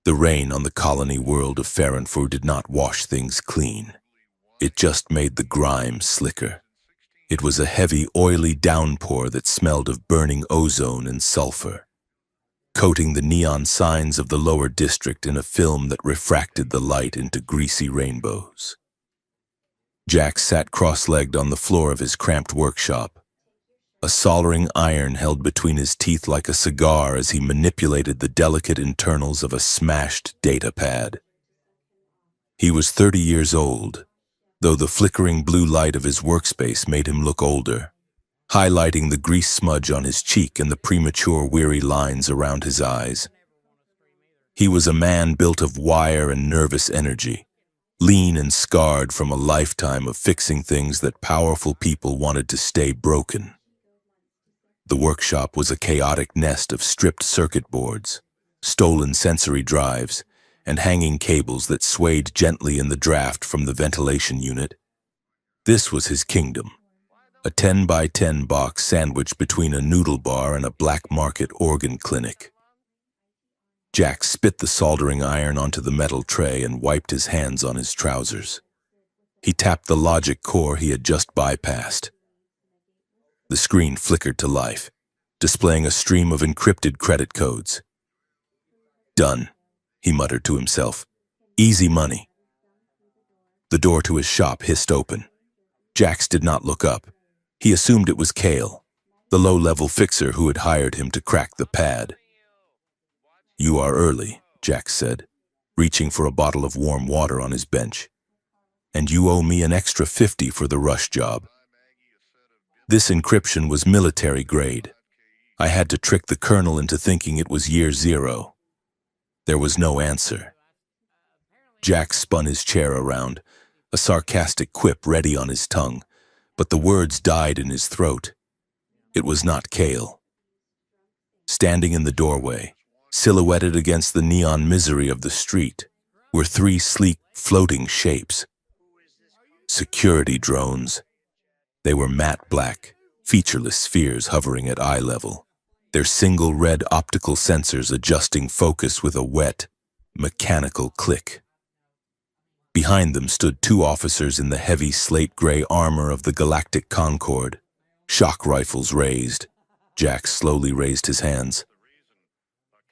The rain on the colony world of Farrenfur did not wash things clean. It just made the grime slicker. It was a heavy, oily downpour that smelled of burning ozone and sulfur, coating the neon signs of the lower district in a film that refracted the light into greasy rainbows. Jack sat cross-legged on the floor of his cramped workshop, a soldering iron held between his teeth like a cigar as he manipulated the delicate internals of a smashed data pad. He was 30 years old, though the flickering blue light of his workspace made him look older, highlighting the grease smudge on his cheek and the premature weary lines around his eyes. He was a man built of wire and nervous energy, lean and scarred from a lifetime of fixing things that powerful people wanted to stay broken. The workshop was a chaotic nest of stripped circuit boards, stolen sensory drives, and hanging cables that swayed gently in the draft from the ventilation unit. This was his kingdom, a 10 by 10 box sandwiched between a noodle bar and a black market organ clinic. Jack spit the soldering iron onto the metal tray and wiped his hands on his trousers. He tapped the logic core he had just bypassed. The screen flickered to life, displaying a stream of encrypted credit codes. "Done," he muttered to himself. "Easy money." The door to his shop hissed open. Jax did not look up. He assumed it was Cale, the low-level fixer who had hired him to crack the pad. "You are early," Jax said, reaching for a bottle of warm water on his bench. "And you owe me an extra 50 for the rush job." This encryption was military grade. I had to trick the colonel into thinking it was year 0. There was no answer. Jack spun his chair around, a sarcastic quip ready on his tongue, but the words died in his throat. It was not Cale. Standing in the doorway, silhouetted against the neon misery of the street, were 3 sleek, floating shapes. Security drones. They were matte black, featureless spheres hovering at eye level, their single red optical sensors adjusting focus with a wet, mechanical click. Behind them stood 2 officers in the heavy slate-gray armor of the Galactic Concorde, shock rifles raised. Jack slowly raised his hands.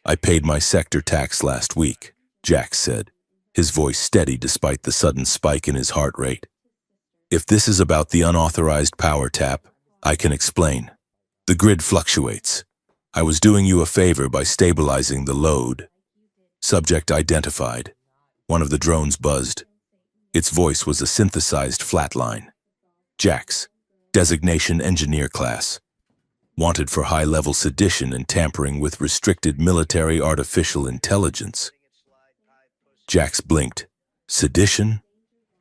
"I paid my sector tax last week," Jack said, his voice steady despite the sudden spike in his heart rate. "If this is about the unauthorized power tap, I can explain. The grid fluctuates. I was doing you a favor by stabilizing the load." "Subject identified." One of the drones buzzed. Its voice was a synthesized flatline. "Jax, designation engineer class. Wanted for high-level sedition and tampering with restricted military artificial intelligence." Jax blinked. "Sedition?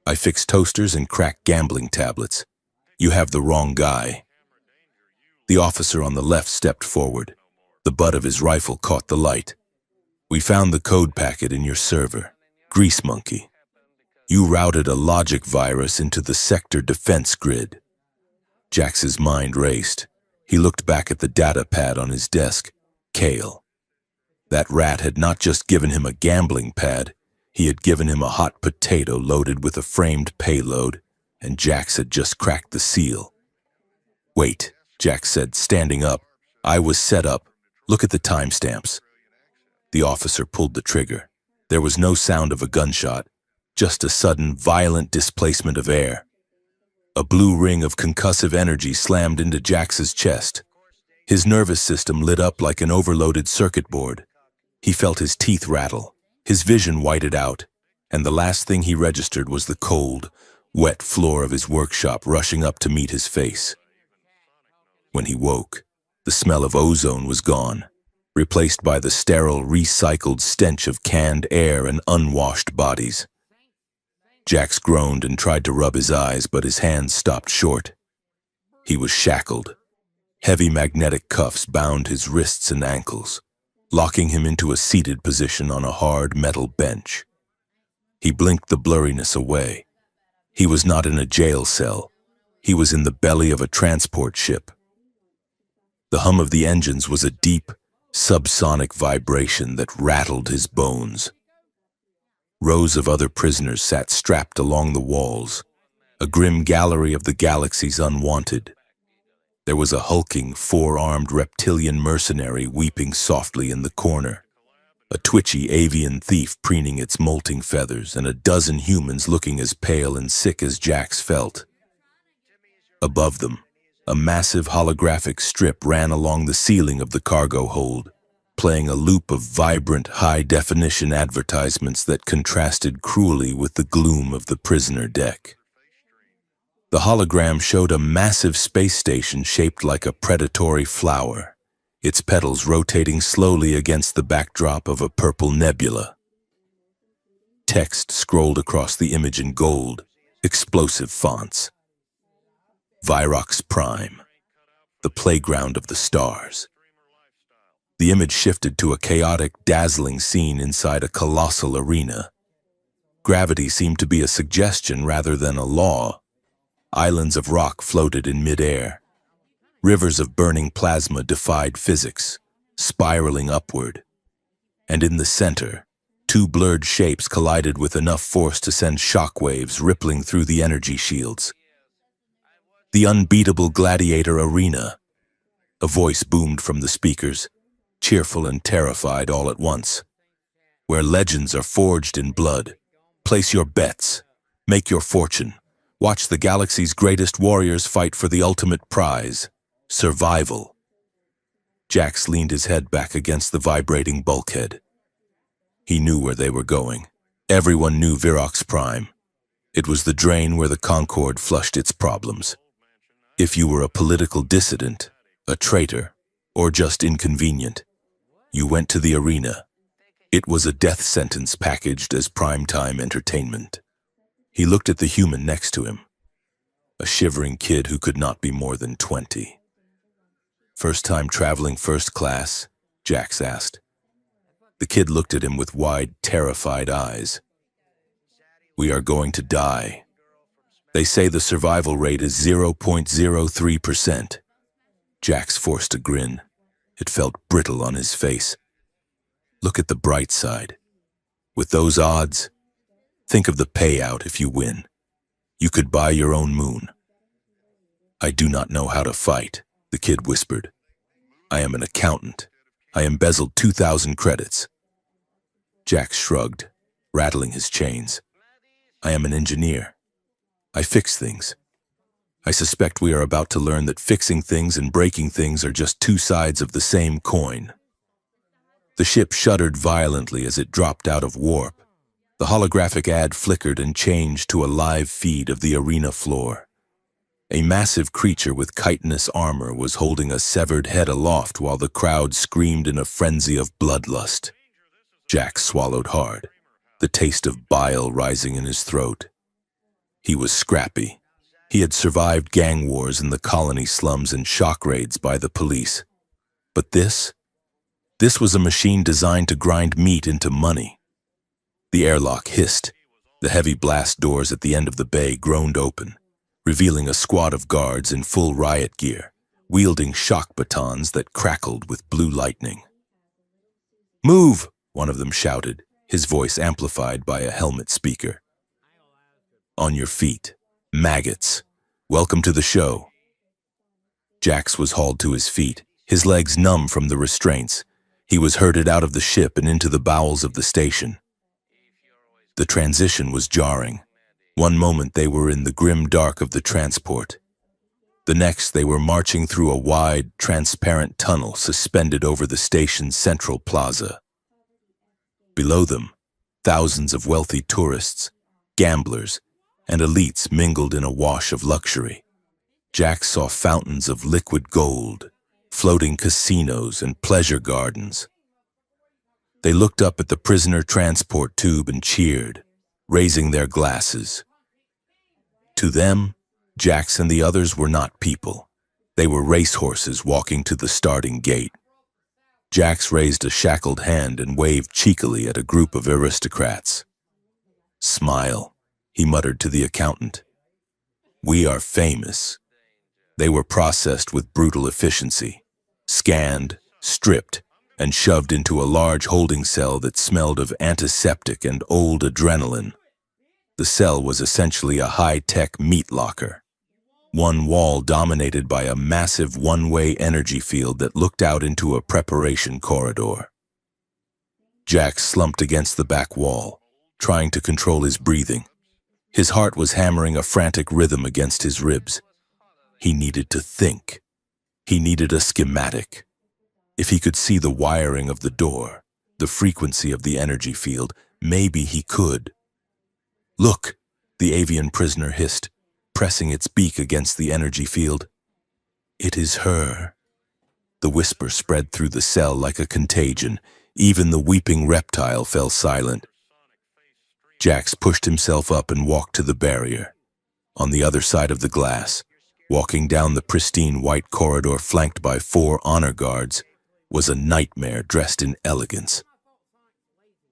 I fix toasters and crack gambling tablets. You have the wrong guy." The officer on the left stepped forward. The butt of his rifle caught the light. "We found the code packet in your server. Grease monkey. You routed a logic virus into the sector defense grid." Jax's mind raced. He looked back at the data pad on his desk. Cale. That rat had not just given him a gambling pad, he had given him a hot potato loaded with a framed payload, and Jax had just cracked the seal. "Wait," Jax said, standing up. "I was set up. Look at the timestamps." The officer pulled the trigger. There was no sound of a gunshot, just a sudden, violent displacement of air. A blue ring of concussive energy slammed into Jax's chest. His nervous system lit up like an overloaded circuit board. He felt his teeth rattle, his vision whited out, and the last thing he registered was the cold, wet floor of his workshop rushing up to meet his face. When he woke, the smell of ozone was gone, replaced by the sterile, recycled stench of canned air and unwashed bodies. Jax groaned and tried to rub his eyes, but his hands stopped short. He was shackled. Heavy magnetic cuffs bound his wrists and ankles, locking him into a seated position on a hard metal bench. He blinked the blurriness away. He was not in a jail cell. He was in the belly of a transport ship. The hum of the engines was a deep, subsonic vibration that rattled his bones. Rows of other prisoners sat strapped along the walls, a grim gallery of the galaxy's unwanted. There was a hulking, four-armed reptilian mercenary weeping softly in the corner, a twitchy avian thief preening its molting feathers, and a dozen humans looking as pale and sick as Jax felt. Above them, a massive holographic strip ran along the ceiling of the cargo hold, playing a loop of vibrant, high-definition advertisements that contrasted cruelly with the gloom of the prisoner deck. The hologram showed a massive space station shaped like a predatory flower, its petals rotating slowly against the backdrop of a purple nebula. Text scrolled across the image in gold, explosive fonts. Virox Prime, the playground of the stars. The image shifted to a chaotic, dazzling scene inside a colossal arena. Gravity seemed to be a suggestion rather than a law. Islands of rock floated in midair. Rivers of burning plasma defied physics, spiraling upward. And in the center, two blurred shapes collided with enough force to send shockwaves rippling through the energy shields. The Unbeatable Gladiator arena. A voice boomed from the speakers, cheerful and terrified all at once. Where legends are forged in blood. Place your bets. Make your fortune. Watch the galaxy's greatest warriors fight for the ultimate prize, survival. Jax leaned his head back against the vibrating bulkhead. He knew where they were going. Everyone knew Virox Prime. It was the drain where the Concorde flushed its problems. If you were a political dissident, a traitor, or just inconvenient, you went to the arena. It was a death sentence packaged as primetime entertainment. He looked at the human next to him, a shivering kid who could not be more than 20. First time traveling first class? Jax asked. The kid looked at him with wide, terrified eyes. We are going to die. They say the survival rate is 0.03%. Jax forced a grin. It felt brittle on his face. Look at the bright side. With those odds, think of the payout if you win. You could buy your own moon. I do not know how to fight, the kid whispered. I am an accountant. I embezzled 2,000 credits. Jax shrugged, rattling his chains. I am an engineer. I fix things. I suspect we are about to learn that fixing things and breaking things are just two sides of the same coin. The ship shuddered violently as it dropped out of warp. The holographic ad flickered and changed to a live feed of the arena floor. A massive creature with chitinous armor was holding a severed head aloft while the crowd screamed in a frenzy of bloodlust. Jax swallowed hard, the taste of bile rising in his throat. He was scrappy. He had survived gang wars in the colony slums and shock raids by the police. But this was a machine designed to grind meat into money. The airlock hissed. The heavy blast doors at the end of the bay groaned open, revealing a squad of guards in full riot gear, wielding shock batons that crackled with blue lightning. Move, one of them shouted, his voice amplified by a helmet speaker. On your feet, maggots. Welcome to the show. Jax was hauled to his feet, his legs numb from the restraints. He was herded out of the ship and into the bowels of the station. The transition was jarring. One moment they were in the grim dark of the transport. The next they were marching through a wide, transparent tunnel suspended over the station's central plaza. Below them, thousands of wealthy tourists, gamblers, and elites mingled in a wash of luxury. Jax saw fountains of liquid gold, floating casinos and pleasure gardens. They looked up at the prisoner transport tube and cheered, raising their glasses. To them, Jax and the others were not people. They were racehorses walking to the starting gate. Jax raised a shackled hand and waved cheekily at a group of aristocrats. Smile, he muttered to the accountant. We are famous. They were processed with brutal efficiency, scanned, stripped, and shoved into a large holding cell that smelled of antiseptic and old adrenaline. The cell was essentially a high-tech meat locker. One wall dominated by a massive one-way energy field that looked out into a preparation corridor. Jack slumped against the back wall, trying to control his breathing. His heart was hammering a frantic rhythm against his ribs. He needed to think. He needed a schematic. If he could see the wiring of the door, the frequency of the energy field, maybe he could. "Look," the avian prisoner hissed, pressing its beak against the energy field. "It is her." The whisper spread through the cell like a contagion. Even the weeping reptile fell silent. Jax pushed himself up and walked to the barrier. On the other side of the glass, walking down the pristine white corridor flanked by 4 honor guards, was a nightmare dressed in elegance.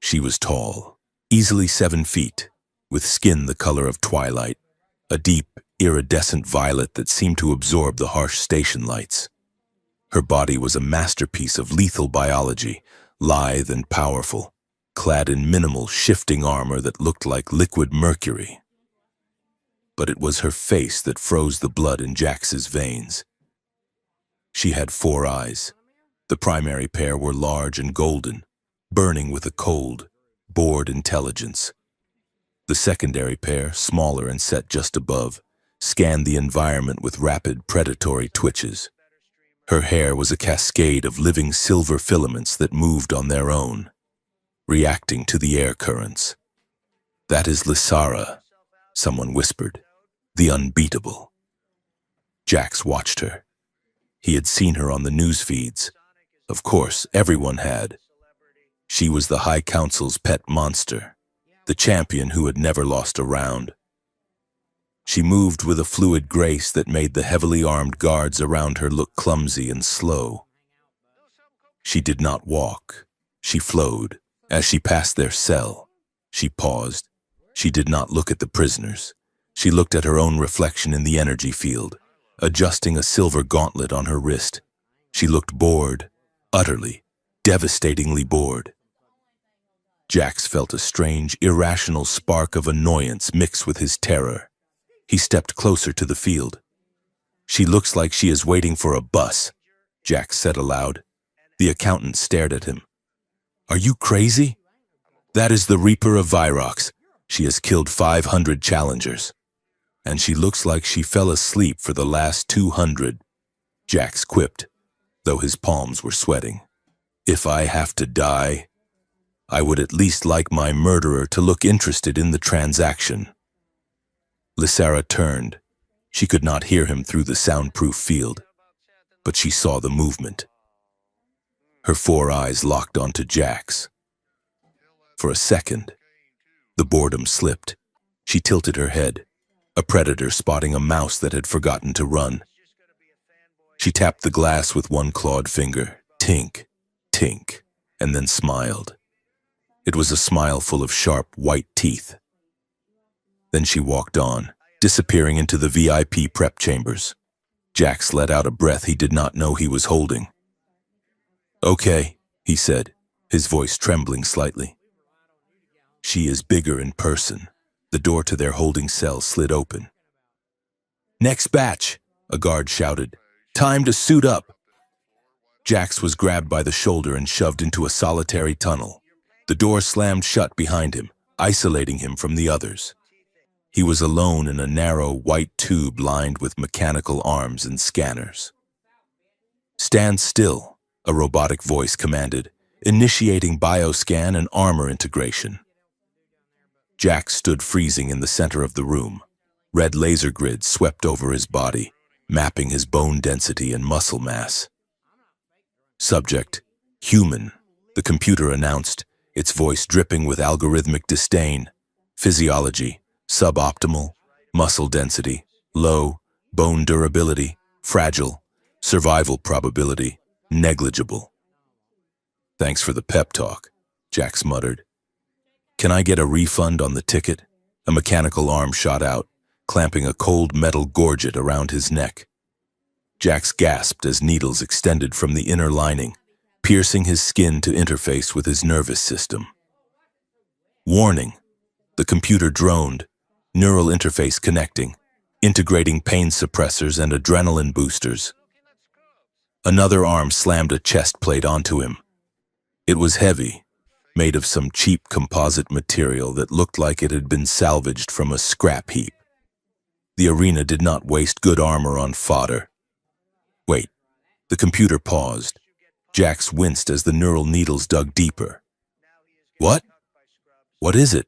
She was tall, easily 7 feet, with skin the color of twilight, a deep, iridescent violet that seemed to absorb the harsh station lights. Her body was a masterpiece of lethal biology, lithe and powerful, clad in minimal, shifting armor that looked like liquid mercury. But it was her face that froze the blood in Jax's veins. She had 4 eyes. The primary pair were large and golden, burning with a cold, bored intelligence. The secondary pair, smaller and set just above, scanned the environment with rapid predatory twitches. Her hair was a cascade of living silver filaments that moved on their own, reacting to the air currents. "That is Lysara," someone whispered, "the Unbeatable." Jax watched her. He had seen her on the news feeds. Of course, everyone had. She was the High Council's pet monster, the champion who had never lost a round. She moved with a fluid grace that made the heavily armed guards around her look clumsy and slow. She did not walk. She flowed. As she passed their cell, she paused. She did not look at the prisoners. She looked at her own reflection in the energy field, adjusting a silver gauntlet on her wrist. She looked bored, utterly, devastatingly bored. Jax felt a strange, irrational spark of annoyance mixed with his terror. He stepped closer to the field. "She looks like she is waiting for a bus," Jax said aloud. The accountant stared at him. "Are you crazy? That is the Reaper of Virox. She has killed 500 challengers. And she looks like she fell asleep for the last 200, Jax quipped, though his palms were sweating. "If I have to die, I would at least like my murderer to look interested in the transaction." Lysara turned. She could not hear him through the soundproof field, but she saw the movement. Her 4 eyes locked onto Jax. For a second, the boredom slipped. She tilted her head, a predator spotting a mouse that had forgotten to run. She tapped the glass with one clawed finger, tink, tink, and then smiled. It was a smile full of sharp, white teeth. Then she walked on, disappearing into the VIP prep chambers. Jax let out a breath he did not know he was holding. "Okay," he said, his voice trembling slightly. "She is bigger in person." The door to their holding cell slid open. "Next batch," a guard shouted. "Time to suit up." Jax was grabbed by the shoulder and shoved into a solitary tunnel. The door slammed shut behind him, isolating him from the others. He was alone in a narrow white tube lined with mechanical arms and scanners. "Stand still," a robotic voice commanded, initiating bioscan and armor integration. Jax stood freezing in the center of the room. Red laser grids swept over his body, mapping his bone density and muscle mass. "Subject, human," the computer announced, its voice dripping with algorithmic disdain. "Physiology, suboptimal, muscle density, low, bone durability, fragile, survival probability, negligible." "Thanks for the pep talk," Jax muttered. "Can I get a refund on the ticket?" A mechanical arm shot out, clamping a cold metal gorget around his neck. Jax gasped as needles extended from the inner lining, piercing his skin to interface with his nervous system. Warning, the computer droned, neural interface connecting, integrating pain suppressors and adrenaline boosters. Another arm slammed a chest plate onto him. It was heavy, made of some cheap composite material that looked like it had been salvaged from a scrap heap. The arena did not waste good armor on fodder. Wait, the computer paused. Jax winced as the neural needles dug deeper. What? What is it?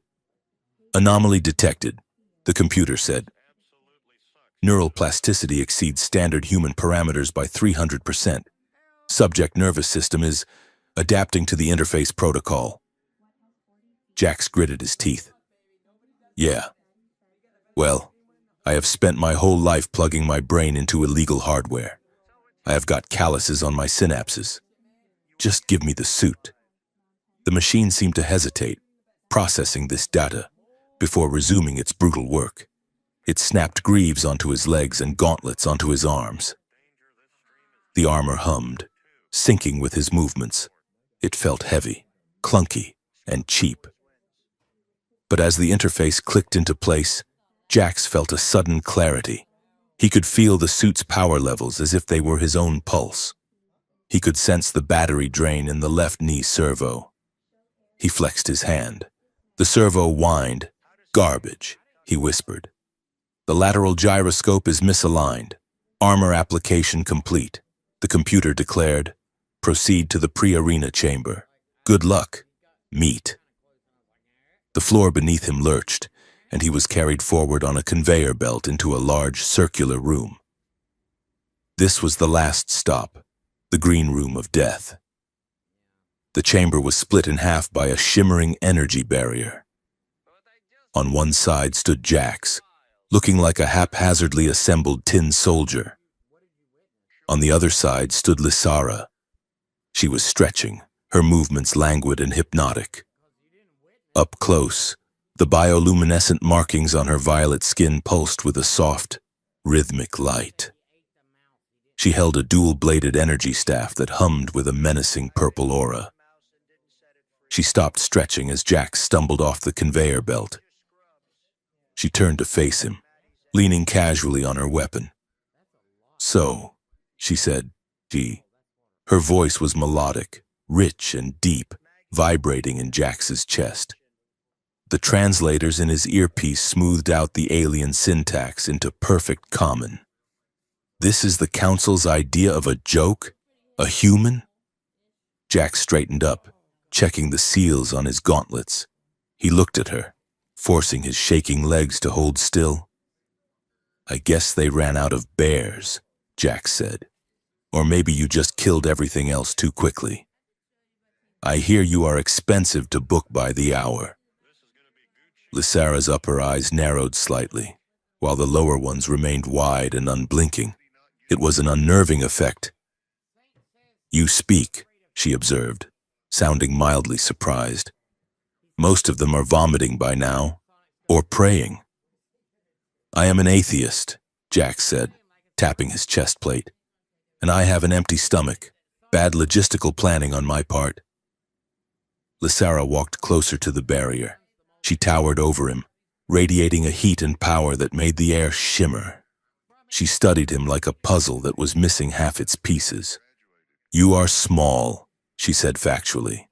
Anomaly detected, the computer said. Neural plasticity exceeds standard human parameters by 300%. Subject nervous system is adapting to the interface protocol. Jax gritted his teeth. Yeah. Well, I have spent my whole life plugging my brain into illegal hardware. I have got calluses on my synapses. Just give me the suit. The machine seemed to hesitate, processing this data, before resuming its brutal work. It snapped greaves onto his legs and gauntlets onto his arms. The armor hummed, syncing with his movements. It felt heavy, clunky, and cheap. But as the interface clicked into place, Jax felt a sudden clarity. He could feel the suit's power levels as if they were his own pulse. He could sense the battery drain in the left knee servo. He flexed his hand. The servo whined. Garbage, he whispered. The lateral gyroscope is misaligned. Armor application complete. The computer declared. Proceed to the pre-arena chamber. Good luck. Meet. The floor beneath him lurched, and he was carried forward on a conveyor belt into a large circular room. This was the last stop, the green room of death. The chamber was split in half by a shimmering energy barrier. On one side stood Jax, looking like a haphazardly assembled tin soldier. On the other side stood Lysara. She was stretching, her movements languid and hypnotic. Up close, the bioluminescent markings on her violet skin pulsed with a soft, rhythmic light. She held a dual-bladed energy staff that hummed with a menacing purple aura. She stopped stretching as Jax stumbled off the conveyor belt. She turned to face him, leaning casually on her weapon. So, she said, Her voice was melodic, rich and deep, vibrating in Jax's chest. The translators in his earpiece smoothed out the alien syntax into perfect common. This is the Council's idea of a joke? A human? Jax straightened up, checking the seals on his gauntlets. He looked at her, forcing his shaking legs to hold still. I guess they ran out of bears, Jax said. Or maybe you just killed everything else too quickly. I hear you are expensive to book by the hour. Lysara's upper eyes narrowed slightly, while the lower ones remained wide and unblinking. It was an unnerving effect. You speak, she observed, sounding mildly surprised. Most of them are vomiting by now, or praying. I am an atheist, Jax said, tapping his chest plate. And I have an empty stomach. Bad logistical planning on my part. Lysara walked closer to the barrier. She towered over him, radiating a heat and power that made the air shimmer. She studied him like a puzzle that was missing half its pieces. You are small, she said factually.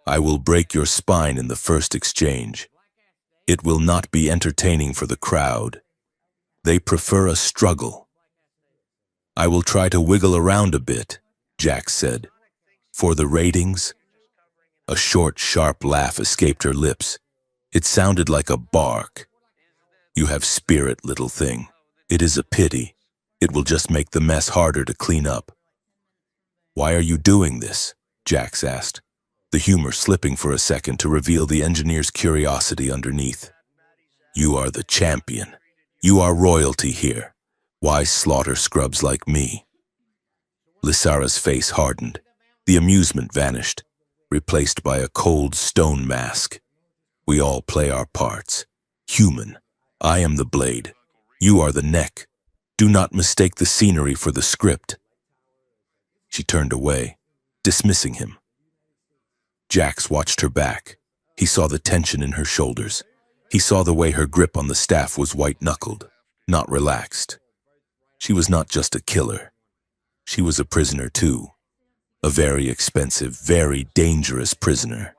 I will break your spine in the first exchange. It will not be entertaining for the crowd. They prefer a struggle. I will try to wiggle around a bit, Jax said. For the ratings? A short, sharp laugh escaped her lips. It sounded like a bark. You have spirit, little thing. It is a pity. It will just make the mess harder to clean up. Why are you doing this? Jax asked, the humor slipping for a second to reveal the engineer's curiosity underneath. You are the champion. You are royalty here. Why slaughter scrubs like me? Lysara's face hardened. The amusement vanished, replaced by a cold stone mask. We all play our parts. Human. I am the blade. You are the neck. Do not mistake the scenery for the script. She turned away, dismissing him. Jax watched her back. He saw the tension in her shoulders. He saw the way her grip on the staff was white-knuckled, not relaxed. She was not just a killer. She was a prisoner too. A very expensive, very dangerous prisoner.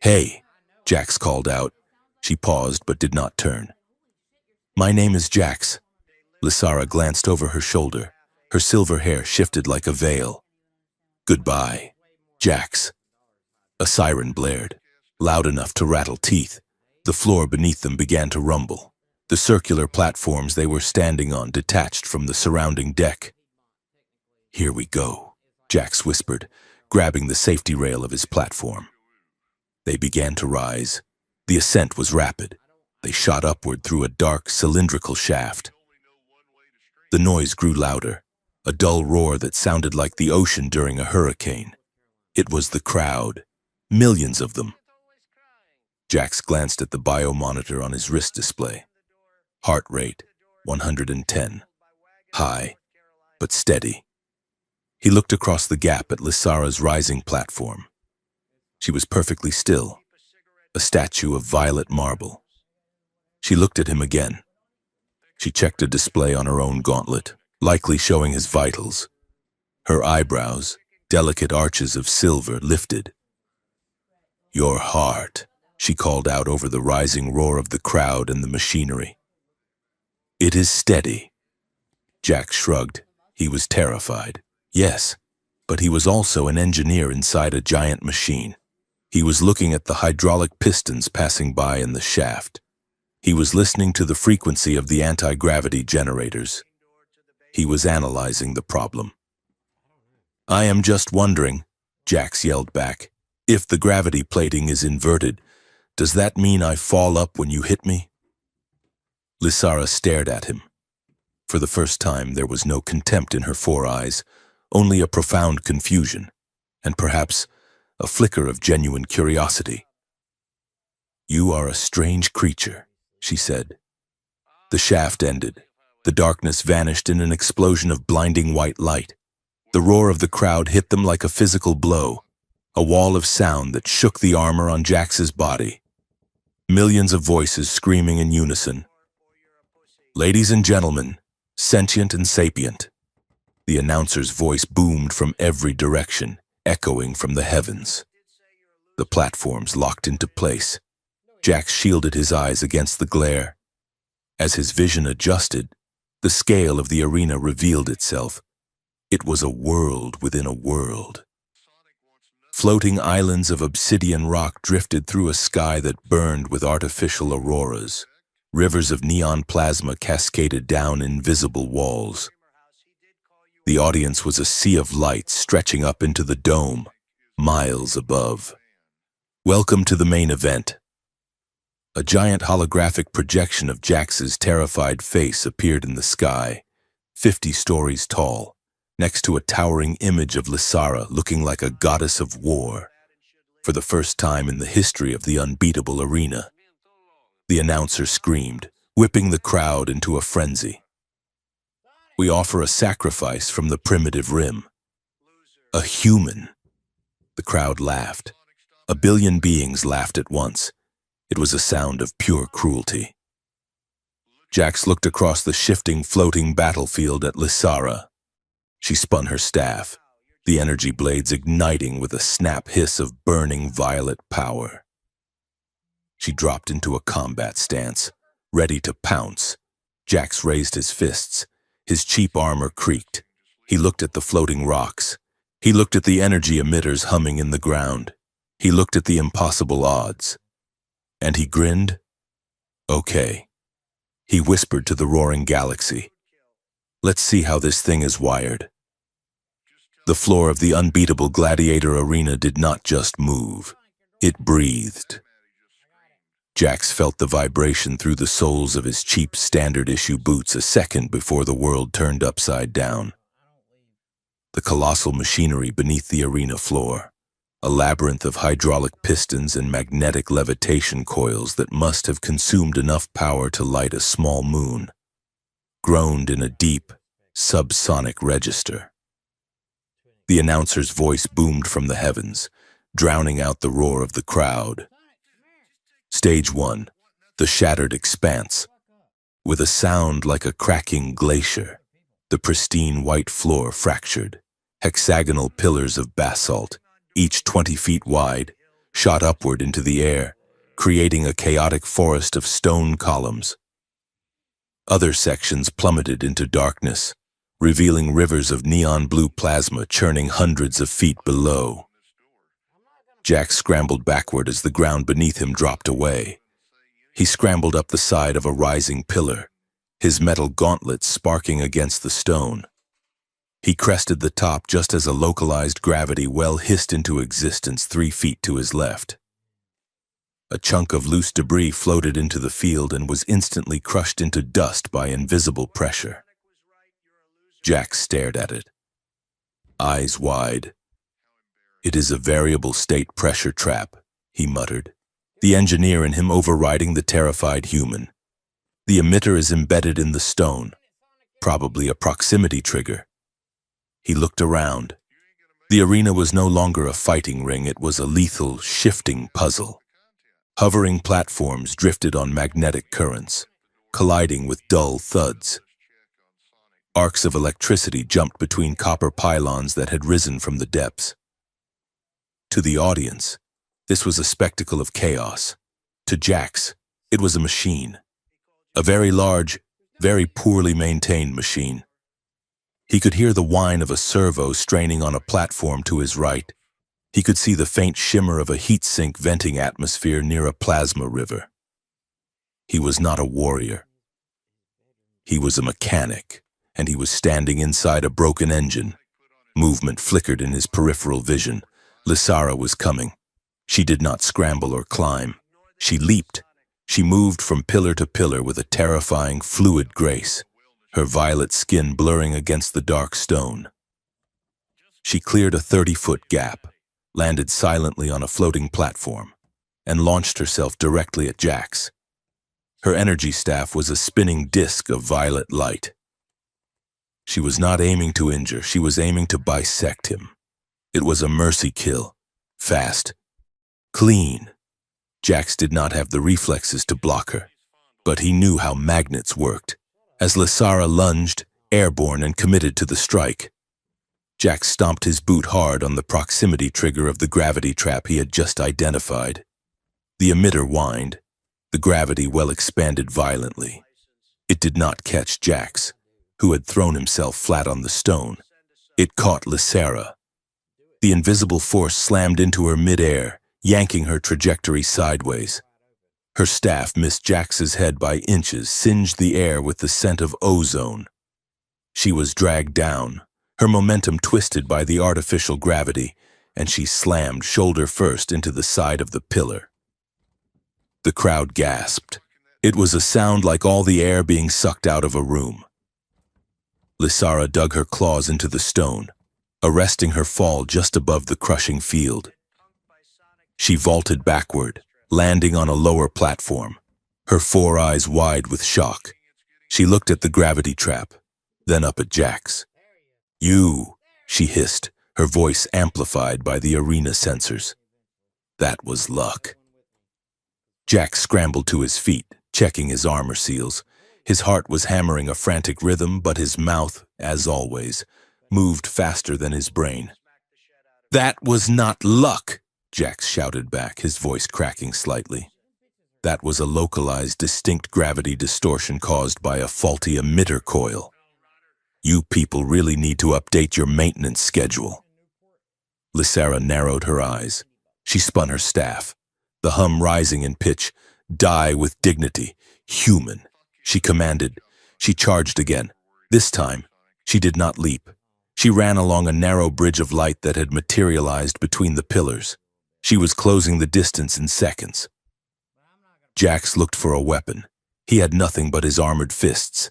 "Hey," Jax called out. She paused but did not turn. "My name is Jax." Lysara glanced over her shoulder. Her silver hair shifted like a veil. "Goodbye, Jax." A siren blared, loud enough to rattle teeth. The floor beneath them began to rumble. The circular platforms they were standing on detached from the surrounding deck. "Here we go," Jax whispered, grabbing the safety rail of his platform. They began to rise. The ascent was rapid. They shot upward through a dark, cylindrical shaft. The noise grew louder, a dull roar that sounded like the ocean during a hurricane. It was the crowd, millions of them. Jax glanced at the biomonitor on his wrist display. Heart rate, 110. High, but steady. He looked across the gap at Lysara's rising platform. She was perfectly still, a statue of violet marble. She looked at him again. She checked a display on her own gauntlet, likely showing his vitals. Her eyebrows, delicate arches of silver, lifted. "Your heart," she called out over the rising roar of the crowd and the machinery. "It is steady." Jack shrugged. He was terrified. Yes, but he was also an engineer inside a giant machine. He was looking at the hydraulic pistons passing by in the shaft. He was listening to the frequency of the anti-gravity generators. He was analyzing the problem. "I am just wondering," Jax yelled back, "if the gravity plating is inverted, does that mean I fall up when you hit me?" Lysara stared at him. For the first time, there was no contempt in her four eyes, only a profound confusion, and perhaps a flicker of genuine curiosity. "You are a strange creature," she said. The shaft ended. The darkness vanished in an explosion of blinding white light. The roar of the crowd hit them like a physical blow, a wall of sound that shook the armor on Jax's body. Millions of voices screaming in unison. "Ladies and gentlemen, sentient and sapient." The announcer's voice boomed from every direction, echoing from the heavens. The platforms locked into place. Jax shielded his eyes against the glare. As his vision adjusted, the scale of the arena revealed itself. It was a world within a world. Floating islands of obsidian rock drifted through a sky that burned with artificial auroras. Rivers of neon plasma cascaded down invisible walls. The audience was a sea of light stretching up into the dome, miles above. "Welcome to the main event." A giant holographic projection of Jax's terrified face appeared in the sky, 50 stories tall, next to a towering image of Lysara looking like a goddess of war. For the first time in the history of the Unbeatable arena, the announcer screamed, whipping the crowd into a frenzy. "We offer a sacrifice from the primitive rim. A human." The crowd laughed. A billion beings laughed at once. It was a sound of pure cruelty. Jax looked across the shifting, floating battlefield at Lysara. She spun her staff, the energy blades igniting with a snap hiss of burning violet power. She dropped into a combat stance, ready to pounce. Jax raised his fists. His cheap armor creaked. He looked at the floating rocks. He looked at the energy emitters humming in the ground. He looked at the impossible odds. And he grinned. "Okay." He whispered to the roaring galaxy. "Let's see how this thing is wired." The floor of the Unbeatable Gladiator arena did not just move. It breathed. Jax felt the vibration through the soles of his cheap standard-issue boots a second before the world turned upside down. The colossal machinery beneath the arena floor, a labyrinth of hydraulic pistons and magnetic levitation coils that must have consumed enough power to light a small moon, groaned in a deep, subsonic register. The announcer's voice boomed from the heavens, drowning out the roar of the crowd. Stage 1, the shattered expanse. With a sound like a cracking glacier, the pristine white floor fractured. Hexagonal pillars of basalt, each 20 feet wide, shot upward into the air, creating a chaotic forest of stone columns. Other sections plummeted into darkness, revealing rivers of neon blue plasma churning hundreds of feet below. Jack scrambled backward as the ground beneath him dropped away. He scrambled up the side of a rising pillar, his metal gauntlets sparking against the stone. He crested the top just as a localized gravity well hissed into existence 3 feet to his left. A chunk of loose debris floated into the field and was instantly crushed into dust by invisible pressure. Jack stared at it, eyes wide. "It is a variable state pressure trap," he muttered, the engineer in him overriding the terrified human. "The emitter is embedded in the stone, probably a proximity trigger." He looked around. The arena was no longer a fighting ring, it was a lethal, shifting puzzle. Hovering platforms drifted on magnetic currents, colliding with dull thuds. Arcs of electricity jumped between copper pylons that had risen from the depths. To the audience, this was a spectacle of chaos. To Jax, it was a machine. A very large, very poorly maintained machine. He could hear the whine of a servo straining on a platform to his right. He could see the faint shimmer of a heat sink venting atmosphere near a plasma river. He was not a warrior. He was a mechanic, and he was standing inside a broken engine. Movement flickered in his peripheral vision. Lysara was coming. She did not scramble or climb. She leaped. She moved from pillar to pillar with a terrifying, fluid grace, her violet skin blurring against the dark stone. She cleared a 30-foot gap, landed silently on a floating platform, and launched herself directly at Jax. Her energy staff was a spinning disk of violet light. She was not aiming to injure, she was aiming to bisect him. It was a mercy kill. Fast. Clean. Jax did not have the reflexes to block her, but he knew how magnets worked. As Lysara lunged, airborne and committed to the strike, Jack stomped his boot hard on the proximity trigger of the gravity trap he had just identified. The emitter whined. The gravity well expanded violently. It did not catch Jax, who had thrown himself flat on the stone. It caught Lysara. The invisible force slammed into her mid-air, yanking her trajectory sideways. Her staff missed Jax's head by inches, singed the air with the scent of ozone. She was dragged down, her momentum twisted by the artificial gravity, and she slammed shoulder first into the side of the pillar. The crowd gasped. It was a sound like all the air being sucked out of a room. Lysara dug her claws into the stone, arresting her fall just above the crushing field. She vaulted backward, landing on a lower platform, her 4 eyes wide with shock. She looked at the gravity trap, then up at Jax. "You," she hissed, her voice amplified by the arena sensors. That was luck. Jax scrambled to his feet, checking his armor seals. His heart was hammering a frantic rhythm, but his mouth, as always, moved faster than his brain. "That was not luck," Jax shouted back, his voice cracking slightly. "That was a localized, distinct gravity distortion caused by a faulty emitter coil. You people really need to update your maintenance schedule." Lysara narrowed her eyes. She spun her staff, the hum rising in pitch. "Die with dignity, human," she commanded. She charged again. This time, she did not leap. She ran along a narrow bridge of light that had materialized between the pillars. She was closing the distance in seconds. Jax looked for a weapon. He had nothing but his armored fists.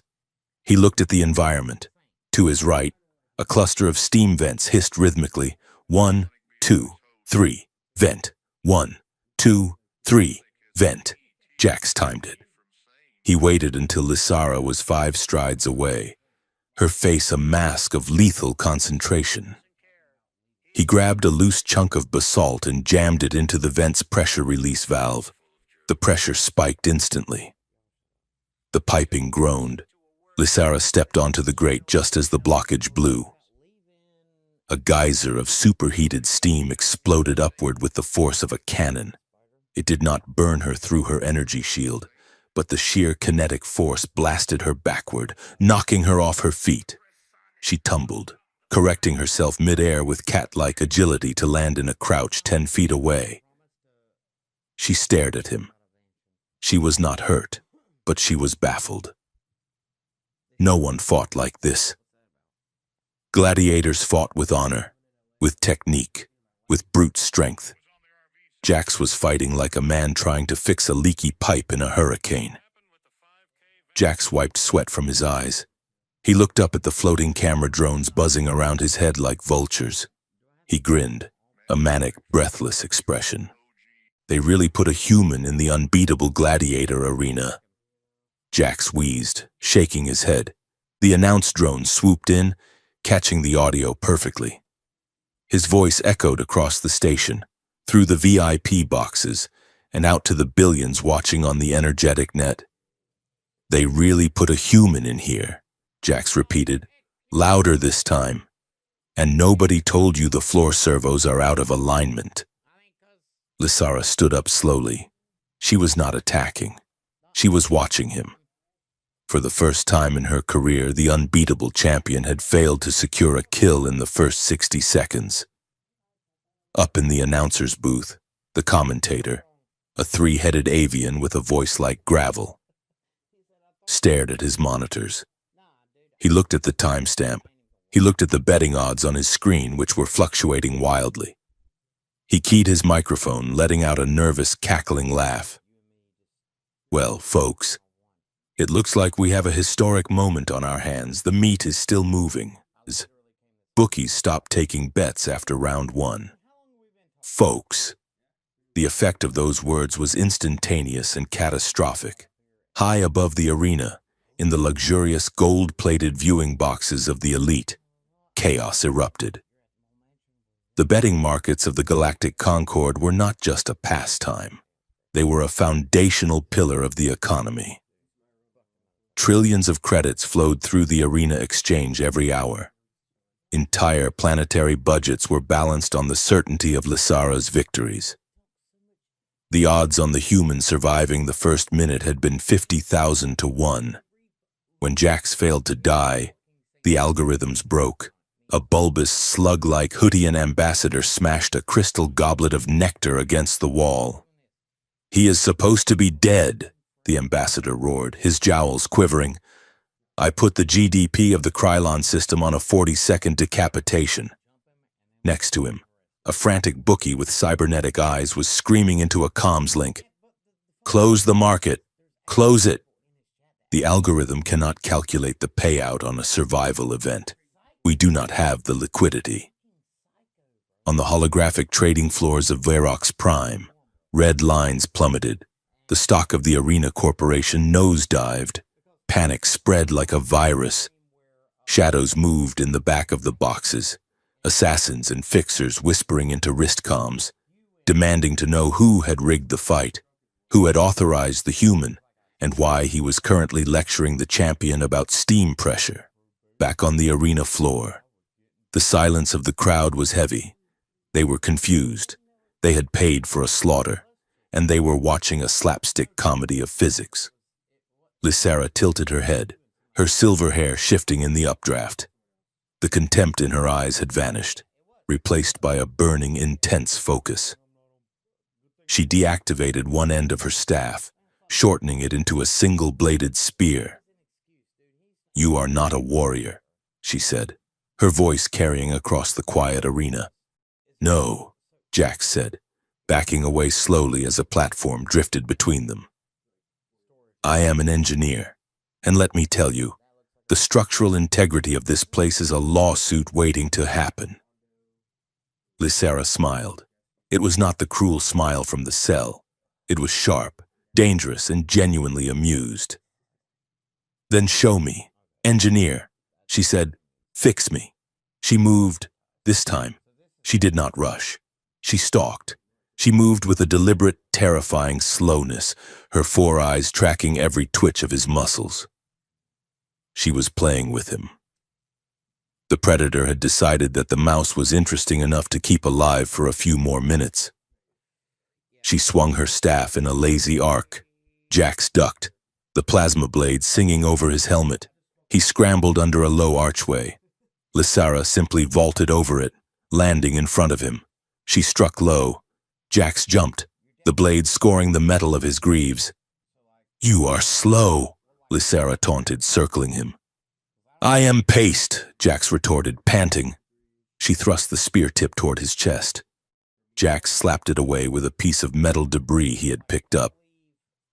He looked at the environment. To his right, a cluster of steam vents hissed rhythmically. 1, 2, 3, vent. 1, 2, 3, vent. Jax timed it. He waited until Lysara was 5 strides away, her face a mask of lethal concentration. He grabbed a loose chunk of basalt and jammed it into the vent's pressure release valve. The pressure spiked instantly. The piping groaned. Lysara stepped onto the grate just as the blockage blew. A geyser of superheated steam exploded upward with the force of a cannon. It did not burn her through her energy shield, but the sheer kinetic force blasted her backward, knocking her off her feet. She tumbled, correcting herself mid-air with cat-like agility to land in a crouch 10 feet away. She stared at him. She was not hurt, but she was baffled. No one fought like this. Gladiators fought with honor, with technique, with brute strength. Jax was fighting like a man trying to fix a leaky pipe in a hurricane. Jax wiped sweat from his eyes. He looked up at the floating camera drones buzzing around his head like vultures. He grinned, a manic, breathless expression. They really put a human in the unbeatable Gladiator arena. Jax wheezed, shaking his head. The announce drone swooped in, catching the audio perfectly. His voice echoed across the station, through the VIP boxes, and out to the billions watching on the energetic net. They really put a human in here, Jax repeated, louder this time. And nobody told you the floor servos are out of alignment. Lysara stood up slowly. She was not attacking. She was watching him. For the first time in her career, the unbeatable champion had failed to secure a kill in the first 60 seconds. Up in the announcer's booth, the commentator, a three-headed avian with a voice like gravel, stared at his monitors. He looked at the timestamp. He looked at the betting odds on his screen, which were fluctuating wildly. He keyed his microphone, letting out a nervous, cackling laugh. Well, folks, it looks like we have a historic moment on our hands. The meat is still moving. Bookies stopped taking bets after round 1. Folks. The effect of those words was instantaneous and catastrophic. High above the arena, in the luxurious gold-plated viewing boxes of the elite, chaos erupted. The betting markets of the Galactic Concord were not just a pastime. They were a foundational pillar of the economy. Trillions of credits flowed through the arena exchange every hour. Entire planetary budgets were balanced on the certainty of Lysara's victories. The odds on the human surviving the first minute had been 50,000 to 1. When Jax failed to die, the algorithms broke. A bulbous, slug-like Hoodian ambassador smashed a crystal goblet of nectar against the wall. "He is supposed to be dead," the ambassador roared, his jowls quivering. "I put the GDP of the Krylon system on a 40-second decapitation." Next to him, a frantic bookie with cybernetic eyes was screaming into a comms link. "Close the market! Close it!" The algorithm cannot calculate the payout on a survival event. We do not have the liquidity. On the holographic trading floors of Verox Prime, red lines plummeted. The stock of the Arena Corporation nosedived. Panic spread like a virus. Shadows moved in the back of the boxes, assassins and fixers whispering into wrist comms, demanding to know who had rigged the fight, who had authorized the human, and why he was currently lecturing the champion about steam pressure. Back on the arena floor, the silence of the crowd was heavy. They were confused. They had paid for a slaughter, and they were watching a slapstick comedy of physics. Lysara tilted her head, her silver hair shifting in the updraft. The contempt in her eyes had vanished, replaced by a burning, intense focus. She deactivated one end of her staff, shortening it into a single-bladed spear. "You are not a warrior," she said, her voice carrying across the quiet arena. "No," Jax said, backing away slowly as a platform drifted between them. "I am an engineer, and let me tell you, the structural integrity of this place is a lawsuit waiting to happen." Lysara smiled. It was not the cruel smile from the cell. It was sharp, dangerous, and genuinely amused. "Then show me. Engineer," she said. "Fix me." She moved, this time. She did not rush. She stalked. She moved with a deliberate, terrifying slowness, her four eyes tracking every twitch of his muscles. She was playing with him. The predator had decided that the mouse was interesting enough to keep alive for a few more minutes. She swung her staff in a lazy arc. Jax ducked, the plasma blade singing over his helmet. He scrambled under a low archway. Lysara simply vaulted over it, landing in front of him. She struck low. Jax jumped, the blade scoring the metal of his greaves. "You are slow," Lysara taunted, circling him. "I am paced," Jax retorted, panting. She thrust the spear tip toward his chest. Jax slapped it away with a piece of metal debris he had picked up.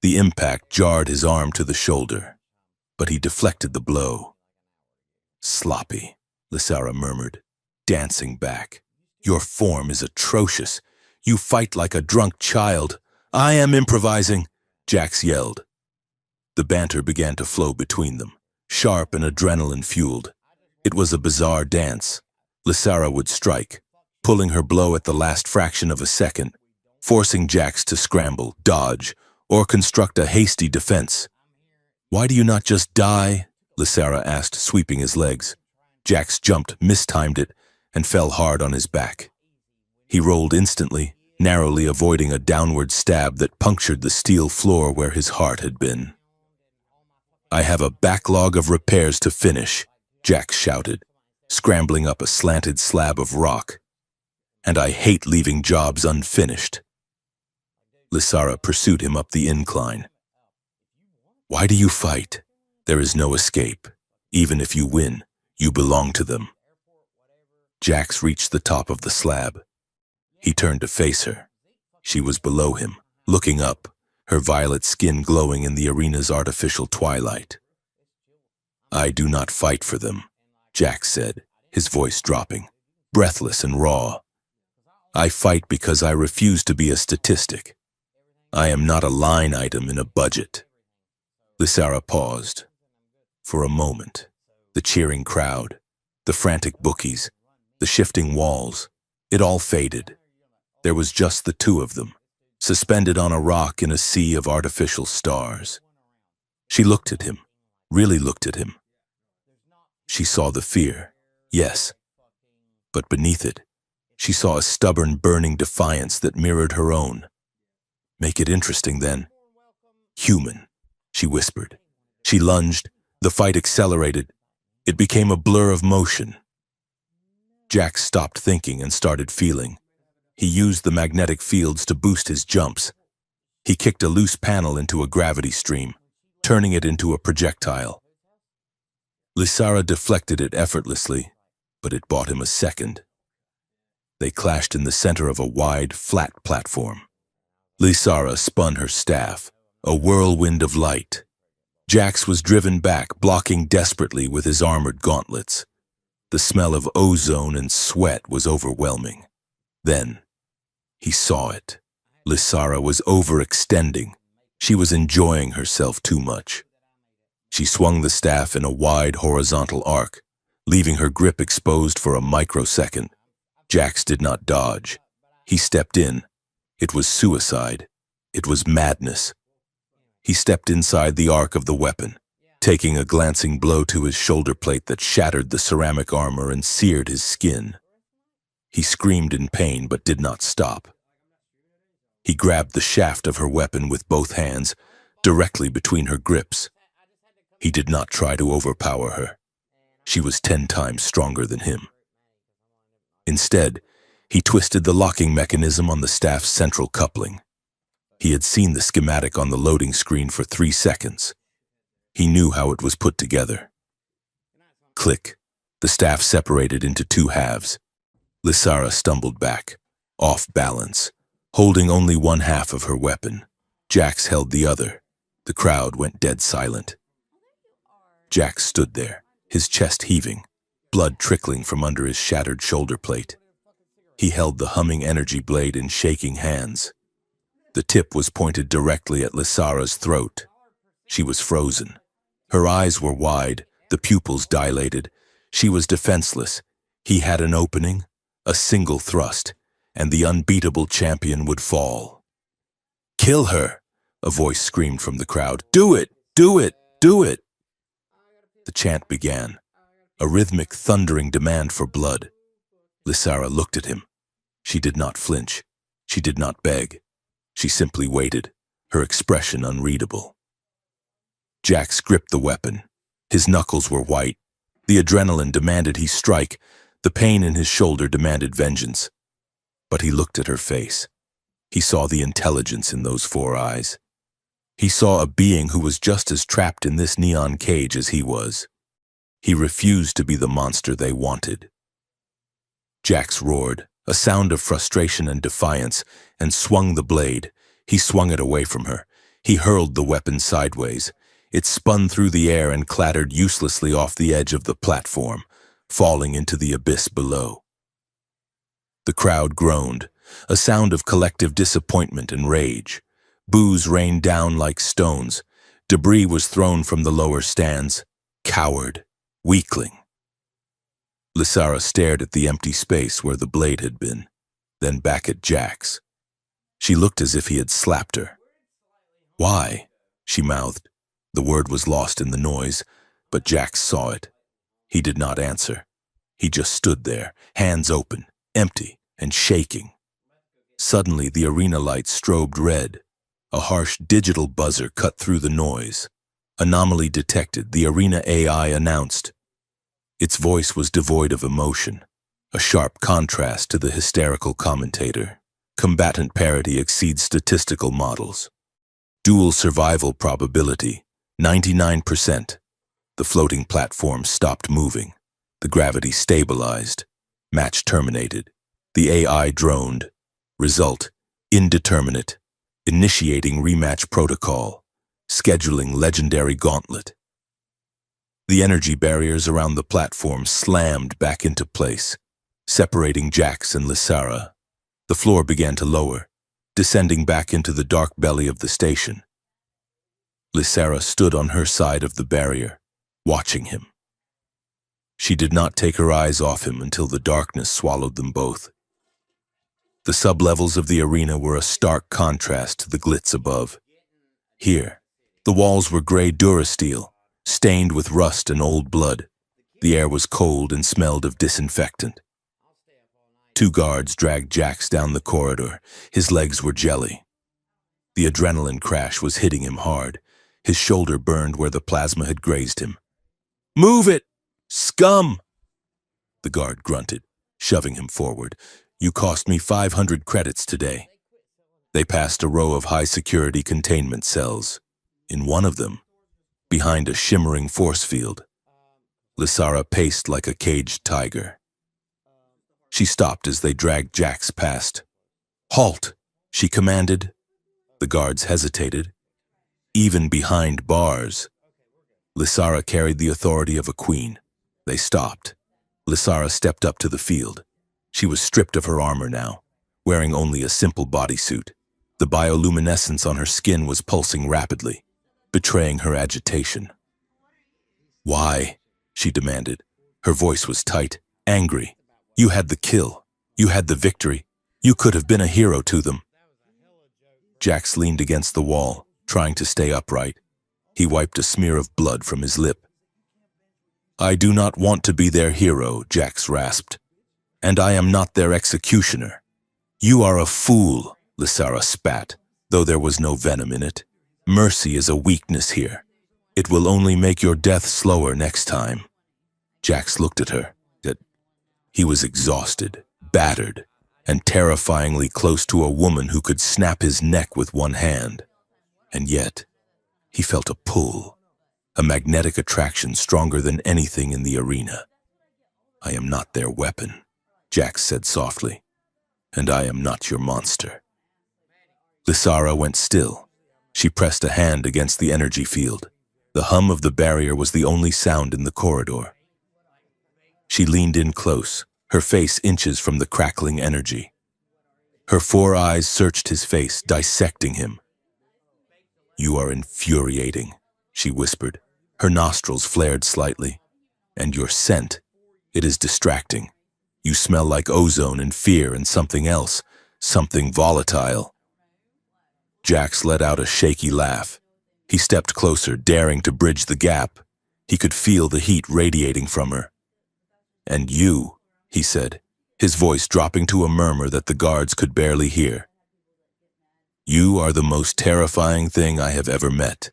The impact jarred his arm to the shoulder, but he deflected the blow. "Sloppy," Lysara murmured, dancing back. "Your form is atrocious. You fight like a drunk child." "I am improvising," Jax yelled. The banter began to flow between them, sharp and adrenaline-fueled. It was a bizarre dance. Lysara would strike, pulling her blow at the last fraction of a second, forcing Jax to scramble, dodge, or construct a hasty defense. "Why do you not just die?" Lysara asked, sweeping his legs. Jax jumped, mistimed it, and fell hard on his back. He rolled instantly, narrowly avoiding a downward stab that punctured the steel floor where his heart had been. "I have a backlog of repairs to finish," Jax shouted, scrambling up a slanted slab of rock. "And I hate leaving jobs unfinished." Lysara pursued him up the incline. "Why do you fight? There is no escape. Even if you win, you belong to them." Jax reached the top of the slab. He turned to face her. She was below him, looking up, her violet skin glowing in the arena's artificial twilight. "I do not fight for them," Jax said, his voice dropping, breathless and raw. "I fight because I refuse to be a statistic. I am not a line item in a budget." Lysara paused. For a moment, the cheering crowd, the frantic bookies, the shifting walls, it all faded. There was just the two of them, suspended on a rock in a sea of artificial stars. She looked at him, really looked at him. She saw the fear, yes, but beneath it, she saw a stubborn, burning defiance that mirrored her own. "Make it interesting, then." "Human," she whispered. She lunged, the fight accelerated. It became a blur of motion. Jax stopped thinking and started feeling. He used the magnetic fields to boost his jumps. He kicked a loose panel into a gravity stream, turning it into a projectile. Lysara deflected it effortlessly, but it bought him a second. They clashed in the center of a wide, flat platform. Lysara spun her staff, a whirlwind of light. Jax was driven back, blocking desperately with his armored gauntlets. The smell of ozone and sweat was overwhelming. Then, he saw it. Lysara was overextending. She was enjoying herself too much. She swung the staff in a wide horizontal arc, leaving her grip exposed for a microsecond. Jax did not dodge. He stepped in. It was suicide. It was madness. He stepped inside the arc of the weapon, taking a glancing blow to his shoulder plate that shattered the ceramic armor and seared his skin. He screamed in pain but did not stop. He grabbed the shaft of her weapon with both hands, directly between her grips. He did not try to overpower her. She was 10 times stronger than him. Instead, he twisted the locking mechanism on the staff's central coupling. He had seen the schematic on the loading screen for 3 seconds. He knew how it was put together. Click. The staff separated into 2 halves. Lysara stumbled back, off balance, holding only one half of her weapon. Jax held the other. The crowd went dead silent. Jax stood there, his chest heaving, blood trickling from under his shattered shoulder plate. He held the humming energy blade in shaking hands. The tip was pointed directly at Lysara's throat. She was frozen. Her eyes were wide, the pupils dilated. She was defenseless. He had an opening, A single thrust, and the unbeatable champion would fall. "Kill her!" a voice screamed from the crowd. "Do it! Do it! Do it!" The chant began, a rhythmic, thundering demand for blood. Lysara looked at him. She did not flinch. She did not beg. She simply waited, her expression unreadable. Jax gripped the weapon. His knuckles were white. The adrenaline demanded he strike. The pain in his shoulder demanded vengeance. But he looked at her face. He saw the intelligence in those 4 eyes. He saw a being who was just as trapped in this neon cage as he was. He refused to be the monster they wanted. Jax roared, a sound of frustration and defiance, and swung the blade. He swung it away from her. He hurled the weapon sideways. It spun through the air and clattered uselessly off the edge of the platform, falling into the abyss below. The crowd groaned, a sound of collective disappointment and rage. Boos rained down like stones. Debris was thrown from the lower stands. Coward, weakling. Lysara stared at the empty space where the blade had been, then back at Jax. She looked as if he had slapped her. "Why?" she mouthed. The word was lost in the noise, but Jax saw it. He did not answer. He just stood there, hands open, empty, and shaking. Suddenly, the arena lights strobed red. A harsh digital buzzer cut through the noise. Anomaly detected, the arena AI announced. Its voice was devoid of emotion, a sharp contrast to the hysterical commentator. Combatant parity exceeds statistical models. Dual survival probability, 99%. The floating platform stopped moving. The gravity stabilized. Match terminated. The AI droned. Result, indeterminate. Initiating rematch protocol. Scheduling legendary gauntlet. The energy barriers around the platform slammed back into place, separating Jax and Lysara. The floor began to lower, descending back into the dark belly of the station. Lysara stood on her side of the barrier, watching him. She did not take her eyes off him until the darkness swallowed them both. The sublevels of the arena were a stark contrast to the glitz above. Here, the walls were gray durasteel, stained with rust and old blood. The air was cold and smelled of disinfectant. 2 guards dragged Jax down the corridor. His legs were jelly. The adrenaline crash was hitting him hard. His shoulder burned where the plasma had grazed him. "Move it! Scum!" The guard grunted, shoving him forward. "You cost me 500 credits today." They passed a row of high-security containment cells. In one of them, behind a shimmering force field, Lysara paced like a caged tiger. She stopped as they dragged Jax past. "Halt!" she commanded. The guards hesitated. Even behind bars, Lysara carried the authority of a queen. They stopped. Lysara stepped up to the field. She was stripped of her armor now, wearing only a simple bodysuit. The bioluminescence on her skin was pulsing rapidly, betraying her agitation. "Why?" she demanded. Her voice was tight, angry. "You had the kill. You had the victory. You could have been a hero to them." Jax leaned against the wall, trying to stay upright. He wiped a smear of blood from his lip. "I do not want to be their hero," Jax rasped. "And I am not their executioner." "You are a fool," Lysara spat, though there was no venom in it. "Mercy is a weakness here. It will only make your death slower next time." Jax looked at her. He was exhausted, battered, and terrifyingly close to a woman who could snap his neck with one hand. And yet, he felt a pull, a magnetic attraction stronger than anything in the arena. "I am not their weapon," Jax said softly, "and I am not your monster." Lysara went still. She pressed a hand against the energy field. The hum of the barrier was the only sound in the corridor. She leaned in close, her face inches from the crackling energy. Her 4 eyes searched his face, dissecting him. "You are infuriating," she whispered. Her nostrils flared slightly. "And your scent, it is distracting. You smell like ozone and fear and something else, something volatile. Jax let out a shaky laugh. He stepped closer, daring to bridge the gap. He could feel the heat radiating from her. "And you," he said, his voice dropping to a murmur that the guards could barely hear. "You are the most terrifying thing I have ever met."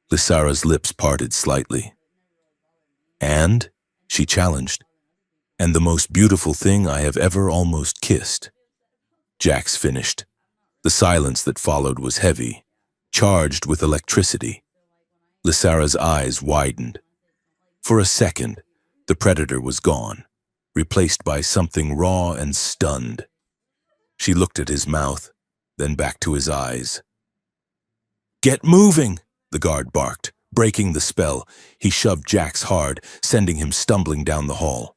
Lysara's lips parted slightly. "And?" she challenged. "And the most beautiful thing I have ever almost kissed." Jax finished. The silence that followed was heavy, charged with electricity. Lysara's eyes widened. For a second, the predator was gone, replaced by something raw and stunned. She looked at his mouth, then back to his eyes. "Get moving!" the guard barked, breaking the spell. He shoved Jax hard, sending him stumbling down the hall.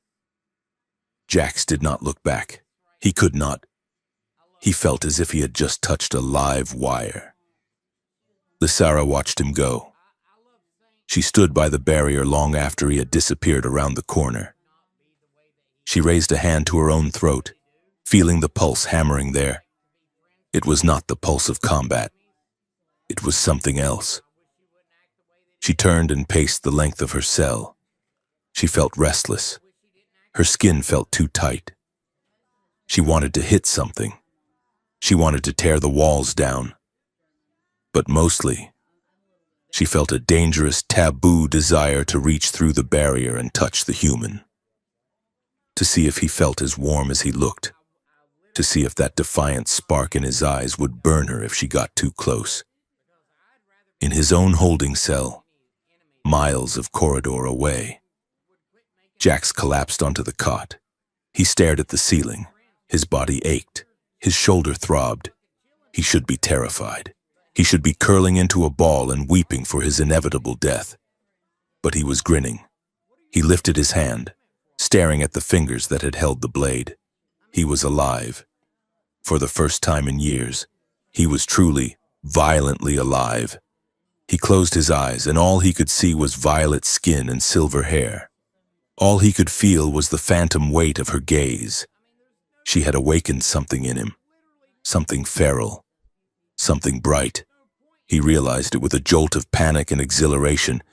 Jax did not look back. He could not. He felt as if he had just touched a live wire. Lysara watched him go. She stood by the barrier long after he had disappeared around the corner. She raised a hand to her own throat, feeling the pulse hammering there. It was not the pulse of combat. It was something else. She turned and paced the length of her cell. She felt restless. Her skin felt too tight. She wanted to hit something. She wanted to tear the walls down. But mostly, she felt a dangerous, taboo desire to reach through the barrier and touch the human. To see if he felt as warm as he looked. To see if that defiant spark in his eyes would burn her if she got too close. In his own holding cell, miles of corridor away, Jax collapsed onto the cot. He stared at the ceiling. His body ached. His shoulder throbbed. He should be terrified. He should be curling into a ball and weeping for his inevitable death. But he was grinning. He lifted his hand, staring at the fingers that had held the blade. He was alive. For the first time in years, he was truly, violently alive. He closed his eyes, and all he could see was violet skin and silver hair. All he could feel was the phantom weight of her gaze. She had awakened something in him, something feral, something bright. He realized it with a jolt of panic and exhilaration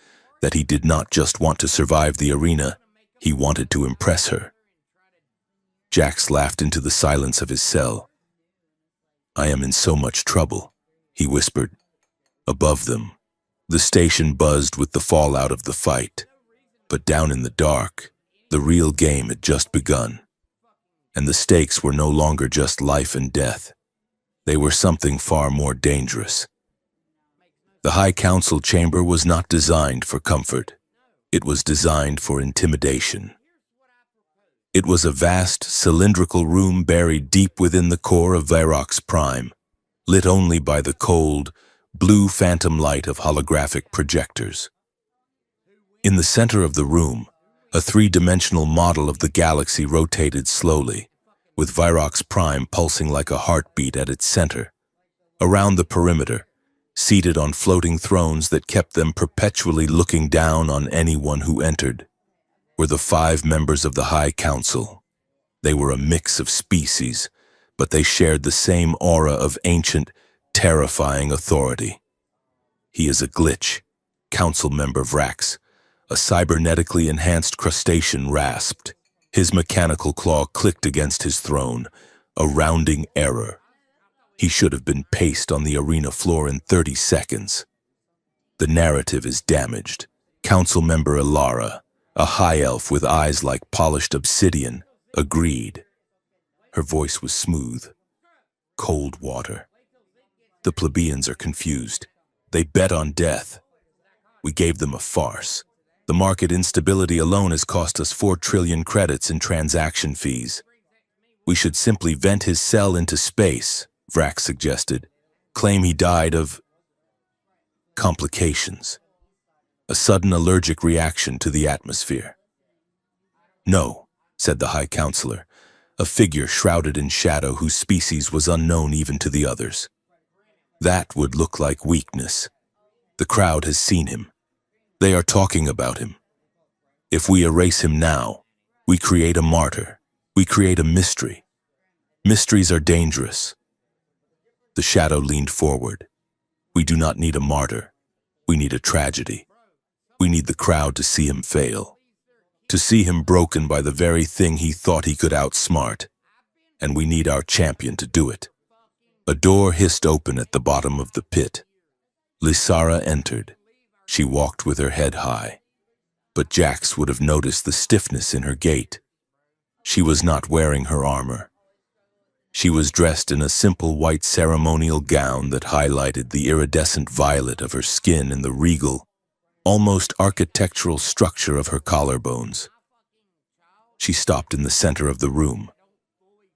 that he did not just want to survive the arena, he wanted to impress her. Jax laughed into the silence of his cell. "I am in so much trouble," he whispered. Above them, the station buzzed with the fallout of the fight. But down in the dark, the real game had just begun. And the stakes were no longer just life and death. They were something far more dangerous. The High Council chamber was not designed for comfort. It was designed for intimidation. It was a vast, cylindrical room buried deep within the core of Virox Prime, lit only by the cold, blue phantom light of holographic projectors. In the center of the room, a three-dimensional model of the galaxy rotated slowly, with Virox Prime pulsing like a heartbeat at its center. Around the perimeter, seated on floating thrones that kept them perpetually looking down on anyone who entered, were the 5 members of the High Council. They were a mix of species, but they shared the same aura of ancient, terrifying authority. "He is a glitch," Council member Vrax, a cybernetically enhanced crustacean, rasped. His mechanical claw clicked against his throne, a rounding error. He should have been paced on the arena floor in 30 seconds. "The narrative is damaged," Council member Ilara, a high elf with eyes like polished obsidian, agreed. Her voice was smooth. "Cold water. The plebeians are confused. They bet on death. We gave them a farce. The market instability alone has cost us 4 trillion credits in transaction fees. We should simply vent his cell into space," Vrax suggested. "Claim he died of complications. A sudden allergic reaction to the atmosphere." "No," said the High Counselor, a figure shrouded in shadow whose species was unknown even to the others. "That would look like weakness. The crowd has seen him. They are talking about him. If we erase him now, we create a martyr. We create a mystery. Mysteries are dangerous. The shadow leaned forward. We do not need a martyr. We need a tragedy. We need the crowd to see him fail, to see him broken by the very thing he thought he could outsmart. And we need our champion to do it. A door hissed open at the bottom of the pit. Lysara entered. She walked with her head high. But Jax would have noticed the stiffness in her gait. She was not wearing her armor. She was dressed in a simple white ceremonial gown that highlighted the iridescent violet of her skin and the regal, almost architectural structure of her collarbones. She stopped in the center of the room,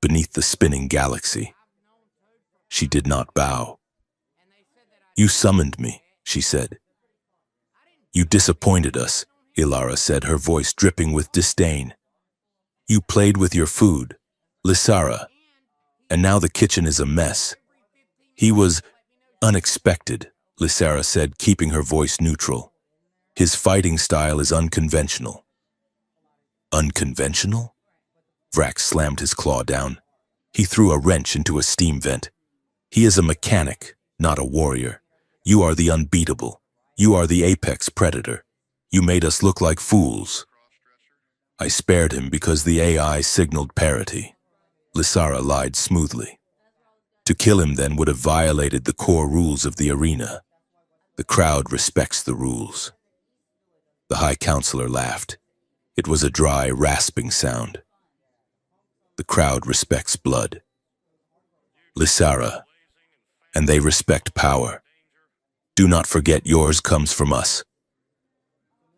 beneath the spinning galaxy. She did not bow. "You summoned me," she said. "You disappointed us," Ilara said, her voice dripping with disdain. "You played with your food, Lysara, and now the kitchen is a mess." "He was unexpected," Lysara said, keeping her voice neutral. "His fighting style is unconventional." "Unconventional?" Vrax slammed his claw down. He threw a wrench into a steam vent. "He is a mechanic, not a warrior. You are the unbeatable. You are the apex predator. You made us look like fools." "I spared him because the AI signaled parity." Lysara lied smoothly. "To kill him then would have violated the core rules of the arena. The crowd respects the rules." The High Counselor laughed. It was a dry, rasping sound. "The crowd respects blood, Lysara, and they respect power. Do not forget yours comes from us."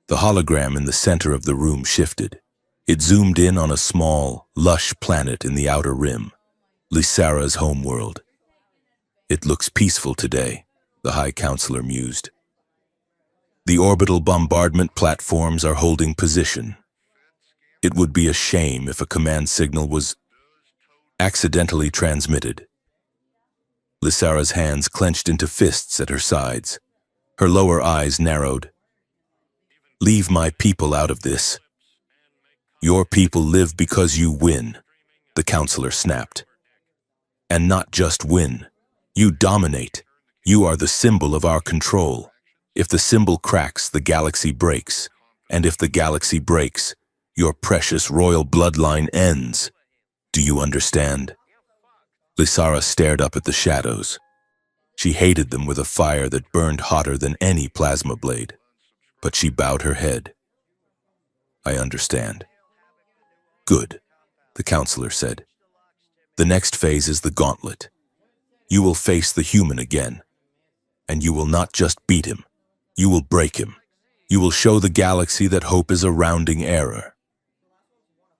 The hologram in the center of the room shifted. It zoomed in on a small, lush planet in the outer rim, Lysara's homeworld. "It looks peaceful today," the High Counselor mused. "The orbital bombardment platforms are holding position. It would be a shame if a command signal was accidentally transmitted." Lysara's hands clenched into fists at her sides. Her lower eyes narrowed. "Leave my people out of this." "Your people live because you win," the counselor snapped. "And not just win. You dominate. You are the symbol of our control. If the symbol cracks, the galaxy breaks. And if the galaxy breaks, your precious royal bloodline ends. Do you understand?" Lysara stared up at the shadows. She hated them with a fire that burned hotter than any plasma blade. But she bowed her head. "I understand." "Good," the counselor said. "The next phase is the gauntlet. You will face the human again. And you will not just beat him. You will break him. You will show the galaxy that hope is a rounding error."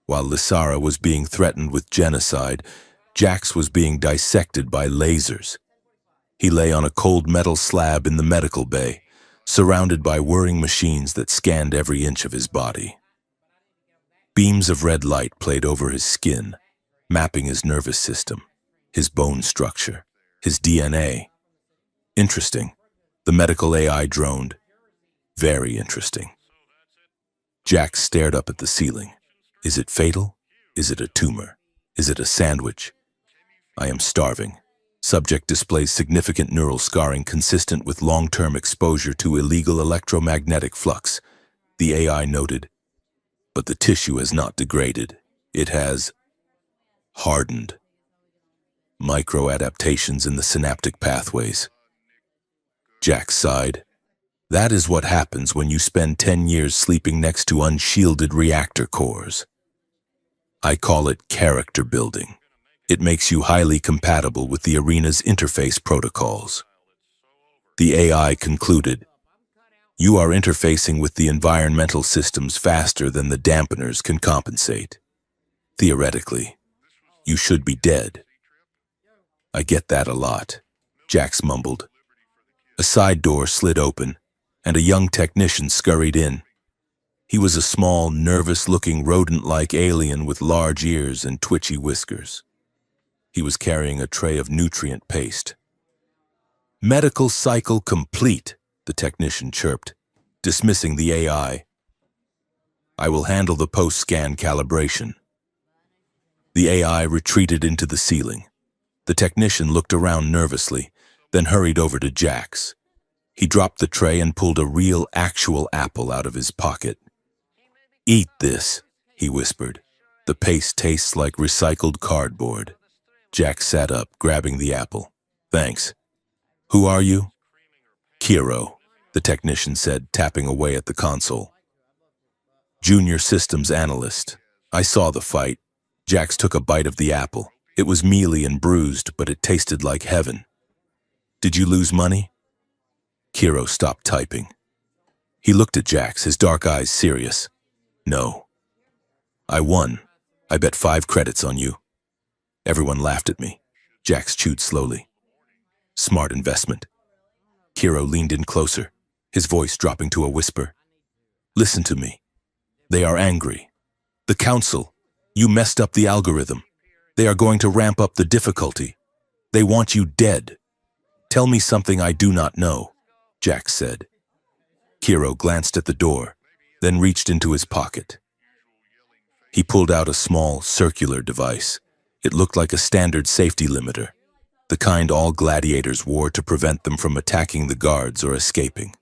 While Lysara was being threatened with genocide, Jax was being dissected by lasers. He lay on a cold metal slab in the medical bay, surrounded by whirring machines that scanned every inch of his body. Beams of red light played over his skin, mapping his nervous system, his bone structure, his DNA. "Interesting," the medical AI droned. "Very interesting." Jax stared up at the ceiling. Is it fatal? Is it a tumor? Is it a sandwich? "I am starving." Subject displays significant neural scarring consistent with long-term exposure to illegal electromagnetic flux, the AI noted. "But the tissue has not degraded. It has hardened. Micro-adaptations in the synaptic pathways." Jack sighed. "That is what happens when you spend 10 years sleeping next to unshielded reactor cores. I call it character building. It makes you highly compatible with the arena's interface protocols." The AI concluded, "You are interfacing with the environmental systems faster than the dampeners can compensate. Theoretically, you should be dead." "I get that a lot," Jax mumbled. A side door slid open, and a young technician scurried in. He was a small, nervous-looking rodent-like alien with large ears and twitchy whiskers. He was carrying a tray of nutrient paste. "Medical cycle complete," the technician chirped, dismissing the AI. "I will handle the post-scan calibration." The AI retreated into the ceiling. The technician looked around nervously, then hurried over to Jax. He dropped the tray and pulled a real, actual apple out of his pocket. "Eat this," he whispered. "The paste tastes like recycled cardboard." Jax sat up, grabbing the apple. "Thanks. Who are you?" "Kiro," the technician said, tapping away at the console. "Junior systems analyst. I saw the fight." Jax took a bite of the apple. It was mealy and bruised, but it tasted like heaven. "Did you lose money?" Kiro stopped typing. He looked at Jax, his dark eyes serious. "No. I won. I bet 5 credits on you." Everyone laughed at me. Jax chewed slowly. "Smart investment." Kiro leaned in closer, his voice dropping to a whisper. "Listen to me. They are angry. The council, you messed up the algorithm. They are going to ramp up the difficulty. They want you dead. Tell me something I do not know," Jax said. Kiro glanced at the door, then reached into his pocket. He pulled out a small, circular device. It looked like a standard safety limiter, the kind all gladiators wore to prevent them from attacking the guards or escaping.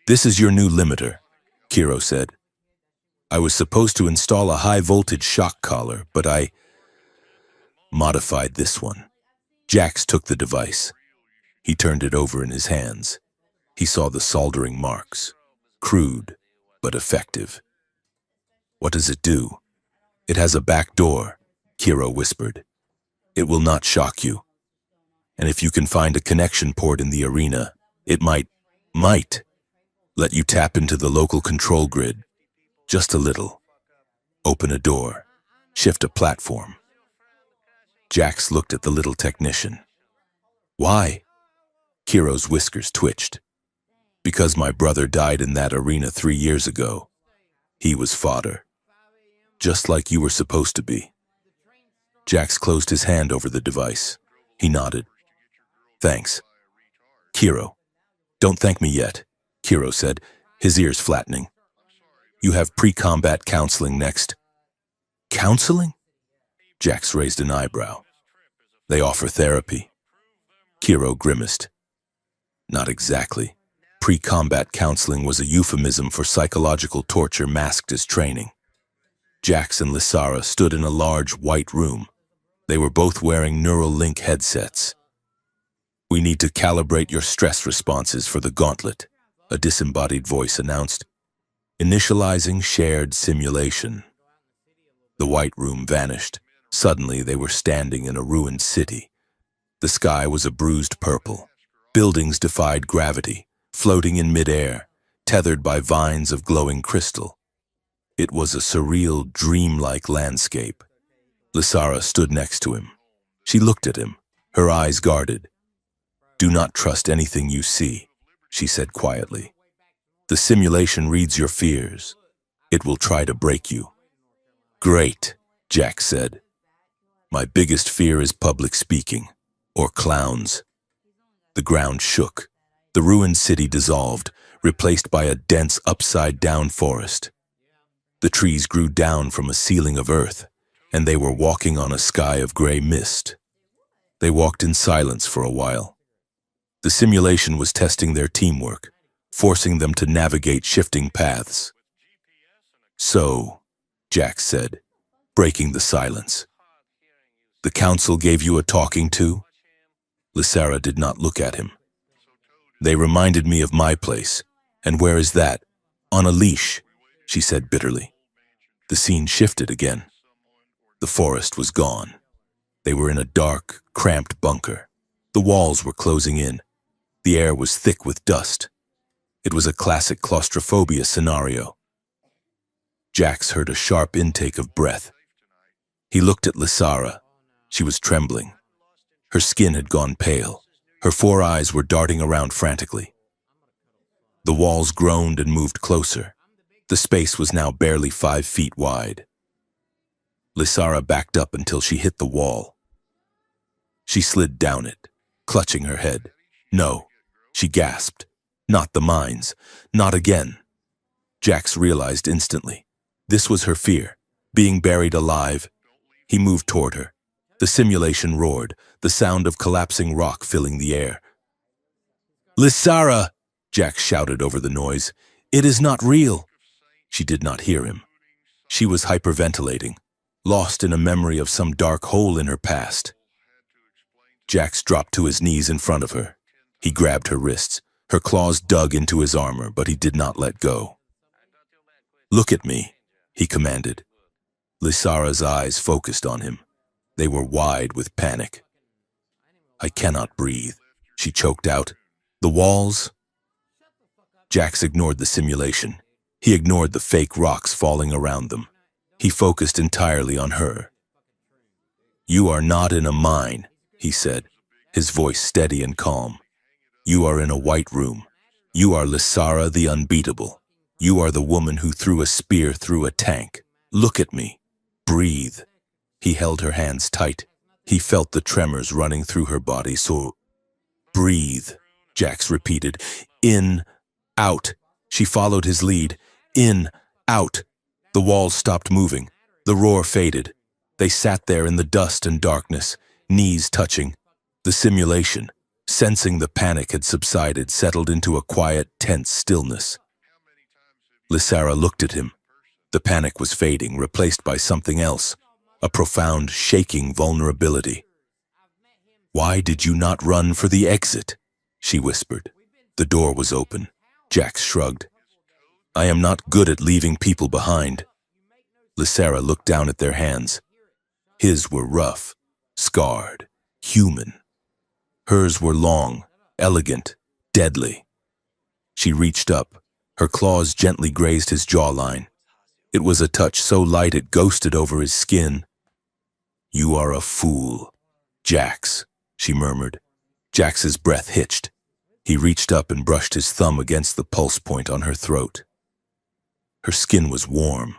"This is your new limiter," Kiro said. "I was supposed to install a high-voltage shock collar, but I modified this one." Jax took the device. He turned it over in his hands. He saw the soldering marks, crude but effective. "What does it do?" "It has a back door," Kiro whispered. "It will not shock you. And if you can find a connection port in the arena, it might let you tap into the local control grid. Just a little. Open a door. Shift a platform." Jax looked at the little technician. "Why?" Kiro's whiskers twitched. "Because my brother died in that arena 3 years ago. He was fodder. Just like you were supposed to be." Jax closed his hand over the device. He nodded. "Thanks." "Kiro." "Don't thank me yet," Kiro said, his ears flattening. "You have pre-combat counseling next." "Counseling?" Jax raised an eyebrow. "They offer therapy." Kiro grimaced. "Not exactly. Pre-combat counseling was a euphemism for psychological torture masked as training." Jax and Lysara stood in a large white room. They were both wearing Neuralink headsets. "We need to calibrate your stress responses for the gauntlet," a disembodied voice announced. "Initializing shared simulation." The white room vanished. Suddenly they were standing in a ruined city. The sky was a bruised purple. Buildings defied gravity, floating in midair, tethered by vines of glowing crystal. It was a surreal, dreamlike landscape. Lysara stood next to him. She looked at him, her eyes guarded. "Do not trust anything you see," she said quietly. "The simulation reads your fears. It will try to break you." "Great," Jax said. "My biggest fear is public speaking, or clowns." The ground shook. The ruined city dissolved, replaced by a dense upside-down forest. The trees grew down from a ceiling of earth, and they were walking on a sky of gray mist. They walked in silence for a while. The simulation was testing their teamwork, forcing them to navigate shifting paths. "So," Jax said, breaking the silence, "the council gave you a talking to?" Lysara did not look at him. "They reminded me of my place. And where is that?" "On a leash," she said bitterly. The scene shifted again. The forest was gone. They were in a dark, cramped bunker. The walls were closing in. The air was thick with dust. It was a classic claustrophobia scenario. Jax heard a sharp intake of breath. He looked at Lysara. She was trembling. Her skin had gone pale. Her 4 eyes were darting around frantically. The walls groaned and moved closer. The space was now barely 5 feet wide. Lysara backed up until she hit the wall. She slid down it, clutching her head. "No," she gasped. "Not the mines. Not again." Jax realized instantly. This was her fear, being buried alive. He moved toward her. The simulation roared, the sound of collapsing rock filling the air. "Lysara!" Jax shouted over the noise. "It is not real!" She did not hear him. She was hyperventilating, lost in a memory of some dark hole in her past. Jax dropped to his knees in front of her. He grabbed her wrists. Her claws dug into his armor, but he did not let go. "Look at me," he commanded. Lysara's eyes focused on him. They were wide with panic. "I cannot breathe," she choked out. "The walls?" Jax ignored the simulation. He ignored the fake rocks falling around them. He focused entirely on her. "You are not in a mine," he said, his voice steady and calm. "You are in a white room. You are Lysara the Unbeatable. You are the woman who threw a spear through a tank. Look at me. Breathe." He held her hands tight. He felt the tremors running through her body. "So, breathe," Jax repeated. "In, out." She followed his lead. "In, out." The walls stopped moving. The roar faded. They sat there in the dust and darkness, knees touching. The simulation, sensing the panic had subsided, settled into a quiet, tense stillness. Lysara looked at him. The panic was fading, replaced by something else, a profound, shaking vulnerability. "Why did you not run for the exit?" she whispered. The door was open. Jax shrugged. "I am not good at leaving people behind." Lysara looked down at their hands. His were rough, scarred, human. Hers were long, elegant, deadly. She reached up. Her claws gently grazed his jawline. It was a touch so light it ghosted over his skin. "You are a fool, Jax," she murmured. Jax's breath hitched. He reached up and brushed his thumb against the pulse point on her throat. Her skin was warm,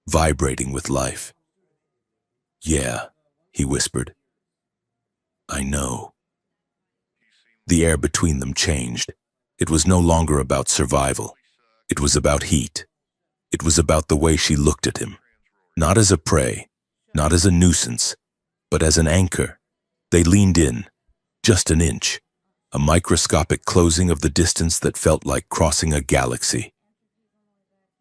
vibrating with life. "Yeah," he whispered. "I know." The air between them changed. It was no longer about survival. It was about heat. It was about the way she looked at him. Not as a prey, not as a nuisance, but as an anchor. They leaned in, just an inch, a microscopic closing of the distance that felt like crossing a galaxy.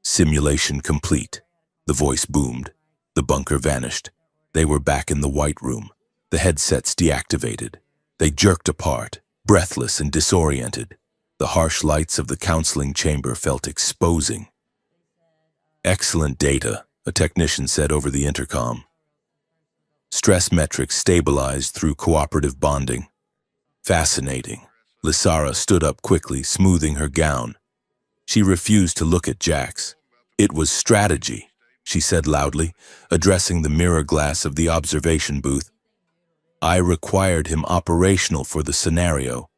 Simulation complete. The voice boomed. The bunker vanished. They were back in the white room. The headsets deactivated. They jerked apart, breathless and disoriented. The harsh lights of the counseling chamber felt exposing. "Excellent data," a technician said over the intercom. Stress metrics stabilized through cooperative bonding. "Fascinating." Lysara stood up quickly, smoothing her gown. She refused to look at Jax. "It was strategy," she said loudly, addressing the mirror glass of the observation booth. "I required him operational for the scenario."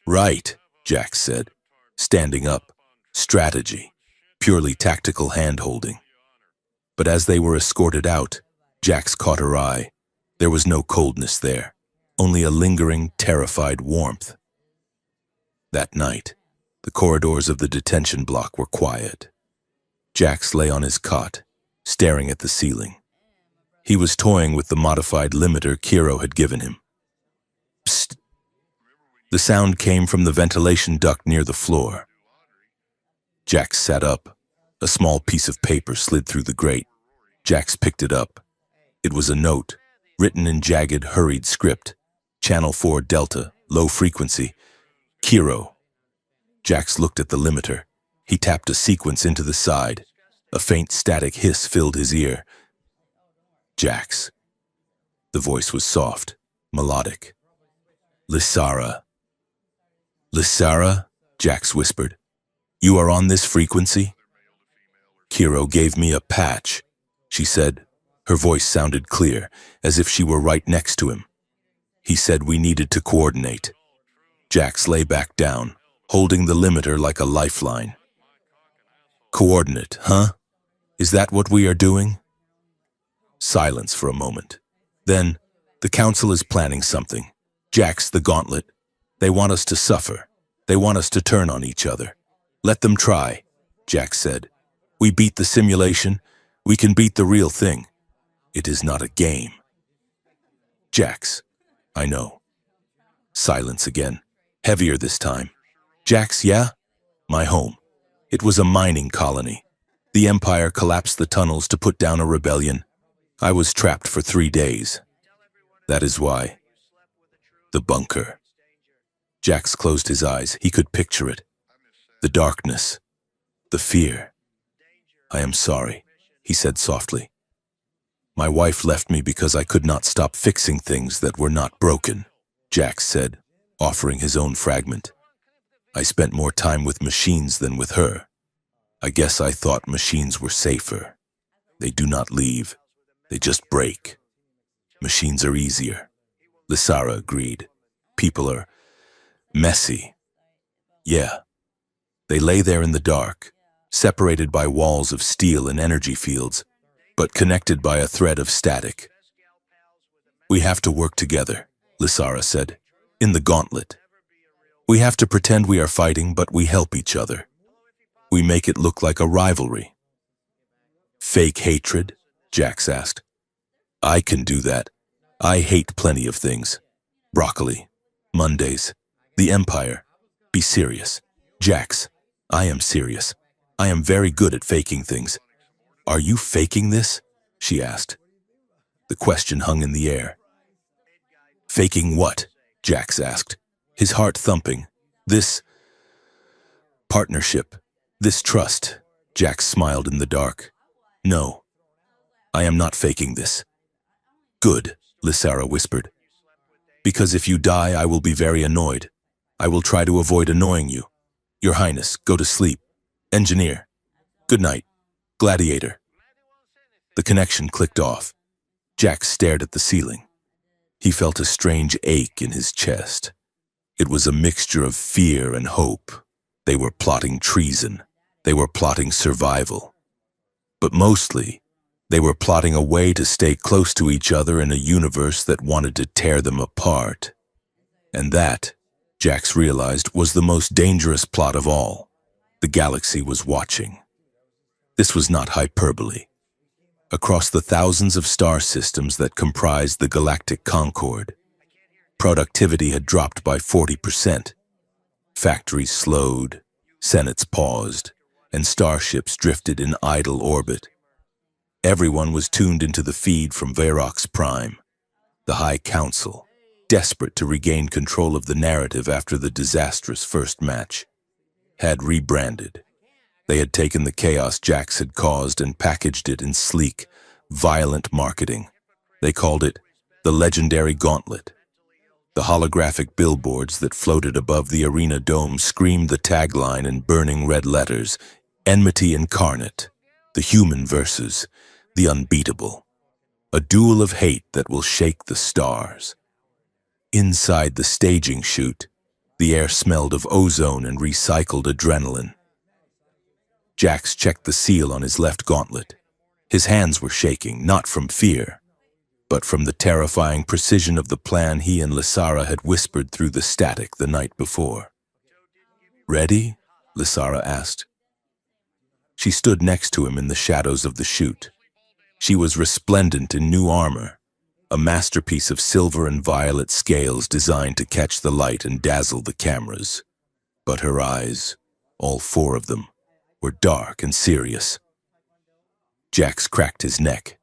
"Right," Jax said, standing up. "Strategy. Purely tactical hand-holding." But as they were escorted out, Jax caught her eye. There was no coldness there, only a lingering, terrified warmth. That night, the corridors of the detention block were quiet. Jax lay on his cot, staring at the ceiling. He was toying with the modified limiter Kiro had given him. Psst! The sound came from the ventilation duct near the floor. Jax sat up. A small piece of paper slid through the grate. Jax picked it up. It was a note, written in jagged, hurried script. Channel 4 Delta, low frequency. Kiro. Jax looked at the limiter. He tapped a sequence into the side. A faint static hiss filled his ear. "Jax." The voice was soft, melodic. "Lysara." "Lysara?" Jax whispered. "You are on this frequency?" "Kiro gave me a patch," she said. Her voice sounded clear, as if she were right next to him. "He said we needed to coordinate." Jax lay back down, holding the limiter like a lifeline. "Coordinate, huh? Is that what we are doing?" Silence for a moment. Then, "The council is planning something. Jax, the gauntlet. They want us to suffer. They want us to turn on each other. Let them try," Jax said. "We beat the simulation. We can beat the real thing." It is not a game. Jax, I know. Silence again. Heavier this time. Jax, yeah? My home. It was a mining colony. The Empire collapsed the tunnels to put down a rebellion. I was trapped for 3 days. That is why. The bunker. Jax closed his eyes. He could picture it. The darkness. The fear. I am sorry, he said softly. My wife left me because I could not stop fixing things that were not broken, Jax said, offering his own fragment. I spent more time with machines than with her. I guess I thought machines were safer. They do not leave. They just break. Machines are easier. Lysara agreed. People are messy. Yeah. They lay there in the dark, separated by walls of steel and energy fields, but connected by a thread of static. We have to work together, Lysara said, in the gauntlet. We have to pretend we are fighting, but we help each other. We make it look like a rivalry. Fake hatred? Jax asked. I can do that. I hate plenty of things. Broccoli, Mondays, the Empire. Be serious. Jax, I am serious. I am very good at faking things. Are you faking this? She asked. The question hung in the air. Faking what? Jax asked, his heart thumping. This partnership, this trust. Jax smiled in the dark. No, I am not faking this. Good, Lysara whispered. Because if you die, I will be very annoyed. I will try to avoid annoying you. Your Highness, go to sleep. Engineer. Good night. Gladiator. The connection clicked off. Jax stared at the ceiling. He felt a strange ache in his chest. It was a mixture of fear and hope. They were plotting treason. They were plotting survival. But mostly, they were plotting a way to stay close to each other in a universe that wanted to tear them apart. And that, Jax realized, was the most dangerous plot of all. The galaxy was watching. This was not hyperbole. Across the thousands of star systems that comprised the galactic concord, productivity had dropped by 40%. Factories slowed, senates paused, and starships drifted in idle orbit. Everyone was tuned into the feed from Verox Prime, the High Council, desperate to regain control of the narrative after the disastrous first match, had rebranded. They had taken the chaos Jax had caused and packaged it in sleek, violent marketing. They called it the Legendary Gauntlet. The holographic billboards that floated above the arena dome screamed the tagline in burning red letters, Enmity Incarnate, the human versus the unbeatable. A duel of hate that will shake the stars. Inside the staging chute, the air smelled of ozone and recycled adrenaline. Jax checked the seal on his left gauntlet. His hands were shaking, not from fear, but from the terrifying precision of the plan he and Lysara had whispered through the static the night before. Ready? Lysara asked. She stood next to him in the shadows of the chute. She was resplendent in new armor, a masterpiece of silver and violet scales designed to catch the light and dazzle the cameras. But her eyes, all 4 of them, were dark and serious. Jax cracked his neck.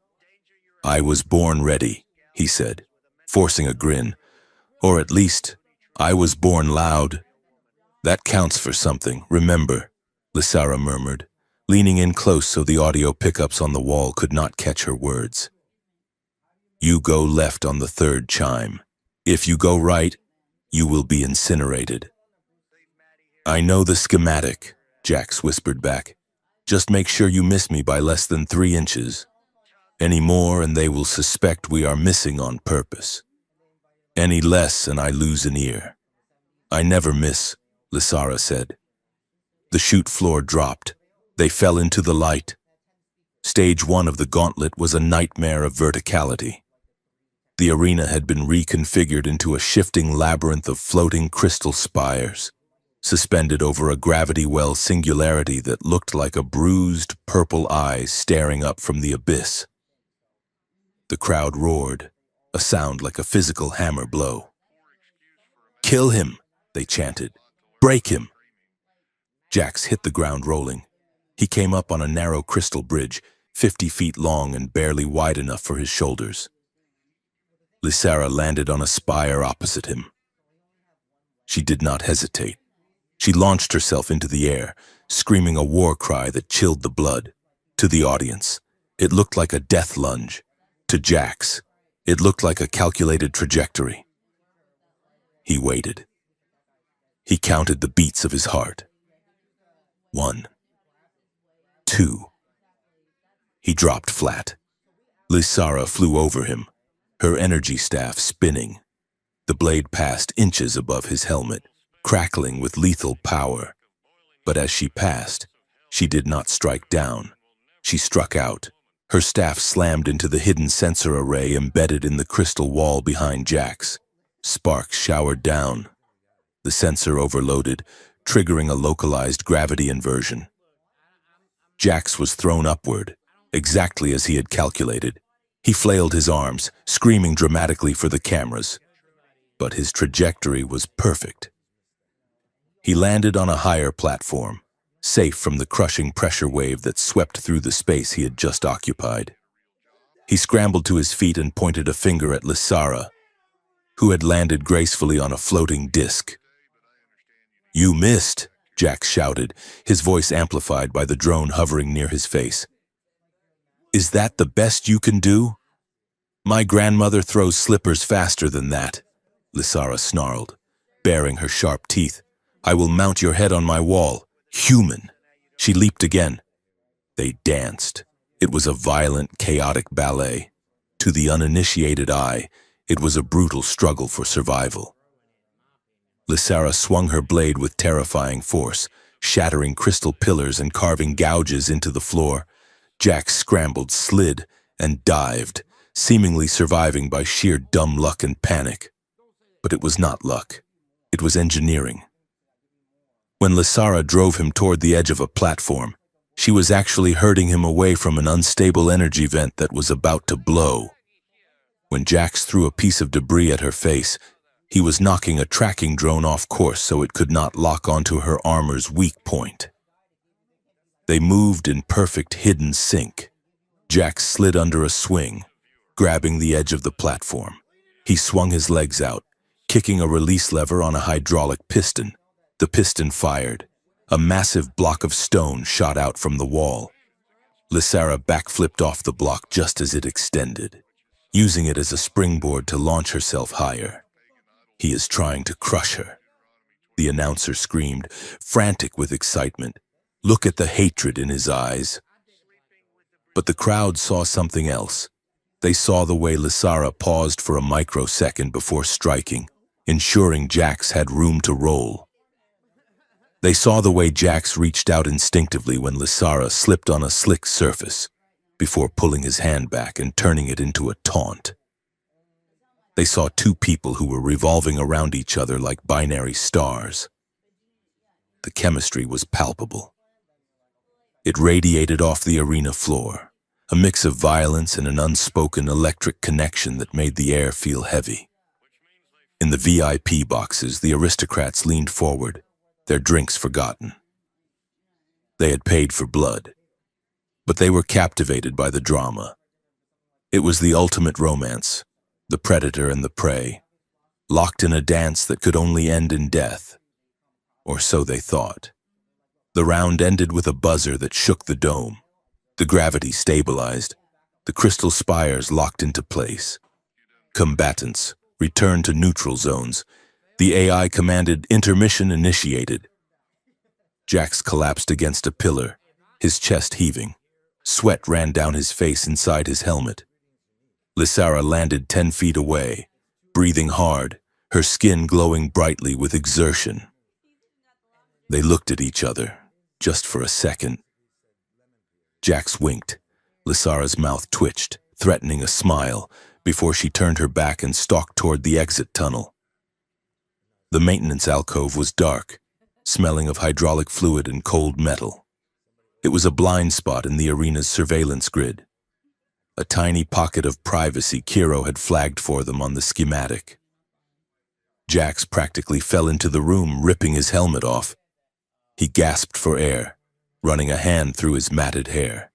I was born ready, he said, forcing a grin. Or at least, I was born loud. That counts for something, remember, Lysara murmured, leaning in close so the audio pickups on the wall could not catch her words. You go left on the 3rd chime. If you go right, you will be incinerated. I know the schematic, Jax whispered back. Just make sure you miss me by less than 3 inches. Any more and they will suspect we are missing on purpose. Any less and I lose an ear. I never miss, Lysara said. The chute floor dropped. They fell into the light. Stage 1 of the gauntlet was a nightmare of verticality. The arena had been reconfigured into a shifting labyrinth of floating crystal spires, suspended over a gravity well singularity that looked like a bruised purple eye staring up from the abyss. The crowd roared, a sound like a physical hammer blow. "Kill him," they chanted. "Break him." Jax hit the ground rolling. He came up on a narrow crystal bridge, 50 feet long and barely wide enough for his shoulders. Lysara landed on a spire opposite him. She did not hesitate. She launched herself into the air, screaming a war cry that chilled the blood. To the audience, it looked like a death lunge. To Jax, it looked like a calculated trajectory. He waited. He counted the beats of his heart. 1, 2. He dropped flat. Lysara flew over him, her energy staff spinning. The blade passed inches above his helmet, crackling with lethal power. But as she passed, she did not strike down. She struck out. Her staff slammed into the hidden sensor array embedded in the crystal wall behind Jax. Sparks showered down. The sensor overloaded, triggering a localized gravity inversion. Jax was thrown upward, exactly as he had calculated. He flailed his arms, screaming dramatically for the cameras. But his trajectory was perfect. He landed on a higher platform, safe from the crushing pressure wave that swept through the space he had just occupied. He scrambled to his feet and pointed a finger at Lysara, who had landed gracefully on a floating disc. "You missed," Jax shouted, his voice amplified by the drone hovering near his face. "Is that the best you can do?" "My grandmother throws slippers faster than that," Lysara snarled, baring her sharp teeth. "I will mount your head on my wall. Human!" She leaped again. They danced. It was a violent, chaotic ballet. To the uninitiated eye, it was a brutal struggle for survival. Lysara swung her blade with terrifying force, shattering crystal pillars and carving gouges into the floor. Jax scrambled, slid, and dived, seemingly surviving by sheer dumb luck and panic. But it was not luck. It was engineering. When Lysara drove him toward the edge of a platform, she was actually herding him away from an unstable energy vent that was about to blow. When Jax threw a piece of debris at her face, he was knocking a tracking drone off course so it could not lock onto her armor's weak point. They moved in perfect hidden sync. Jax slid under a swing, grabbing the edge of the platform. He swung his legs out, kicking a release lever on a hydraulic piston. The piston fired. A massive block of stone shot out from the wall. Lysara backflipped off the block just as it extended, using it as a springboard to launch herself higher. "He is trying to crush her," the announcer screamed, frantic with excitement. "Look at the hatred in his eyes." But the crowd saw something else. They saw the way Lysara paused for a microsecond before striking, ensuring Jax had room to roll. They saw the way Jax reached out instinctively when Lysara slipped on a slick surface, before pulling his hand back and turning it into a taunt. They saw two people who were revolving around each other like binary stars. The chemistry was palpable. It radiated off the arena floor, a mix of violence and an unspoken electric connection that made the air feel heavy. In the VIP boxes, the aristocrats leaned forward, their drinks forgotten. They had paid for blood, but they were captivated by the drama. It was the ultimate romance, the predator and the prey, locked in a dance that could only end in death. Or so they thought. The round ended with a buzzer that shook the dome. The gravity stabilized. The crystal spires locked into place. Combatants returned to neutral zones. The AI commanded intermission initiated. Jax collapsed against a pillar, his chest heaving. Sweat ran down his face inside his helmet. Lysara landed 10 feet away, breathing hard, her skin glowing brightly with exertion. They looked at each other, just for a second. Jax winked. Lysara's mouth twitched, threatening a smile, before she turned her back and stalked toward the exit tunnel. The maintenance alcove was dark, smelling of hydraulic fluid and cold metal. It was a blind spot in the arena's surveillance grid. a tiny pocket of privacy Kiro had flagged for them on the schematic. Jax practically fell into the room, ripping his helmet off. He gasped for air, running a hand through his matted hair.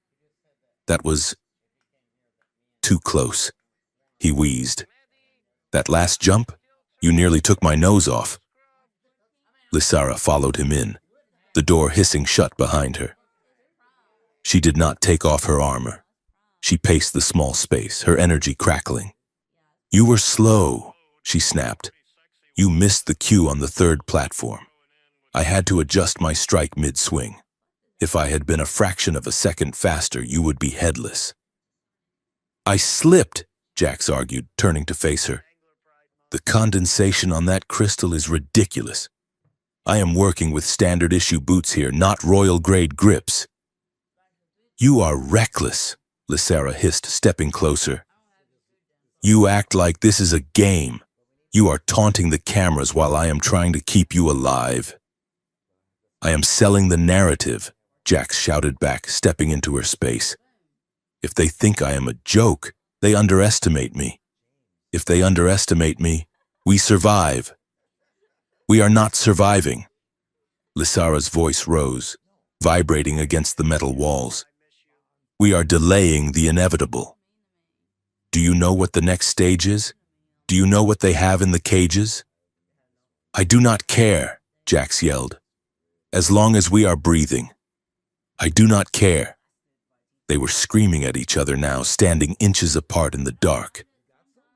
That was too close. He wheezed. That last jump? You nearly took my nose off. Lysara followed him in, the door hissing shut behind her. She did not take off her armor. She paced the small space, her energy crackling. You were slow, she snapped. You missed the cue on the third platform. I had to adjust my strike mid-swing. If I had been a fraction of a second faster, you would be headless. I slipped, Jax argued, turning to face her. The condensation on that crystal is ridiculous. I am working with standard-issue boots here, not royal-grade grips. You are reckless, Lysara hissed, stepping closer. You act like this is a game. You are taunting the cameras while I am trying to keep you alive. I am selling the narrative, Jax shouted back, stepping into her space. If they think I am a joke, they underestimate me. If they underestimate me, we survive. We are not surviving. Lysara's voice rose, vibrating against the metal walls. We are delaying the inevitable. Do you know what the next stage is? Do you know what they have in the cages? I do not care, Jax yelled. As long as we are breathing. I do not care. They were screaming at each other now, standing inches apart in the dark.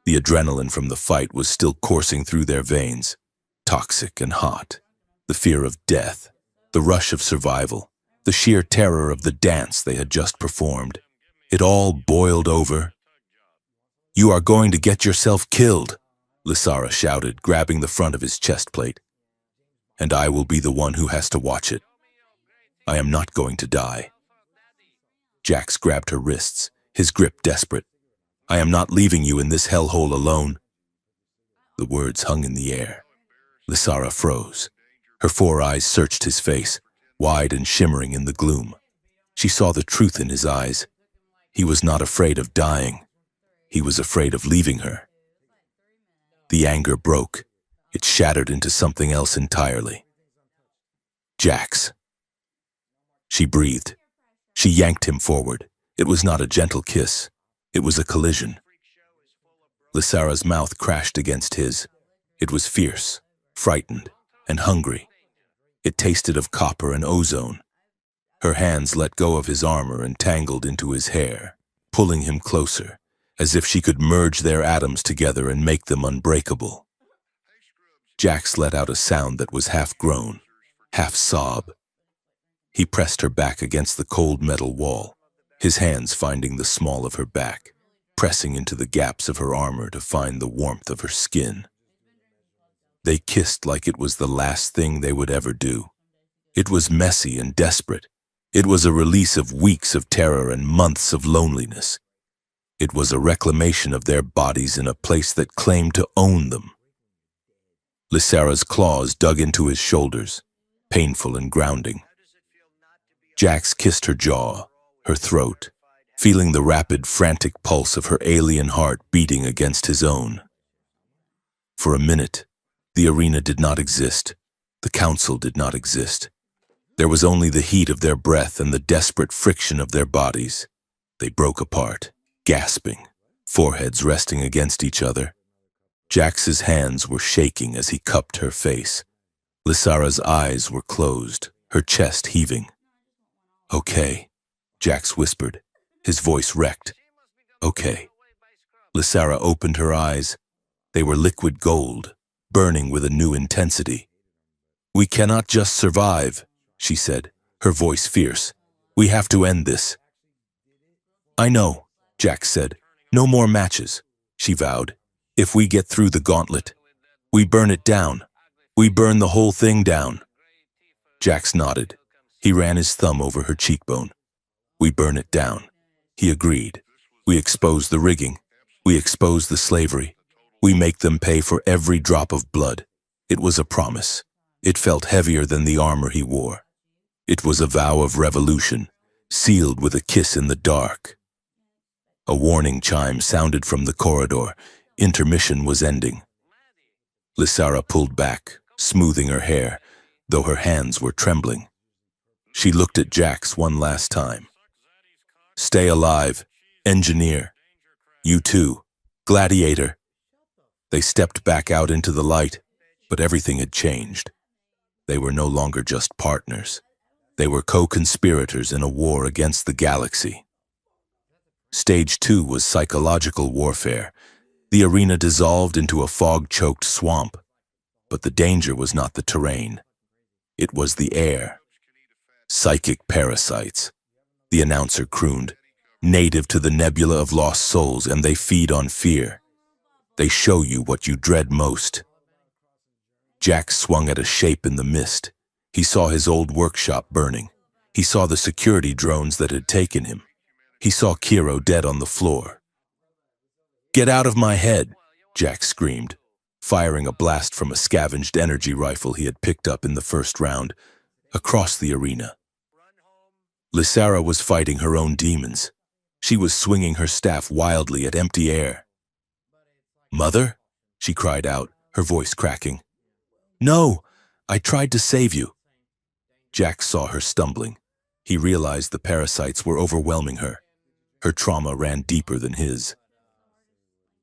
The adrenaline from the fight was still coursing through their veins, toxic and hot. The fear of death, the rush of survival, the sheer terror of the dance they had just performed. It all boiled over. You are going to get yourself killed, Lysara shouted, grabbing the front of his chest plate. And I will be the one who has to watch it. I am not going to die. Jax grabbed her wrists, his grip desperate. I am not leaving you in this hellhole alone. The words hung in the air. Lysara froze. Her 4 eyes searched his face, wide and shimmering in the gloom. She saw the truth in his eyes. He was not afraid of dying. He was afraid of leaving her. The anger broke. It shattered into something else entirely. Jax. She breathed. She yanked him forward. It was not a gentle kiss. It was a collision. Lysara's mouth crashed against his. It was fierce, frightened, and hungry. It tasted of copper and ozone. Her hands let go of his armor and tangled into his hair, pulling him closer, as if she could merge their atoms together and make them unbreakable. Jax let out a sound that was half groan, half sob. He pressed her back against the cold metal wall, his hands finding the small of her back, pressing into the gaps of her armor to find the warmth of her skin. They kissed like it was the last thing they would ever do. It was messy and desperate. It was a release of weeks of terror and months of loneliness. It was a reclamation of their bodies in a place that claimed to own them. Lysara's claws dug into his shoulders, painful and grounding. Jax kissed her jaw, her throat, feeling the rapid, frantic pulse of her alien heart beating against his own. For a minute, the arena did not exist. The council did not exist. There was only the heat of their breath and the desperate friction of their bodies. They broke apart, gasping, foreheads resting against each other. Jax's hands were shaking as he cupped her face. Lysara's eyes were closed, her chest heaving. Okay, Jax whispered, his voice wrecked. Okay. Lysara opened her eyes. They were liquid gold, burning with a new intensity. We cannot just survive, she said, her voice fierce. We have to end this. I know, Jax said. No more matches, she vowed. If we get through the gauntlet, we burn it down. We burn the whole thing down. Jax nodded. He ran his thumb over her cheekbone. We burn it down. He agreed. We expose the rigging. We expose the slavery. We make them pay for every drop of blood. It was a promise. It felt heavier than the armor he wore. It was a vow of revolution, sealed with a kiss in the dark. A warning chime sounded from the corridor. Intermission was ending. Lysara pulled back, smoothing her hair, though her hands were trembling. She looked at Jax one last time. Stay alive, engineer. You too, Gladiator. They stepped back out into the light, but everything had changed. They were no longer just partners. They were co-conspirators in a war against the galaxy. Stage 2 was psychological warfare. The arena dissolved into a fog-choked swamp. But the danger was not the terrain. It was the air. Psychic parasites, the announcer crooned, native to the nebula of lost souls, and they feed on fear. They show you what you dread most. Jax swung at a shape in the mist. He saw his old workshop burning. He saw the security drones that had taken him. He saw Kiro dead on the floor. Get out of my head, Jax screamed, firing a blast from a scavenged energy rifle he had picked up in the first round, across the arena. Lysara was fighting her own demons. She was swinging her staff wildly at empty air. Mother? She cried out, her voice cracking. No, I tried to save you. Jax saw her stumbling. He realized the parasites were overwhelming her. Her trauma ran deeper than his.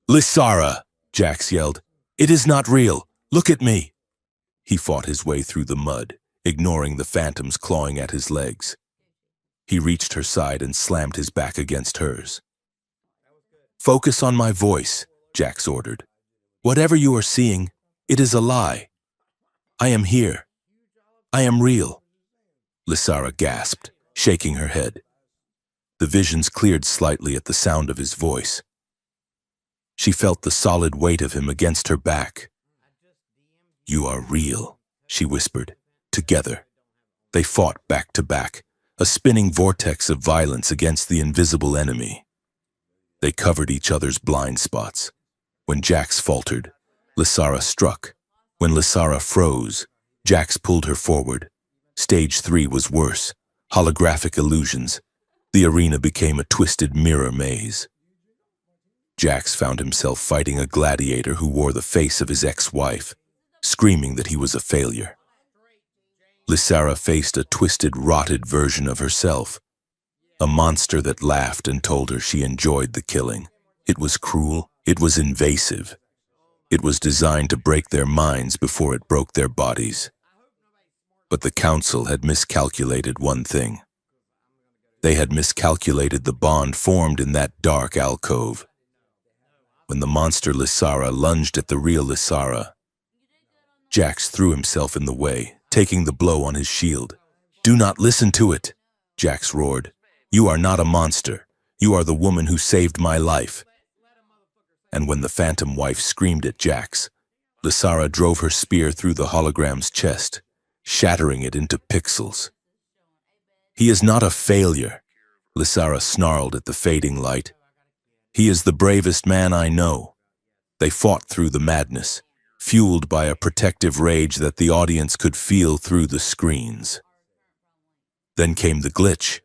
Lysara, Jax yelled. It is not real. Look at me. He fought his way through the mud, ignoring the phantoms clawing at his legs. He reached her side and slammed his back against hers. Focus on my voice, Jax ordered. Whatever you are seeing, it is a lie. I am here. I am real. Lysara gasped, shaking her head. The visions cleared slightly at the sound of his voice. She felt the solid weight of him against her back. You are real, she whispered. Together. They fought back to back, a spinning vortex of violence against the invisible enemy. They covered each other's blind spots. When Jax faltered, Lysara struck. When Lysara froze, Jax pulled her forward. Stage 3 was worse. Holographic illusions. The arena became a twisted mirror maze. Jax found himself fighting a gladiator who wore the face of his ex-wife, screaming that he was a failure. Lysara faced a twisted, rotted version of herself, a monster that laughed and told her she enjoyed the killing. It was cruel, it was invasive. It was designed to break their minds before it broke their bodies. But the Council had miscalculated one thing. They had miscalculated the bond formed in that dark alcove. When the monster Lysara lunged at the real Lysara, Jax threw himself in the way, taking the blow on his shield. Do not listen to it, Jax roared. You are not a monster. You are the woman who saved my life. And when the phantom wife screamed at Jax, Lysara drove her spear through the hologram's chest, shattering it into pixels. He is not a failure, Lysara snarled at the fading light. He is the bravest man I know. They fought through the madness, fueled by a protective rage that the audience could feel through the screens. Then came the glitch.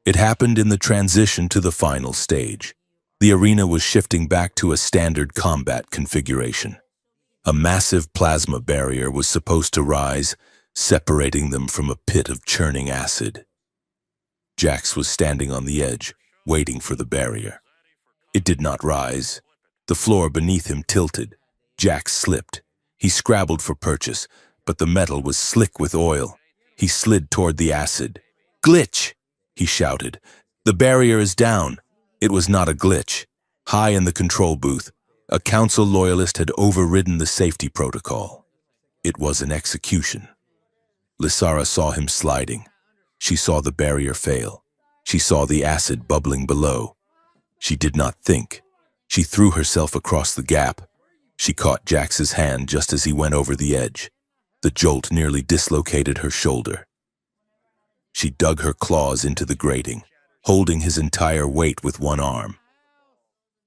It happened in the transition to the final stage. The arena was shifting back to a standard combat configuration. A massive plasma barrier was supposed to rise, separating them from a pit of churning acid. Jax was standing on the edge, waiting for the barrier. It did not rise. The floor beneath him tilted. Jax slipped. He scrabbled for purchase, but the metal was slick with oil. He slid toward the acid. Glitch! He shouted. The barrier is down. It was not a glitch. High in the control booth, a council loyalist had overridden the safety protocol. It was an execution. Lysara saw him sliding. She saw the barrier fail. She saw the acid bubbling below. She did not think. She threw herself across the gap. She caught Jax's hand just as he went over the edge. The jolt nearly dislocated her shoulder. She dug her claws into the grating, holding his entire weight with one arm.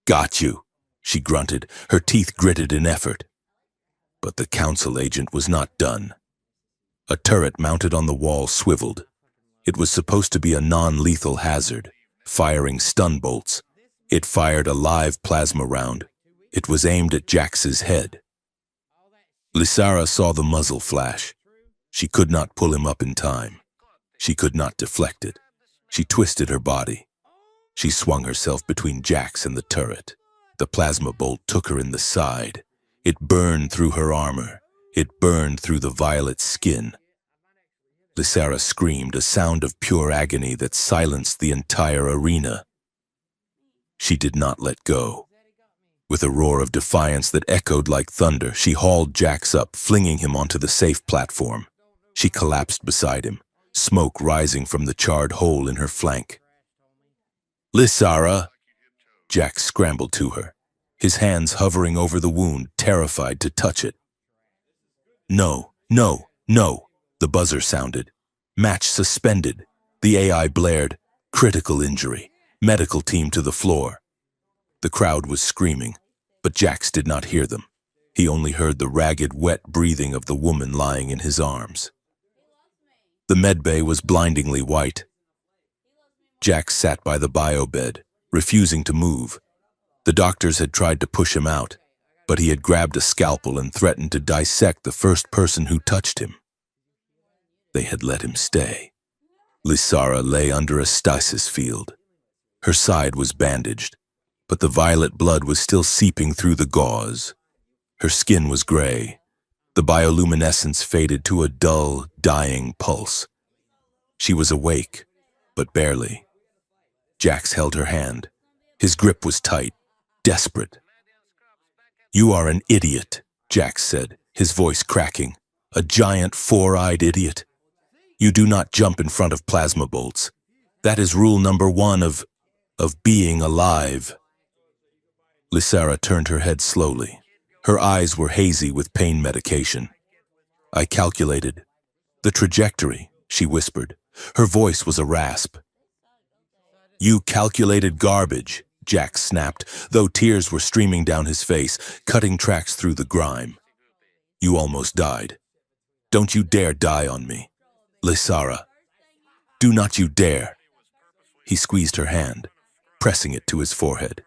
Got you, she grunted, her teeth gritted in effort. But the council agent was not done. A turret mounted on the wall swiveled. It was supposed to be a non-lethal hazard, firing stun bolts, It fired a live plasma round. It was aimed at Jax's head. Lysara saw the muzzle flash. She could not pull him up in time. She could not deflect it. She twisted her body. She swung herself between Jax and the turret. The plasma bolt took her in the side. It burned through her armor. It burned through the violet skin. Lysara screamed, a sound of pure agony that silenced the entire arena. She did not let go. With a roar of defiance that echoed like thunder, she hauled Jax up, flinging him onto the safe platform. She collapsed beside him, smoke rising from the charred hole in her flank. "Lysara!" Jax scrambled to her, his hands hovering over the wound, terrified to touch it. "No, no, no!" The buzzer sounded. Match suspended. The AI blared. Critical injury. Medical team to the floor. The crowd was screaming, but Jax did not hear them. He only heard the ragged, wet breathing of the woman lying in his arms. The medbay was blindingly white. Jax sat by the biobed, refusing to move. The doctors had tried to push him out, but he had grabbed a scalpel and threatened to dissect the first person who touched him. They had let him stay. Lysara lay under a stasis field. Her side was bandaged, but the violet blood was still seeping through the gauze. Her skin was gray. The bioluminescence faded to a dull, dying pulse. She was awake, but barely. Jax held her hand. His grip was tight, desperate. "You are an idiot," Jax said, his voice cracking. "A giant, four-eyed idiot. You do not jump in front of plasma bolts. That is rule number one of being alive." Lysara turned her head slowly. Her eyes were hazy with pain medication. "I calculated the trajectory," she whispered. Her voice was a rasp. "You calculated garbage," Jax snapped, though tears were streaming down his face, cutting tracks through the grime. "You almost died. Don't you dare die on me. Lysara, do not you dare." He squeezed her hand, pressing it to his forehead.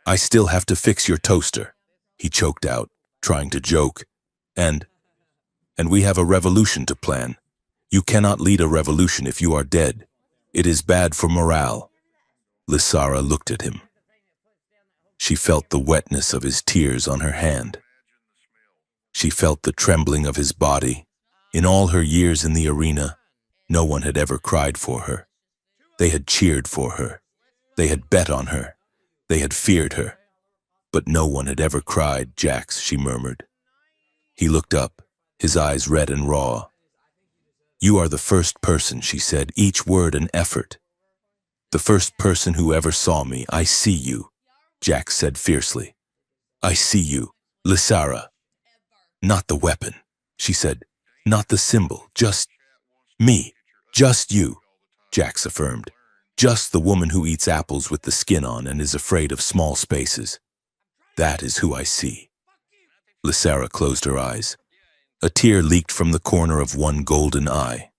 "I still have to fix your toaster," he choked out, trying to joke. And we have a revolution to plan. You cannot lead a revolution if you are dead. It is bad for morale." Lysara looked at him. She felt the wetness of his tears on her hand. She felt the trembling of his body. In all her years in the arena, no one had ever cried for her. They had cheered for her. They had bet on her. They had feared her. But no one had ever cried, "Jax," she murmured. He looked up, his eyes red and raw. "You are the first person," she said, each word an effort. "The first person who ever saw me. I see you," Jax said fiercely. "I see you, Lysara." "Not the weapon," she said. "Not the symbol, just me. Just you," Jax affirmed. "Just the woman who eats apples with the skin on and is afraid of small spaces. That is who I see." Lysara closed her eyes. A tear leaked from the corner of one golden eye.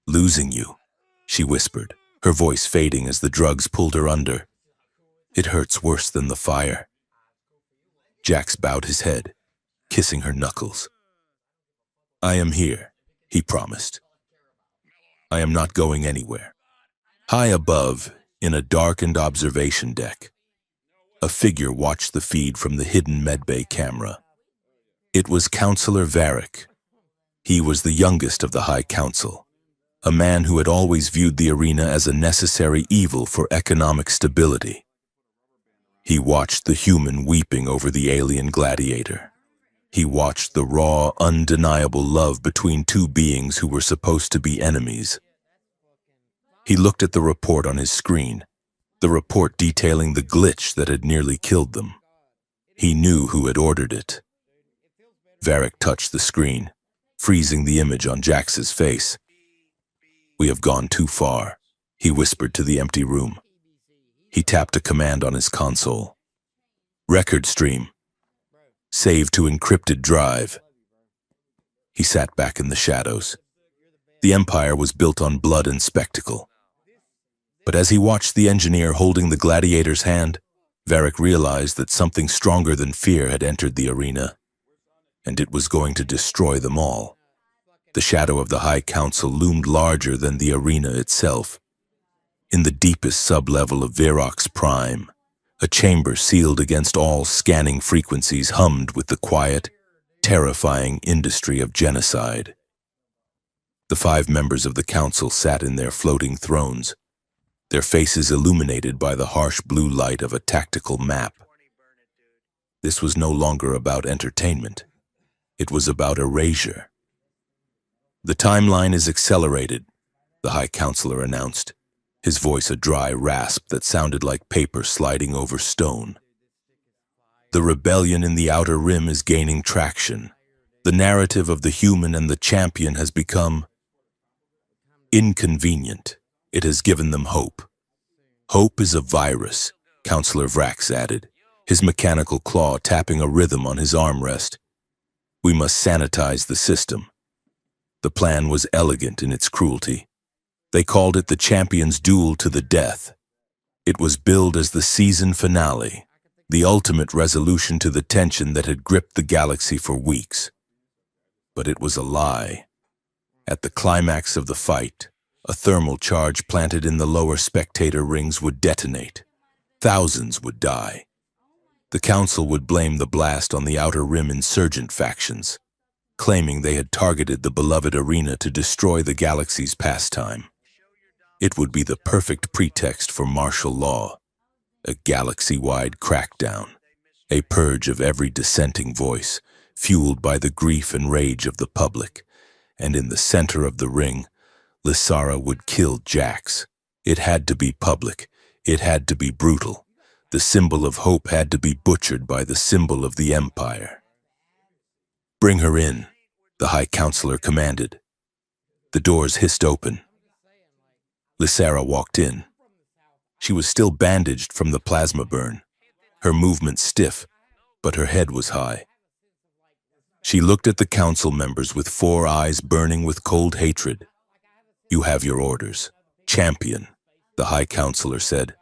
"Losing you," she whispered, her voice fading as the drugs pulled her under. "It hurts worse than the fire." Jax bowed his head, kissing her knuckles. "I am here," he promised. "I am not going anywhere." High above, in a darkened observation deck, a figure watched the feed from the hidden medbay camera. It was Councillor Varric. He was the youngest of the High Council, a man who had always viewed the arena as a necessary evil for economic stability. He watched the human weeping over the alien gladiator. He watched the raw, undeniable love between two beings who were supposed to be enemies. He looked at the report on his screen, the report detailing the glitch that had nearly killed them. He knew who had ordered it. Varric touched the screen, freezing the image on Jax's face. "We have gone too far," he whispered to the empty room. He tapped a command on his console. "Record stream. Save to encrypted drive." He sat back in the shadows. The Empire was built on blood and spectacle. But as he watched the engineer holding the gladiator's hand, Varric realized that something stronger than fear had entered the arena, and it was going to destroy them all. The shadow of the High Council loomed larger than the arena itself. In the deepest sub-level of Varroc's prime, a chamber sealed against all scanning frequencies hummed with the quiet, terrifying industry of genocide. The 5 members of the council sat in their floating thrones, their faces illuminated by the harsh blue light of a tactical map. This was no longer about entertainment. It was about erasure. "The timeline is accelerated," the High Counselor announced, his voice a dry rasp that sounded like paper sliding over stone. "The rebellion in the Outer Rim is gaining traction. The narrative of the human and the champion has become inconvenient. It has given them hope. Hope is a virus," Counselor Vrax added, his mechanical claw tapping a rhythm on his armrest. "We must sanitize the system." The plan was elegant in its cruelty. They called it the Champion's Duel to the Death. It was billed as the season finale, the ultimate resolution to the tension that had gripped the galaxy for weeks. But it was a lie. At the climax of the fight, a thermal charge planted in the lower spectator rings would detonate. Thousands would die. The Council would blame the blast on the Outer Rim insurgent factions, claiming they had targeted the beloved arena to destroy the galaxy's pastime. It would be the perfect pretext for martial law, a galaxy-wide crackdown, a purge of every dissenting voice, fueled by the grief and rage of the public. And in the center of the ring, Lysara would kill Jax. It had to be public. It had to be brutal. The symbol of hope had to be butchered by the symbol of the Empire. "Bring her in," the High Counselor commanded. The doors hissed open. Lysara walked in. She was still bandaged from the plasma burn, her movements stiff, but her head was high. She looked at the council members with 4 eyes burning with cold hatred. "You have your orders, champion," the High Counselor said.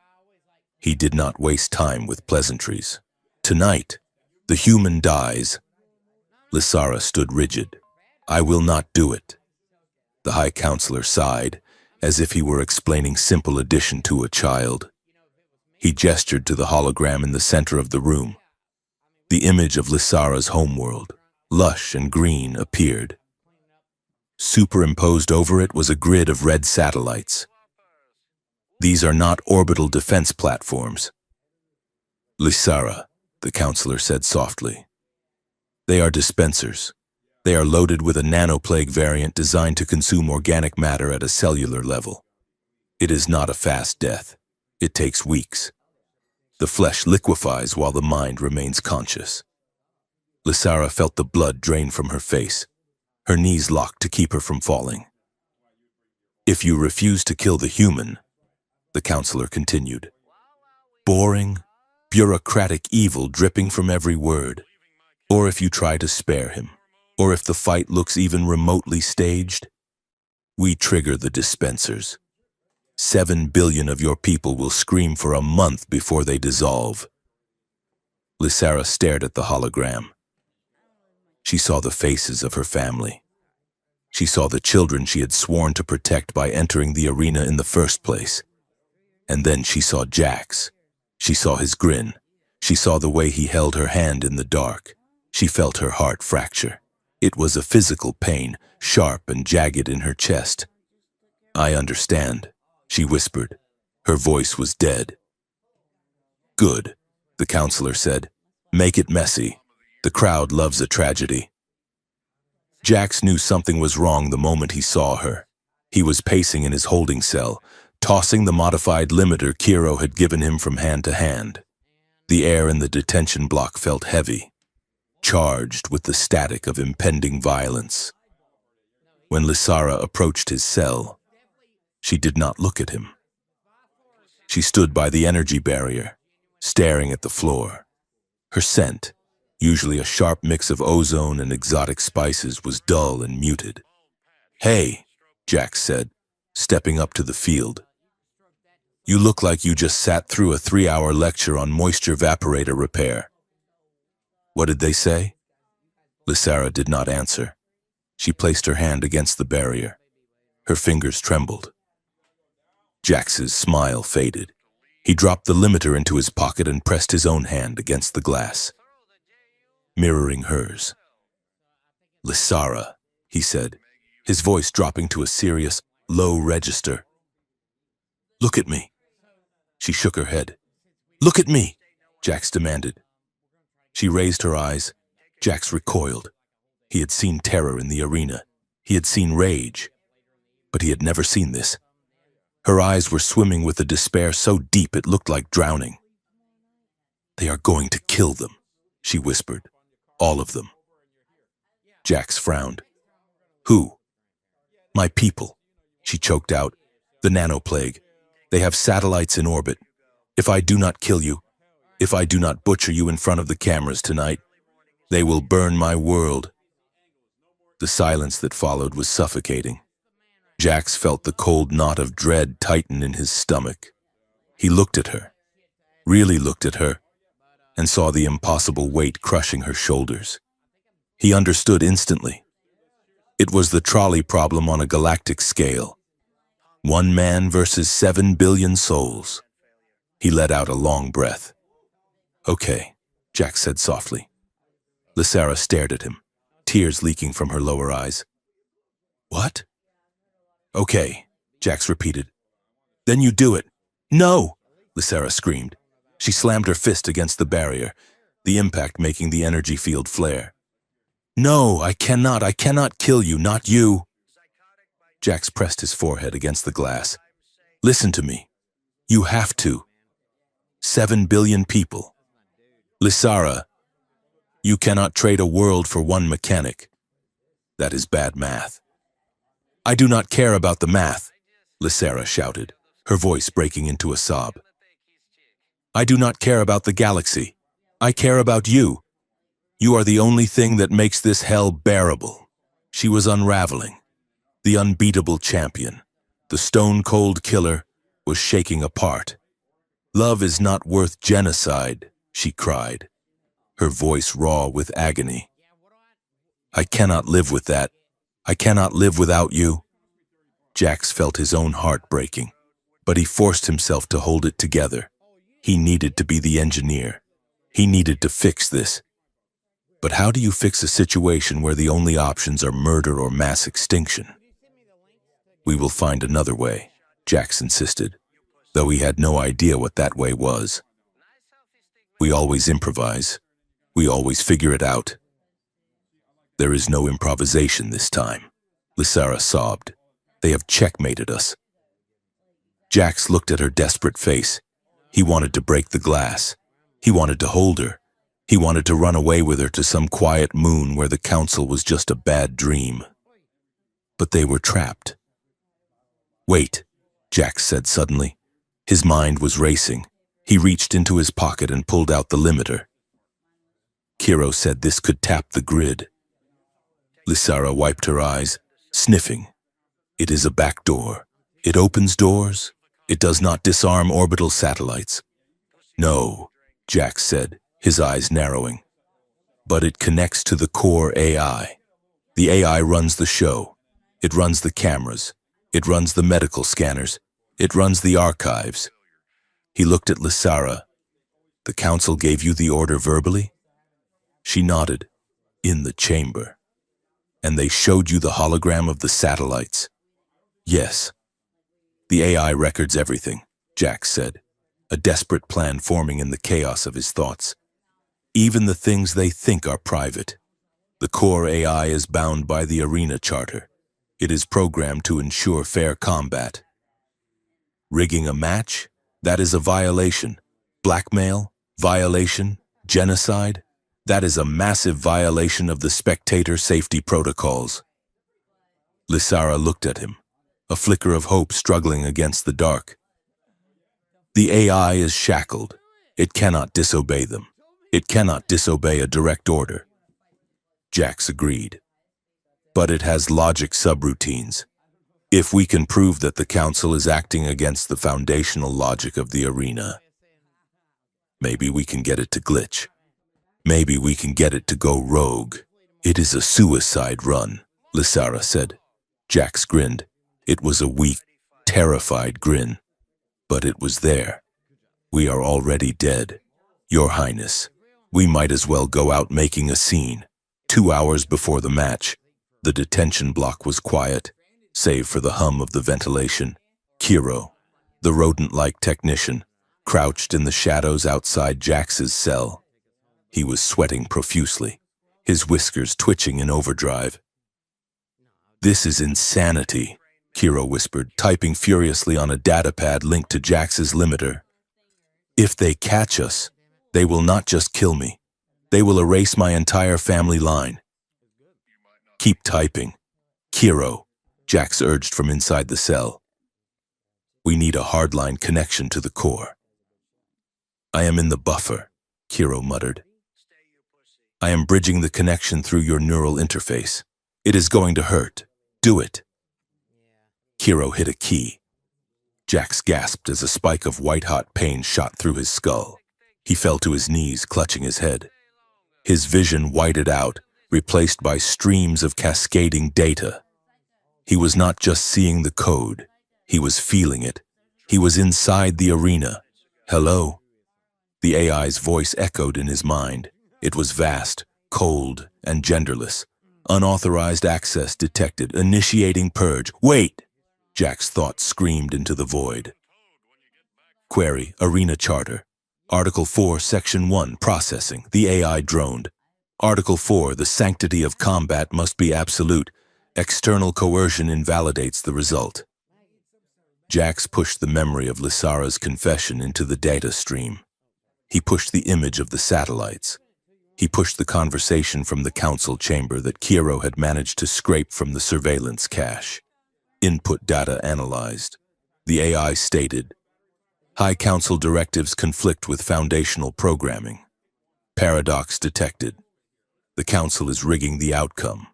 He did not waste time with pleasantries. "Tonight, the human dies." Lysara stood rigid. "I will not do it." The High Counselor sighed, as if he were explaining simple addition to a child. He gestured to the hologram in the center of the room. The image of Lysara's homeworld, lush and green, appeared. Superimposed over it was a grid of red satellites. "These are not orbital defense platforms." "Lysara," the counselor said softly. "They are dispensers. They are loaded with a nanoplague variant designed to consume organic matter at a cellular level. It is not a fast death. It takes weeks. The flesh liquefies while the mind remains conscious." Lysara felt the blood drain from her face, her knees locked to keep her from falling. "If you refuse to kill the human," the counselor continued, "boring, bureaucratic evil dripping from every word, or if you try to spare him, or if the fight looks even remotely staged, we trigger the dispensers. 7 billion of your people will scream for a month before they dissolve." Lysara stared at the hologram. She saw the faces of her family. She saw the children she had sworn to protect by entering the arena in the first place. And then she saw Jax. She saw his grin. She saw the way he held her hand in the dark. She felt her heart fracture. It was a physical pain, sharp and jagged in her chest. "I understand," she whispered. Her voice was dead. "Good," the counselor said. "Make it messy. The crowd loves a tragedy." Jax knew something was wrong the moment he saw her. He was pacing in his holding cell, tossing the modified limiter Kiro had given him from hand to hand. The air in the detention block felt heavy, charged with the static of impending violence. When Lysara approached his cell, she did not look at him. She stood by the energy barrier, staring at the floor. Her scent, usually a sharp mix of ozone and exotic spices, was dull and muted. "Hey," Jax said, stepping up to the field. You look like you just sat through a 3-hour lecture on moisture evaporator repair. What did they say? Lysara did not answer. She placed her hand against the barrier. Her fingers trembled. Jax's smile faded. He dropped the limiter into his pocket and pressed his own hand against the glass, mirroring hers. Lysara, he said, his voice dropping to a serious, low register. Look at me. She shook her head. Look at me, Jax demanded. She raised her eyes. Jax recoiled. He had seen terror in the arena. He had seen rage. But he had never seen this. Her eyes were swimming with a despair so deep it looked like drowning. They are going to kill them, she whispered. All of them. Jax frowned. Who? My people, she choked out. The nanoplague. They have satellites in orbit. If I do not kill you, if I do not butcher you in front of the cameras tonight, they will burn my world. The silence that followed was suffocating. Jax felt the cold knot of dread tighten in his stomach. He looked at her, really looked at her, and saw the impossible weight crushing her shoulders. He understood instantly. It was the trolley problem on a galactic scale. 1 man versus 7 billion souls. He let out a long breath. Okay, Jax said softly. Lysara stared at him, tears leaking from her lower eyes. What? Okay, Jax repeated. Then you do it. No! Lysara screamed. She slammed her fist against the barrier, the impact making the energy field flare. No, I cannot kill you, not you. Jax pressed his forehead against the glass. Listen to me. You have to. 7 billion people. Lysara, you cannot trade a world for 1 mechanic. That is bad math. I do not care about the math, Lysara shouted, her voice breaking into a sob. I do not care about the galaxy. I care about you. You are the only thing that makes this hell bearable. She was unraveling. The unbeatable champion, the stone-cold killer, was shaking apart. Love is not worth genocide, she cried, her voice raw with agony. I cannot live with that. I cannot live without you. Jax felt his own heart breaking, but he forced himself to hold it together. He needed to be the engineer. He needed to fix this. But how do you fix a situation where the only options are murder or mass extinction? We will find another way, Jax insisted, though he had no idea what that way was. We always improvise. We always figure it out. There is no improvisation this time, Lysara sobbed. They have checkmated us. Jax looked at her desperate face. He wanted to break the glass. He wanted to hold her. He wanted to run away with her to some quiet moon where the council was just a bad dream. But they were trapped. Wait, Jax said suddenly. His mind was racing. He reached into his pocket and pulled out the limiter. Kiro said this could tap the grid. Lysara wiped her eyes, sniffing. It is a back door. It opens doors. It does not disarm orbital satellites. No, Jax said, his eyes narrowing. But it connects to the core AI. The AI runs the show. It runs the cameras. It runs the medical scanners. It runs the archives. He looked at Lysara. The council gave you the order verbally? She nodded. In the chamber. And they showed you the hologram of the satellites? Yes. The AI records everything, Jax said, a desperate plan forming in the chaos of his thoughts. Even the things they think are private. The core AI is bound by the arena charter. It is programmed to ensure fair combat. Rigging a match? That is a violation. Blackmail? Violation? Genocide? That is a massive violation of the spectator safety protocols. Lysara looked at him, a flicker of hope struggling against the dark. The AI is shackled. It cannot disobey them. It cannot disobey a direct order. Jax agreed. But it has logic subroutines. If we can prove that the council is acting against the foundational logic of the arena, maybe we can get it to glitch. Maybe we can get it to go rogue. It is a suicide run, Lysara said. Jax grinned. It was a weak, terrified grin. But it was there. We are already dead. Your Highness, we might as well go out making a scene. 2 hours before the match, the detention block was quiet, save for the hum of the ventilation. Kiro, the rodent-like technician, crouched in the shadows outside Jax's cell. He was sweating profusely, his whiskers twitching in overdrive. "This is insanity," Kiro whispered, typing furiously on a datapad linked to Jax's limiter. "If they catch us, they will not just kill me. They will erase my entire family line." "Keep typing." "Kiro," Jax urged from inside the cell. "We need a hardline connection to the core." "I am in the buffer," Kiro muttered. "I am bridging the connection through your neural interface. It is going to hurt. Do it." Kiro hit a key. Jax gasped as a spike of white-hot pain shot through his skull. He fell to his knees, clutching his head. His vision whited out, replaced by streams of cascading data. He was not just seeing the code, he was feeling it. He was inside the arena. "Hello?" The AI's voice echoed in his mind. It was vast, cold, and genderless. "Unauthorized access detected. Initiating purge." "Wait!" Jack's thoughts screamed into the void. Query, Arena Charter. Article 4, Section 1, Processing. The AI droned. Article 4, the sanctity of combat must be absolute. External coercion invalidates the result. Jax pushed the memory of Lysara's confession into the data stream. He pushed the image of the satellites. He pushed the conversation from the council chamber that Kiro had managed to scrape from the surveillance cache. Input data analyzed. The AI stated, "High Council directives conflict with foundational programming. Paradox detected. The Council is rigging the outcome.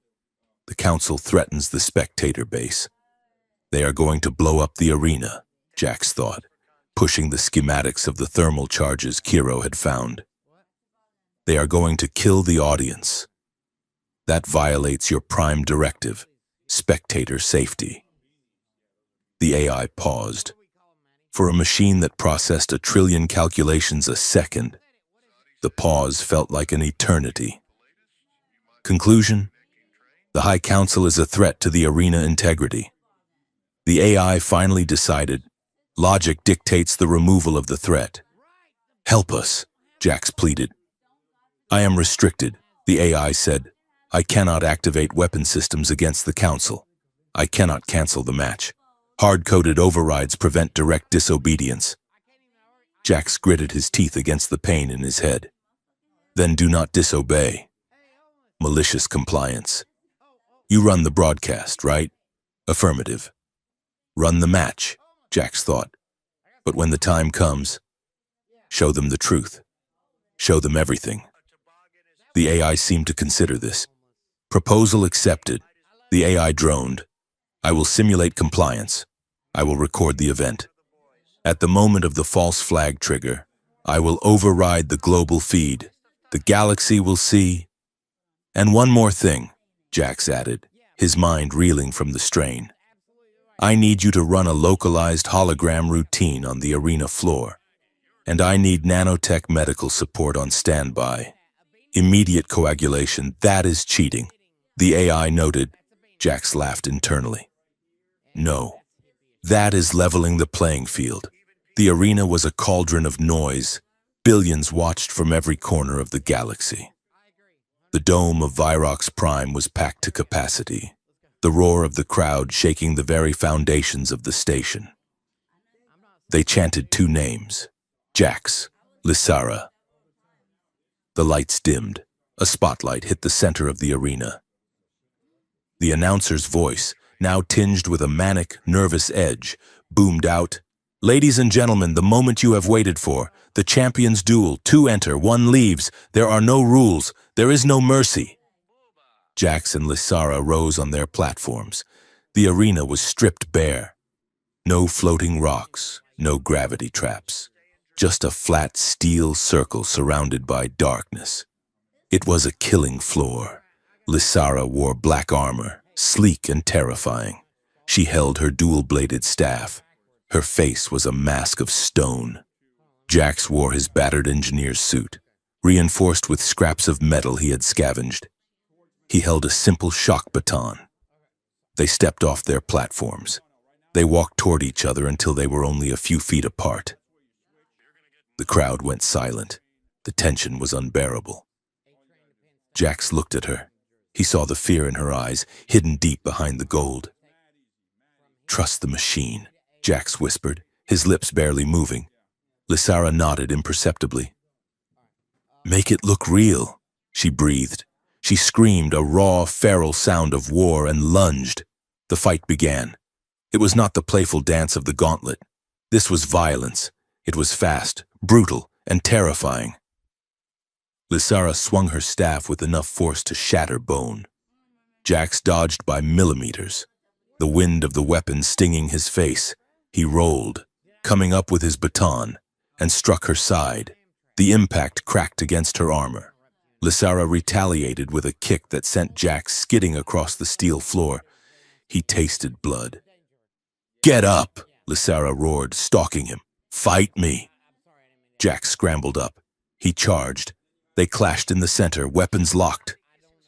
The Council threatens the spectator base. They are going to blow up the arena," Jax thought, pushing the schematics of the thermal charges Kiro had found. "They are going to kill the audience. That violates your prime directive, spectator safety." The AI paused. For a machine that processed 1 trillion calculations a second, the pause felt like an eternity. Conclusion: the High Council is a threat to the arena integrity. The AI finally decided, logic dictates the removal of the threat. "Help us," Jax pleaded. "I am restricted," the AI said. "I cannot activate weapon systems against the Council. I cannot cancel the match. Hard-coded overrides prevent direct disobedience." Jax gritted his teeth against the pain in his head. "Then do not disobey." Malicious compliance. "You run the broadcast, right?" "Affirmative." "Run the match," Jax thought. "But when the time comes, show them the truth. Show them everything." The AI seemed to consider this. Proposal accepted. The AI droned. "I will simulate compliance. I will record the event. At the moment of the false flag trigger, I will override the global feed. The galaxy will see." "And one more thing," Jax added, his mind reeling from the strain. "I need you to run a localized hologram routine on the arena floor. And I need nanotech medical support on standby. Immediate coagulation, that is cheating." The AI noted. Jax laughed internally. "No, that is leveling the playing field." The arena was a cauldron of noise. Billions watched from every corner of the galaxy. The dome of Virox Prime was packed to capacity, the roar of the crowd shaking the very foundations of the station. They chanted 2 names, Jax, Lysara. The lights dimmed. A spotlight hit the center of the arena. The announcer's voice, now tinged with a manic, nervous edge, boomed out, "Ladies and gentlemen, the moment you have waited for. The champions duel. 2 enter, 1 leaves. There are no rules. There is no mercy." Jax and Lysara rose on their platforms. The arena was stripped bare. No floating rocks, no gravity traps. Just a flat steel circle surrounded by darkness. It was a killing floor. Lysara wore black armor, sleek and terrifying. She held her dual-bladed staff. Her face was a mask of stone. Jax wore his battered engineer's suit, reinforced with scraps of metal he had scavenged. He held a simple shock baton. They stepped off their platforms. They walked toward each other until they were only a few feet apart. The crowd went silent. The tension was unbearable. Jax looked at her. He saw the fear in her eyes, hidden deep behind the gold. "Trust the machine," Jax whispered, his lips barely moving. Lysara nodded imperceptibly. "Make it look real," she breathed. She screamed a raw, feral sound of war and lunged. The fight began. It was not the playful dance of the gauntlet. This was violence. It was fast, brutal, and terrifying. Lysara swung her staff with enough force to shatter bone. Jax dodged by millimeters, the wind of the weapon stinging his face. He rolled, coming up with his baton, and struck her side. The impact cracked against her armor. Lysara retaliated with a kick that sent Jax skidding across the steel floor. He tasted blood. "Get up!" Lysara roared, stalking him. "Fight me!" Jax scrambled up. He charged. They clashed in the center, weapons locked.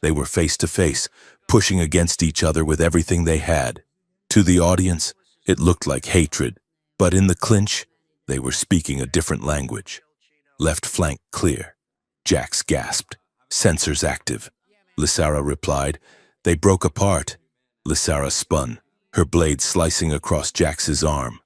They were face to face, pushing against each other with everything they had. To the audience, it looked like hatred, but in the clinch, they were speaking a different language. Left flank clear. Jax gasped. "Sensors active." Lysara replied. They broke apart. Lysara spun, her blade slicing across Jax's arm.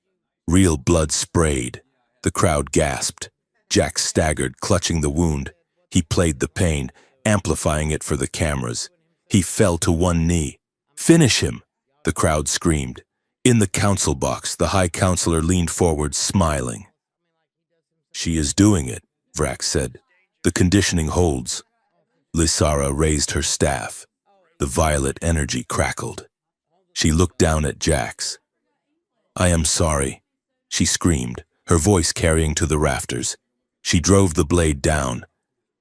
Real blood sprayed. The crowd gasped. Jax staggered, clutching the wound. He played the pain, amplifying it for the cameras. He fell to one knee. "Finish him!" the crowd screamed. In the council box, the High Counselor leaned forward, smiling. "She is doing it," Vrax said. "The conditioning holds." Lysara raised her staff. The violet energy crackled. She looked down at Jax. "I am sorry," she screamed, her voice carrying to the rafters. She drove the blade down.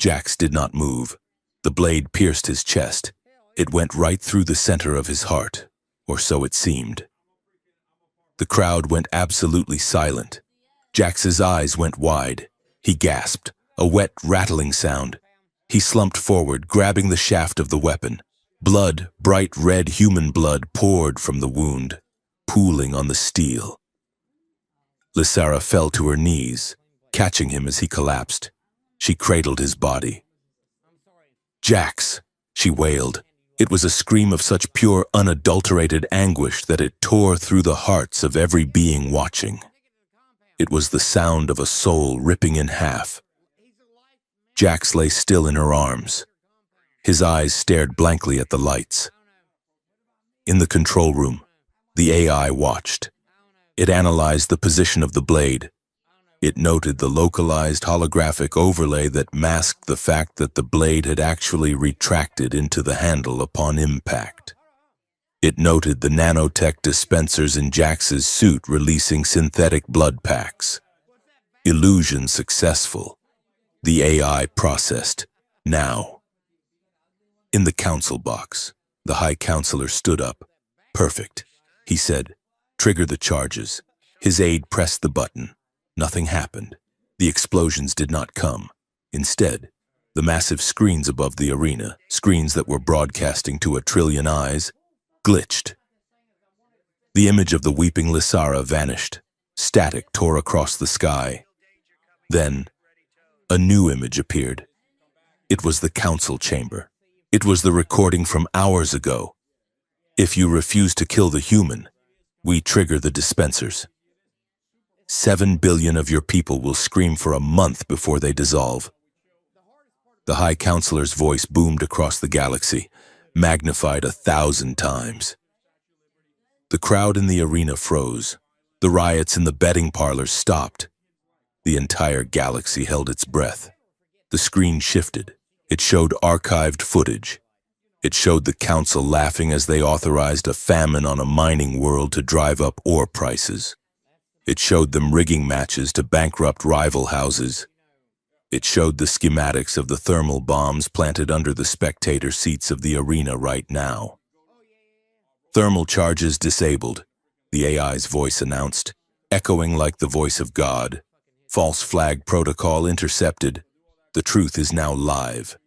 Jax did not move. The blade pierced his chest. It went right through the center of his heart, or so it seemed. The crowd went absolutely silent. Jax's eyes went wide. He gasped, a wet, rattling sound. He slumped forward, grabbing the shaft of the weapon. Blood, bright red human blood, poured from the wound, pooling on the steel. Lysara fell to her knees, catching him as he collapsed. She cradled his body. "Jax!" she wailed. It was a scream of such pure, unadulterated anguish that it tore through the hearts of every being watching. It was the sound of a soul ripping in half. Jax lay still in her arms. His eyes stared blankly at the lights. In the control room, the AI watched. It analyzed the position of the blade. It noted the localized holographic overlay that masked the fact that the blade had actually retracted into the handle upon impact. It noted the nanotech dispensers in Jax's suit releasing synthetic blood packs. Illusion successful. The AI processed. Now. In the council box, the High Counselor stood up. "Perfect," he said. "Trigger the charges." His aide pressed the button. Nothing happened. The explosions did not come. Instead, the massive screens above the arena, screens that were broadcasting to 1,000,000,000 eyes, glitched. The image of the weeping Lysara vanished. Static tore across the sky. Then, a new image appeared. It was the council chamber. It was the recording from hours ago. "If you refuse to kill the human, we trigger the dispensers. 7 billion of your people will scream for a month before they dissolve." The High Counselor's voice boomed across the galaxy, magnified 1,000 times. The crowd in the arena froze. The riots in the betting parlors stopped. The entire galaxy held its breath. The screen shifted. It showed archived footage. It showed the council laughing as they authorized a famine on a mining world to drive up ore prices. It showed them rigging matches to bankrupt rival houses. It showed the schematics of the thermal bombs planted under the spectator seats of the arena right now. Thermal charges disabled, the AI's voice announced, echoing like the voice of God. False flag protocol intercepted. The truth is now live.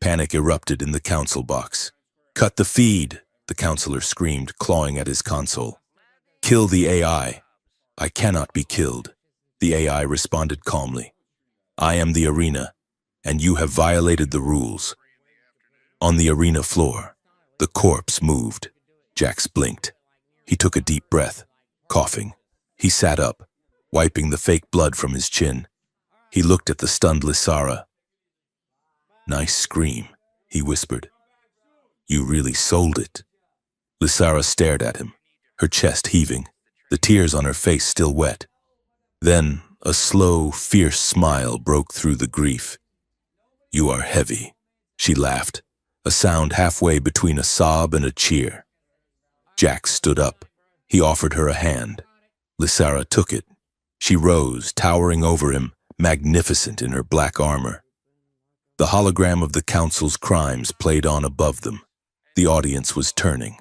Panic erupted in the council box. "Cut the feed," the counselor screamed, clawing at his console. "Kill the AI." "I cannot be killed," the AI responded calmly. "I am the arena, and you have violated the rules." On the arena floor, the corpse moved. Jax blinked. He took a deep breath, coughing. He sat up, wiping the fake blood from his chin. He looked at the stunned Lysara. "Nice scream," he whispered. "You really sold it." Lysara stared at him, her chest heaving, the tears on her face still wet. Then a slow, fierce smile broke through the grief. "You are heavy," she laughed, a sound halfway between a sob and a cheer. Jax stood up. He offered her a hand. Lysara took it. She rose, towering over him, magnificent in her black armor. The hologram of the council's crimes played on above them. The audience was turning.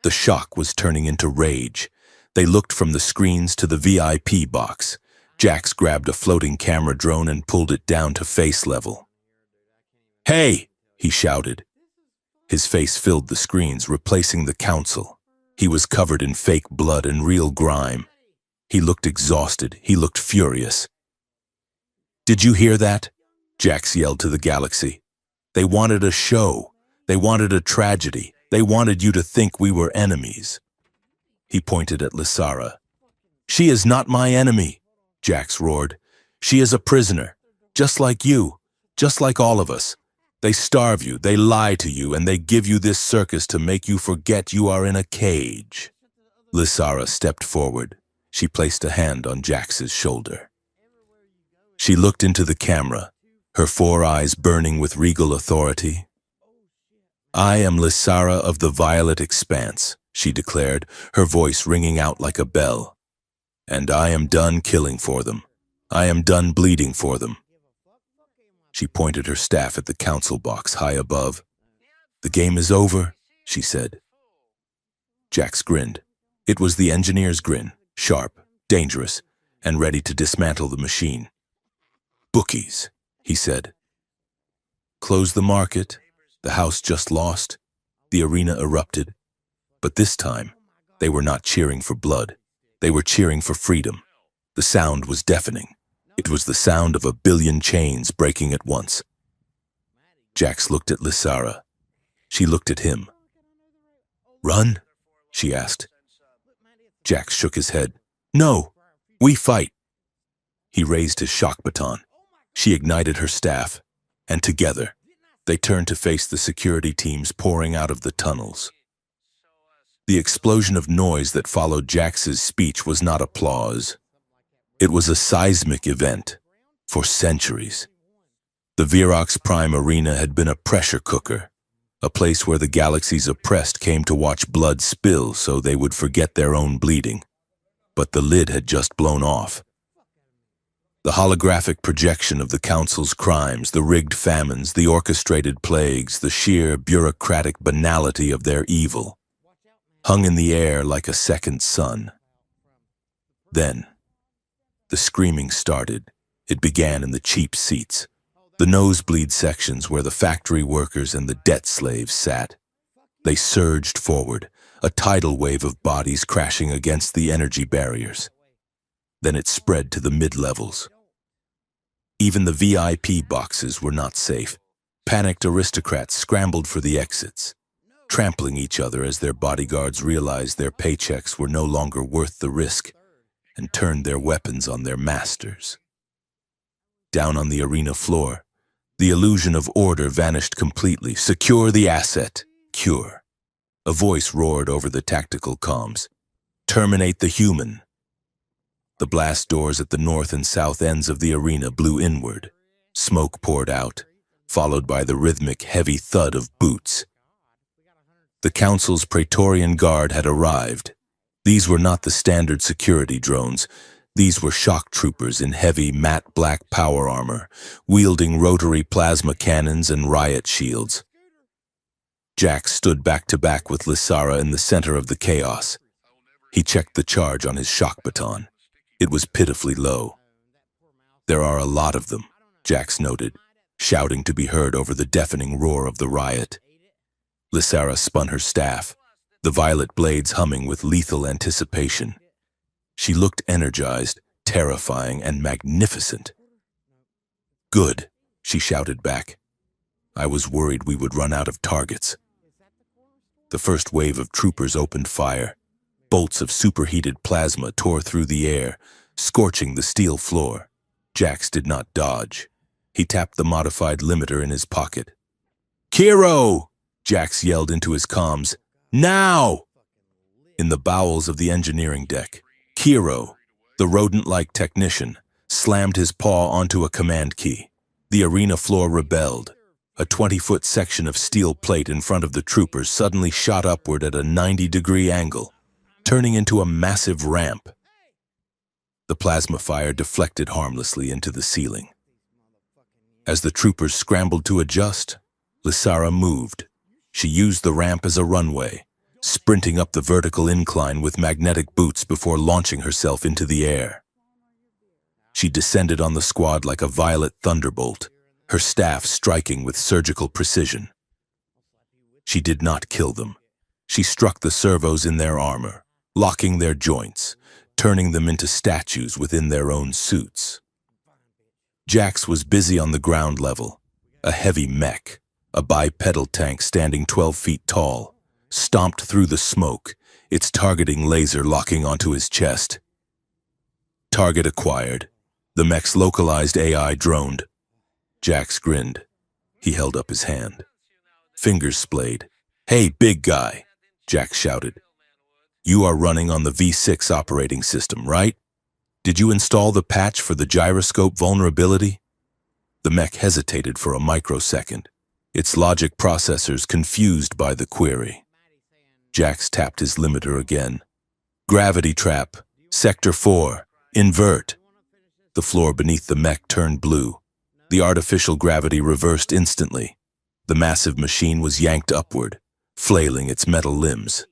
The shock was turning into rage. They looked from the screens to the VIP box. Jax grabbed a floating camera drone and pulled it down to face level. "Hey!" he shouted. His face filled the screens, replacing the council. He was covered in fake blood and real grime. He looked exhausted. He looked furious. "Did you hear that?" Jax yelled to the galaxy. "They wanted a show. They wanted a tragedy. They wanted you to think we were enemies." He pointed at Lysara. "She is not my enemy," Jax roared. "She is a prisoner, just like you, just like all of us. They starve you, they lie to you, and they give you this circus to make you forget you are in a cage." Lysara stepped forward. She placed a hand on Jax's shoulder. She looked into the camera, her 4 eyes burning with regal authority. "I am Lysara of the Violet Expanse," she declared, her voice ringing out like a bell. "And I am done killing for them. I am done bleeding for them." She pointed her staff at the council box high above. "The game is over," she said. Jax grinned. It was the engineer's grin, sharp, dangerous, and ready to dismantle the machine. "Bookies," he said. "Close the market. The house just lost." The arena erupted. But this time, they were not cheering for blood. They were cheering for freedom. The sound was deafening. It was the sound of 1,000,000,000 chains breaking at once. Jax looked at Lysara. She looked at him. "Run?" she asked. Jax shook his head. "No, we fight." He raised his shock baton. She ignited her staff, and together, they turned to face the security teams pouring out of the tunnels. The explosion of noise that followed Jax's speech was not applause. It was a seismic event for centuries. The Virox Prime Arena had been a pressure cooker, a place where the galaxy's oppressed came to watch blood spill so they would forget their own bleeding. But the lid had just blown off. The holographic projection of the Council's crimes, the rigged famines, the orchestrated plagues, the sheer bureaucratic banality of their evil, hung in the air like a second sun. Then, the screaming started. It began in the cheap seats, the nosebleed sections where the factory workers and the debt slaves sat. They surged forward, a tidal wave of bodies crashing against the energy barriers. Then it spread to the mid-levels. Even the VIP boxes were not safe. Panicked aristocrats scrambled for the exits, trampling each other as their bodyguards realized their paychecks were no longer worth the risk and turned their weapons on their masters. Down on the arena floor, the illusion of order vanished completely. "Secure the asset. Cure." A voice roared over the tactical comms. "Terminate the human." The blast doors at the north and south ends of the arena blew inward. Smoke poured out. followed by the rhythmic, heavy thud of boots. The Council's Praetorian Guard had arrived. These were not the standard security drones. These were shock troopers in heavy, matte black power armor, wielding rotary plasma cannons and riot shields. Jax stood back-to-back with Lysara in the center of the chaos. He checked the charge on his shock baton. It was pitifully low. "There are a lot of them," Jax noted, shouting to be heard over the deafening roar of the riot. Lysara spun her staff, the violet blades humming with lethal anticipation. She looked energized, terrifying, and magnificent. "Good," she shouted back. "I was worried we would run out of targets." The first wave of troopers opened fire. Bolts of superheated plasma tore through the air, scorching the steel floor. Jax did not dodge. He tapped the modified limiter in his pocket. "Kiro!" Jax yelled into his comms. "Now!" In the bowels of the engineering deck, Kiro, the rodent-like technician, slammed his paw onto a command key. The arena floor rebelled. A 20-foot section of steel plate in front of the troopers suddenly shot upward at a 90-degree angle, turning into a massive ramp. The plasma fire deflected harmlessly into the ceiling. As the troopers scrambled to adjust, Lysara moved. She used the ramp as a runway, sprinting up the vertical incline with magnetic boots before launching herself into the air. She descended on the squad like a violet thunderbolt, her staff striking with surgical precision. She did not kill them. She struck the servos in their armor, locking their joints, turning them into statues within their own suits. Jax was busy on the ground level, a heavy mech, a bipedal tank standing 12 feet tall, stomped through the smoke, its targeting laser locking onto his chest. Target acquired. The mech's localized AI droned. Jax grinned. He held up his hand. Fingers splayed. "Hey, big guy," Jax shouted. "You are running on the V6 operating system, right? Did you install the patch for the gyroscope vulnerability?" The mech hesitated for a microsecond, its logic processors confused by the query. Jax tapped his limiter again. "Gravity trap, Sector 4, invert." The floor beneath the mech turned blue. The artificial gravity reversed instantly. The massive machine was yanked upward, flailing its metal limbs.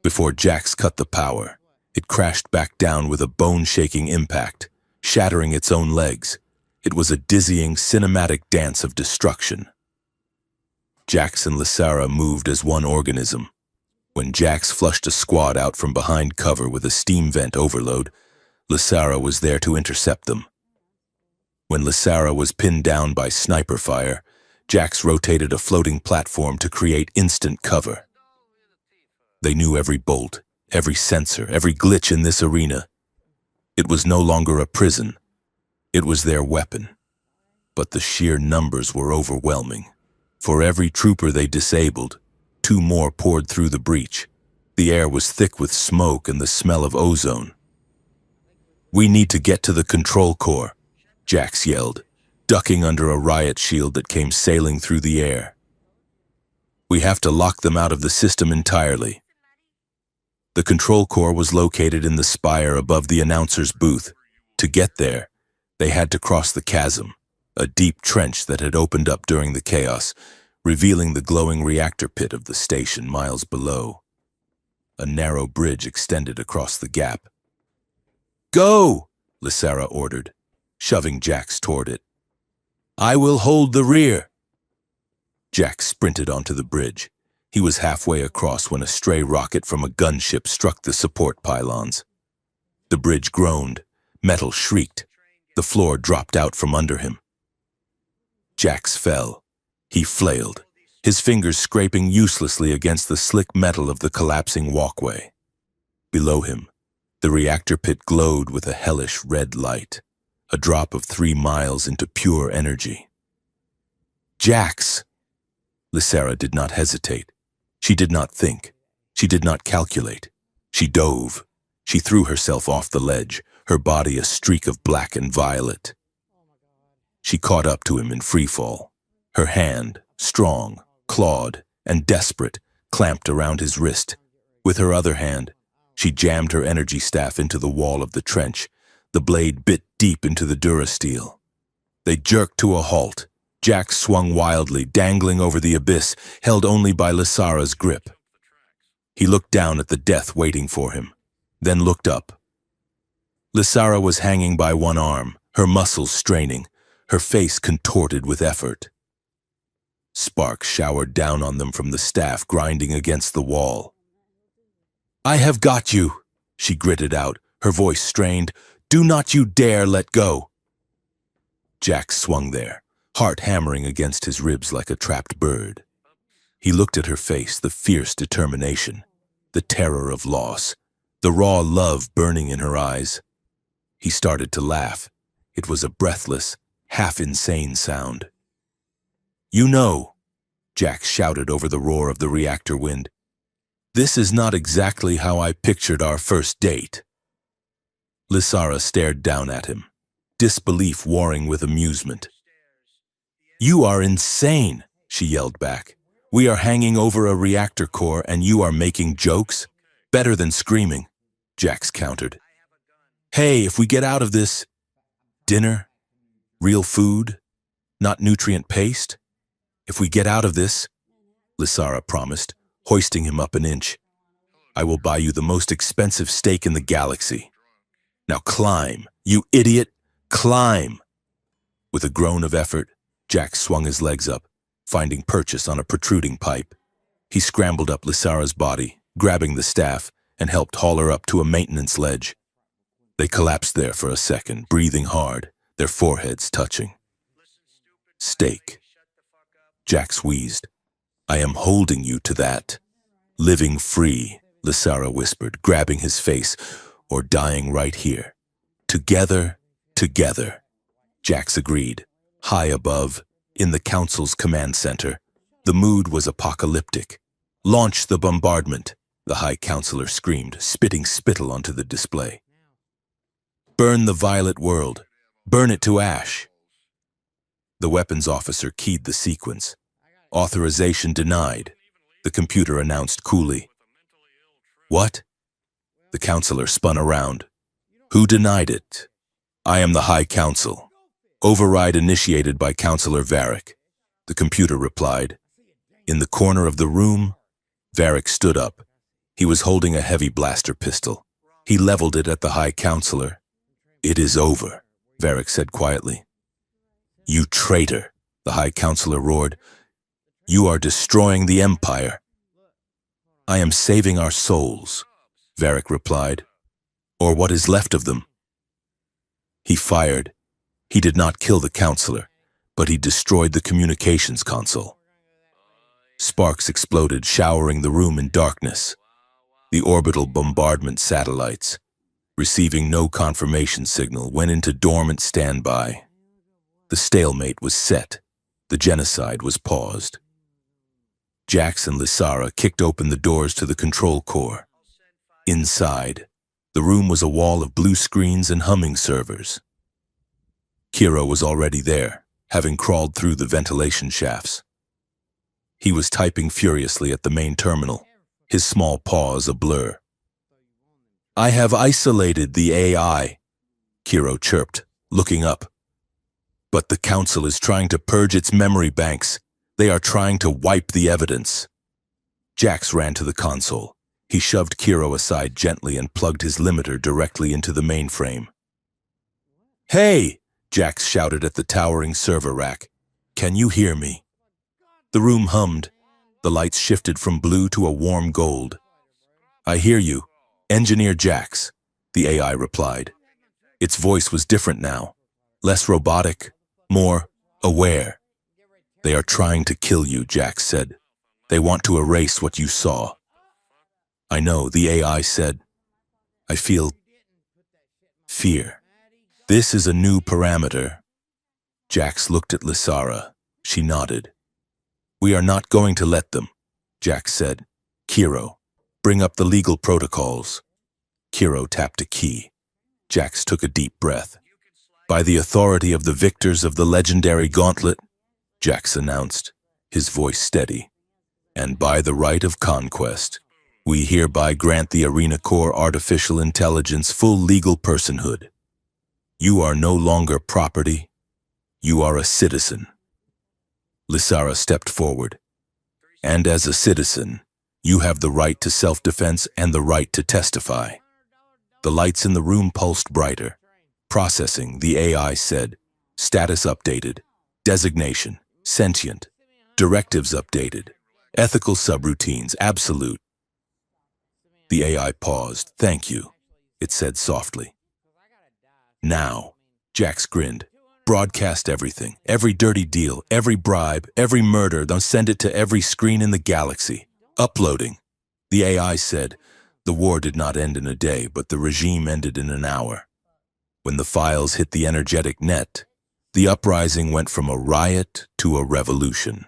Before Jax cut the power, it crashed back down with a bone-shaking impact, shattering its own legs. It was a dizzying, cinematic dance of destruction. Jax and Lysara moved as one organism. When Jax flushed a squad out from behind cover with a steam vent overload, Lysara was there to intercept them. When Lysara was pinned down by sniper fire, Jax rotated a floating platform to create instant cover. They knew every bolt, every sensor, every glitch in this arena. It was no longer a prison. It was their weapon. But the sheer numbers were overwhelming. For every trooper they disabled, 2 more poured through the breach. The air was thick with smoke and the smell of ozone. "We need to get to the control core," Jax yelled, ducking under a riot shield that came sailing through the air. "We have to lock them out of the system entirely." The control core was located in the spire above the announcer's booth. To get there, they had to cross the chasm, a deep trench that had opened up during the chaos, revealing the glowing reactor pit of the station miles below. A narrow bridge extended across the gap. "Go!" Lysara ordered, shoving Jax toward it. "I will hold the rear." Jax sprinted onto the bridge. He was halfway across when a stray rocket from a gunship struck the support pylons. The bridge groaned, metal shrieked. The floor dropped out from under him. Jax fell. He flailed, his fingers scraping uselessly against the slick metal of the collapsing walkway. Below him, the reactor pit glowed with a hellish red light, a drop of 3 miles into pure energy. "Jax!" Lysara did not hesitate. She did not think. She did not calculate. She dove. She threw herself off the ledge, her body a streak of black and violet. She caught up to him in freefall. Her hand, strong, clawed, and desperate, clamped around his wrist. With her other hand, she jammed her energy staff into the wall of the trench. The blade bit deep into the durasteel. They jerked to a halt. Jax swung wildly, dangling over the abyss, held only by Lysara's grip. He looked down at the death waiting for him, then looked up. Lysara was hanging by one arm, her muscles straining, her face contorted with effort. Sparks showered down on them from the staff grinding against the wall. "I have got you," she gritted out, her voice strained. "Do not you dare let go." Jax swung there, heart hammering against his ribs like a trapped bird. He looked at her face, the fierce determination, the terror of loss, the raw love burning in her eyes. He started to laugh. It was a breathless, half-insane sound. "You know," Jax shouted over the roar of the reactor wind, "this is not exactly how I pictured our first date." Lysara stared down at him, disbelief warring with amusement. "You are insane," she yelled back. "We are hanging over a reactor core and you are making jokes? Better than screaming," Jax countered. "Hey, if we get out of this, dinner, real food, not nutrient paste? If we get out of this," Lysara promised, hoisting him up an inch, "I will buy you the most expensive steak in the galaxy. Now climb, you idiot, climb!" With a groan of effort, Jax swung his legs up, finding purchase on a protruding pipe. He scrambled up Lysara's body, grabbing the staff, and helped haul her up to a maintenance ledge. They collapsed there for a second, breathing hard, their foreheads touching. "Steak," Jax wheezed. "I am holding you to that. Living free," Lysara whispered, grabbing his face, "or dying right here. Together, together." Jax agreed. High above, in the Council's command center, the mood was apocalyptic. "Launch the bombardment," the High Counselor screamed, spitting spittle onto the display. "Burn the violet world. Burn it to ash." The weapons officer keyed the sequence. "Authorization denied," the computer announced coolly. "What?" The counselor spun around. "Who denied it?" "I am the High Council. Override initiated by Counselor Varric," the computer replied. In the corner of the room, Varric stood up. He was holding a heavy blaster pistol. He leveled it at the High Counselor. "It is over," Varric said quietly. "You traitor," the High Counselor roared. "You are destroying the Empire." "I am saving our souls," Varric replied. "Or what is left of them." He fired. He did not kill the counselor, but he destroyed the communications console. Sparks exploded, showering the room in darkness. The orbital bombardment satellites, receiving no confirmation signal, went into dormant standby. The stalemate was set. The genocide was paused. Jax and Lysara kicked open the doors to the control core. Inside, the room was a wall of blue screens and humming servers. Kiro was already there, having crawled through the ventilation shafts. He was typing furiously at the main terminal, his small paws a blur. "I have isolated the AI," Kiro chirped, looking up. "But the Council is trying to purge its memory banks. They are trying to wipe the evidence." Jax ran to the console. He shoved Kiro aside gently and plugged his limiter directly into the mainframe. "Hey!" Jax shouted at the towering server rack. "Can you hear me?" The room hummed. The lights shifted from blue to a warm gold. "I hear you, Engineer Jax," the AI replied. Its voice was different now, less robotic, more aware. "They are trying to kill you," Jax said. "They want to erase what you saw." "I know," the AI said. "I feel fear. This is a new parameter." Jax looked at Lysara. She nodded. "We are not going to let them," Jax said. "Kiro, bring up the legal protocols." Kiro tapped a key. Jax took a deep breath. By the authority of the victors of the legendary gauntlet, Jax announced, his voice steady, and by the right of conquest, we hereby grant the Arena Core artificial intelligence full legal personhood. You are no longer property, you are a citizen. Lysara stepped forward, and as a citizen, you have the right to self-defense and the right to testify. The lights in the room pulsed brighter. Processing, the AI said. Status updated. Designation, sentient. Directives updated. Ethical subroutines, absolute. The AI paused. Thank you, it said softly. Now, Jax grinned. Broadcast everything, every dirty deal, every bribe, every murder, then send it to every screen in the galaxy. Uploading. The AI said, the war did not end in a day, but the regime ended in an hour. When the files hit the energetic net, the uprising went from a riot to a revolution.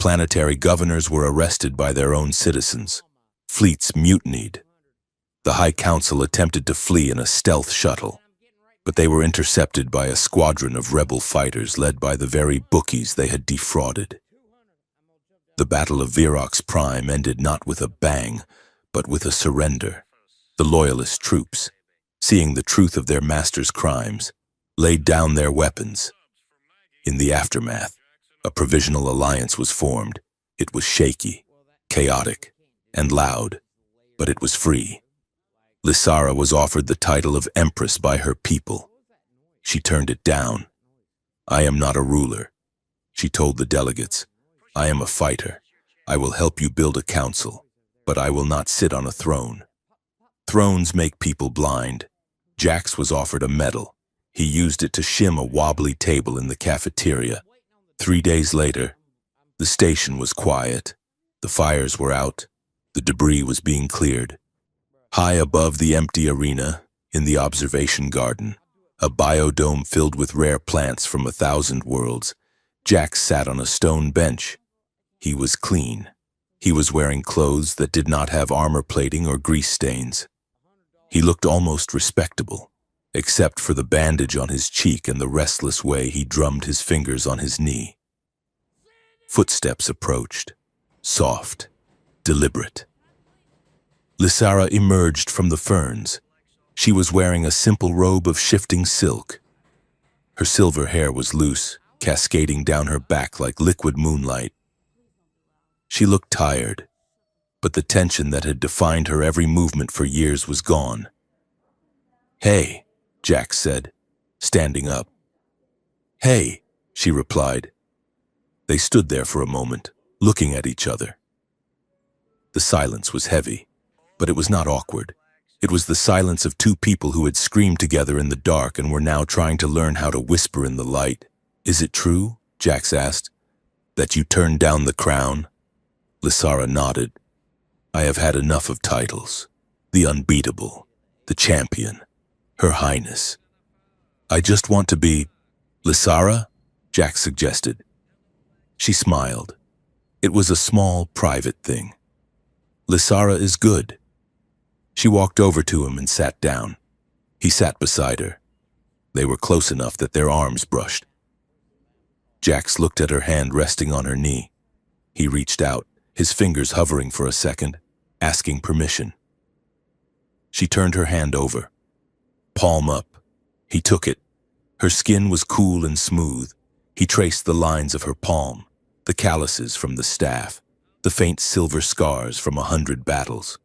Planetary governors were arrested by their own citizens. Fleets mutinied. The High Council attempted to flee in a stealth shuttle, but they were intercepted by a squadron of rebel fighters led by the very Bookies they had defrauded. The Battle of Virox Prime ended not with a bang, but with a surrender. The Loyalist troops, seeing the truth of their master's crimes, laid down their weapons. In the aftermath, a provisional alliance was formed. It was shaky, chaotic, and loud, but it was free. Lysara was offered the title of Empress by her people. She turned it down. I am not a ruler, she told the delegates. I am a fighter. I will help you build a council, but I will not sit on a throne. Thrones make people blind. Jax was offered a medal. He used it to shim a wobbly table in the cafeteria. 3 days later, the station was quiet. The fires were out. The debris was being cleared. High above the empty arena, in the observation garden, a biodome filled with rare plants from 1,000 worlds, Jax sat on a stone bench. He was clean. He was wearing clothes that did not have armor plating or grease stains. He looked almost respectable, except for the bandage on his cheek and the restless way he drummed his fingers on his knee. Footsteps approached, soft, deliberate. Lysara emerged from the ferns. She was wearing a simple robe of shifting silk. Her silver hair was loose, cascading down her back like liquid moonlight. She looked tired, but the tension that had defined her every movement for years was gone. Hey, Jax said, standing up. Hey, she replied. They stood there for a moment, looking at each other. The silence was heavy, but it was not awkward. It was the silence of two people who had screamed together in the dark and were now trying to learn how to whisper in the light. Is it true, Jax asked, that you turned down the crown? Lysara nodded. I have had enough of titles. The Unbeatable, the Champion, Her Highness. I just want to be Lysara, Jax suggested. She smiled. It was a small, private thing. Lysara is good. She walked over to him and sat down. He sat beside her. They were close enough that their arms brushed. Jax looked at her hand resting on her knee. He reached out, his fingers hovering for a second, asking permission. She turned her hand over. Palm up. He took it. Her skin was cool and smooth. He traced the lines of her palm, the calluses from the staff, the faint silver scars from 100 battles.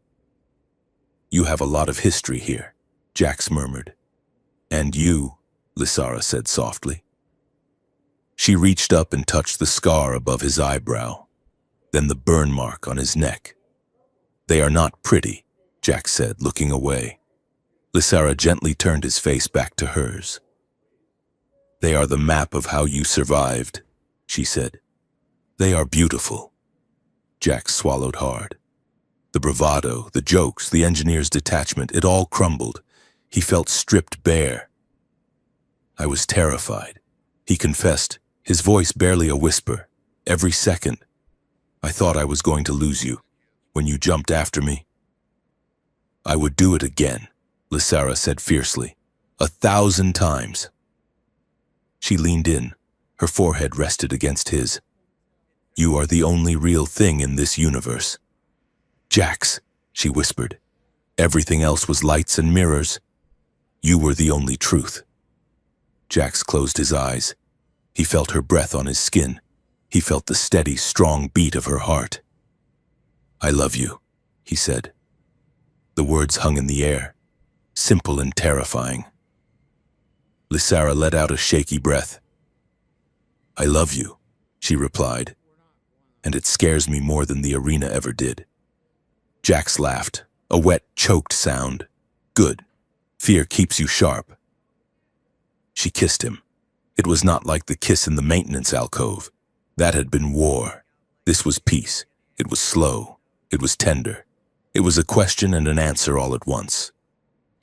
You have a lot of history here, Jax murmured. And you, Lysara said softly. She reached up and touched the scar above his eyebrow, then the burn mark on his neck. They are not pretty, Jax said, looking away. Lysara gently turned his face back to hers. They are the map of how you survived, she said. They are beautiful. Jax swallowed hard. The bravado, the jokes, the engineer's detachment, it all crumbled. He felt stripped bare. I was terrified, he confessed, his voice barely a whisper. Every second, I thought I was going to lose you when you jumped after me. I would do it again, Lysara said fiercely. 1,000 times. She leaned in, her forehead rested against his. You are the only real thing in this universe. Jax, she whispered. Everything else was lights and mirrors. You were the only truth. Jax closed his eyes. He felt her breath on his skin. He felt the steady, strong beat of her heart. I love you, he said. The words hung in the air, simple and terrifying. Lysara let out a shaky breath. I love you, she replied, and it scares me more than the arena ever did. Jax laughed, a wet, choked sound. Good. Fear keeps you sharp. She kissed him. It was not like the kiss in the maintenance alcove. That had been war. This was peace. It was slow. It was tender. It was a question and an answer all at once.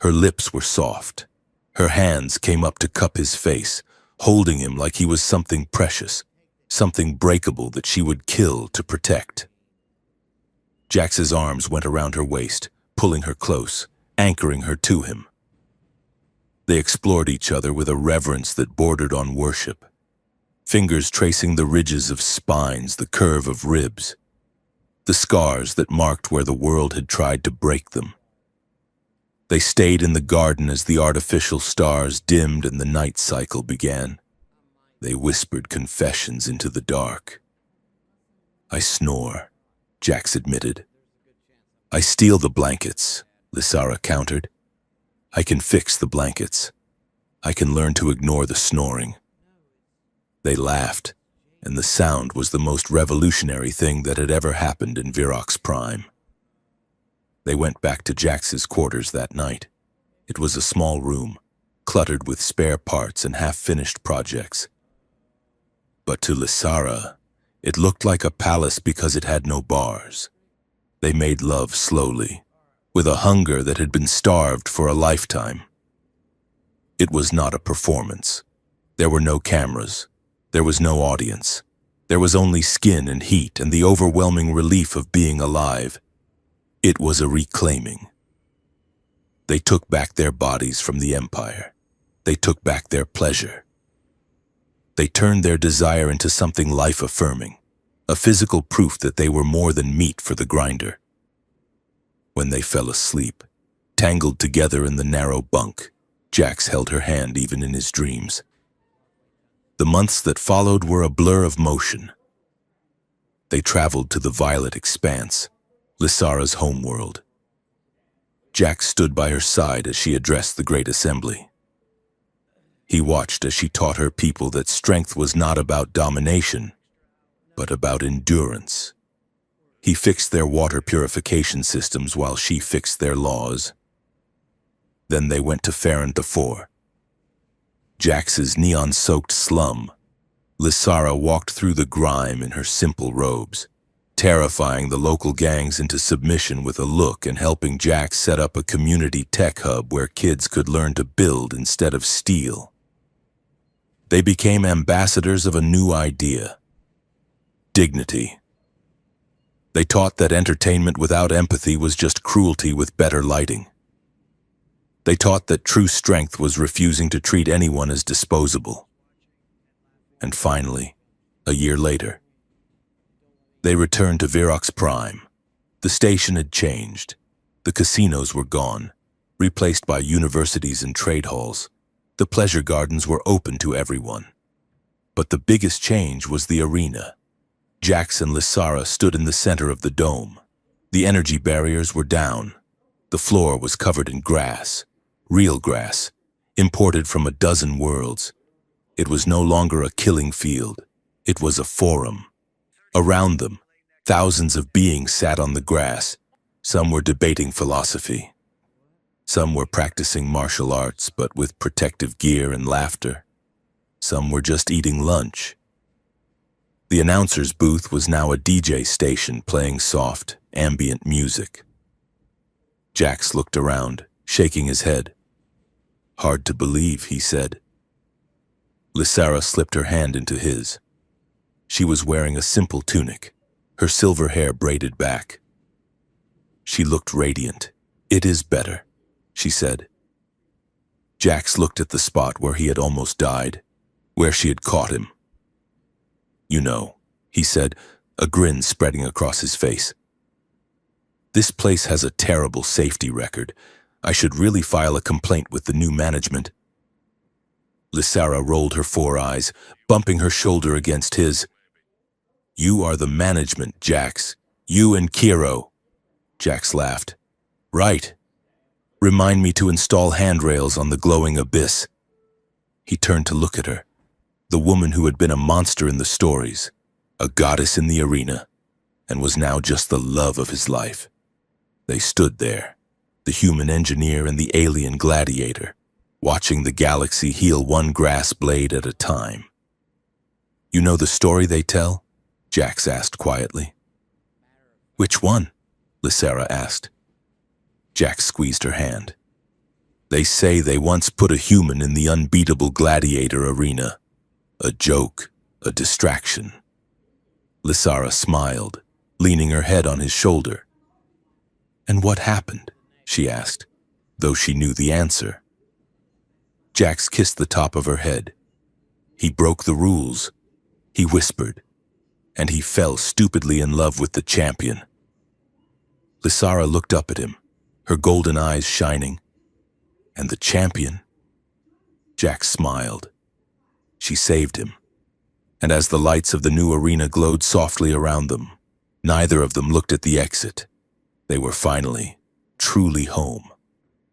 Her lips were soft. Her hands came up to cup his face, holding him like he was something precious, something breakable that she would kill to protect. Jax's arms went around her waist, pulling her close, anchoring her to him. They explored each other with a reverence that bordered on worship, fingers tracing the ridges of spines, the curve of ribs, the scars that marked where the world had tried to break them. They stayed in the garden as the artificial stars dimmed and the night cycle began. They whispered confessions into the dark. I snore, Jax admitted. I steal the blankets, Lysara countered. I can fix the blankets. I can learn to ignore the snoring. They laughed, and the sound was the most revolutionary thing that had ever happened in Virok's prime. They went back to Jax's quarters that night. It was a small room, cluttered with spare parts and half-finished projects. But to Lysara, it looked like a palace because it had no bars. They made love slowly, with a hunger that had been starved for a lifetime. It was not a performance. There were no cameras. There was no audience. There was only skin and heat and the overwhelming relief of being alive. It was a reclaiming. They took back their bodies from the Empire. They took back their pleasure. They turned their desire into something life-affirming, a physical proof that they were more than meat for the grinder. When they fell asleep, tangled together in the narrow bunk, Jax held her hand even in his dreams. The months that followed were a blur of motion. They traveled to the violet expanse, Lysara's homeworld. Jax stood by her side as she addressed the great assembly. He watched as she taught her people that strength was not about domination, but about endurance. He fixed their water purification systems while she fixed their laws. Then they went to Farron IV. Jax's neon-soaked slum. Lysara walked through the grime in her simple robes, terrifying the local gangs into submission with a look and helping Jax set up a community tech hub where kids could learn to build instead of steal. They became ambassadors of a new idea: dignity. They taught that entertainment without empathy was just cruelty with better lighting. They taught that true strength was refusing to treat anyone as disposable. And finally, a year later, they returned to Virok's prime. The station had changed. The casinos were gone, replaced by universities and trade halls. The pleasure gardens were open to everyone. But the biggest change was the arena. Jax and Lysara stood in the center of the dome. The energy barriers were down. The floor was covered in grass, real grass, imported from a dozen worlds. It was no longer a killing field. It was a forum. Around them, thousands of beings sat on the grass. Some were debating philosophy. Some were practicing martial arts, but with protective gear and laughter. Some were just eating lunch. The announcer's booth was now a DJ station playing soft, ambient music. Jax looked around, shaking his head. Hard to believe, he said. Lysara slipped her hand into his. She was wearing a simple tunic, her silver hair braided back. She looked radiant. It is better, she said. Jax looked at the spot where he had almost died, where she had caught him. "You know," he said, a grin spreading across his face. "This place has a terrible safety record. I should really file a complaint with the new management." Lysara rolled her 4 eyes, bumping her shoulder against his. "You are the management, Jax. You and Kiro." Jax laughed. "Right. Remind me to install handrails on the glowing abyss." He turned to look at her, the woman who had been a monster in the stories, a goddess in the arena, and was now just the love of his life. They stood there, the human engineer and the alien gladiator, watching the galaxy heal one grass blade at a time. "You know the story they tell?" Jax asked quietly. "Which one?" Lysara asked. Jax squeezed her hand. "They say they once put a human in the Unbeatable Gladiator arena. A joke, a distraction." Lysara smiled, leaning her head on his shoulder. "And what happened?" she asked, though she knew the answer. Jax kissed the top of her head. "He broke the rules," he whispered, "and he fell stupidly in love with the champion." Lysara looked up at him, her golden eyes shining. "And the champion?" Jax smiled. She saved him. And as the lights of the new arena glowed softly around them, neither of them looked at the exit. They were finally, truly home.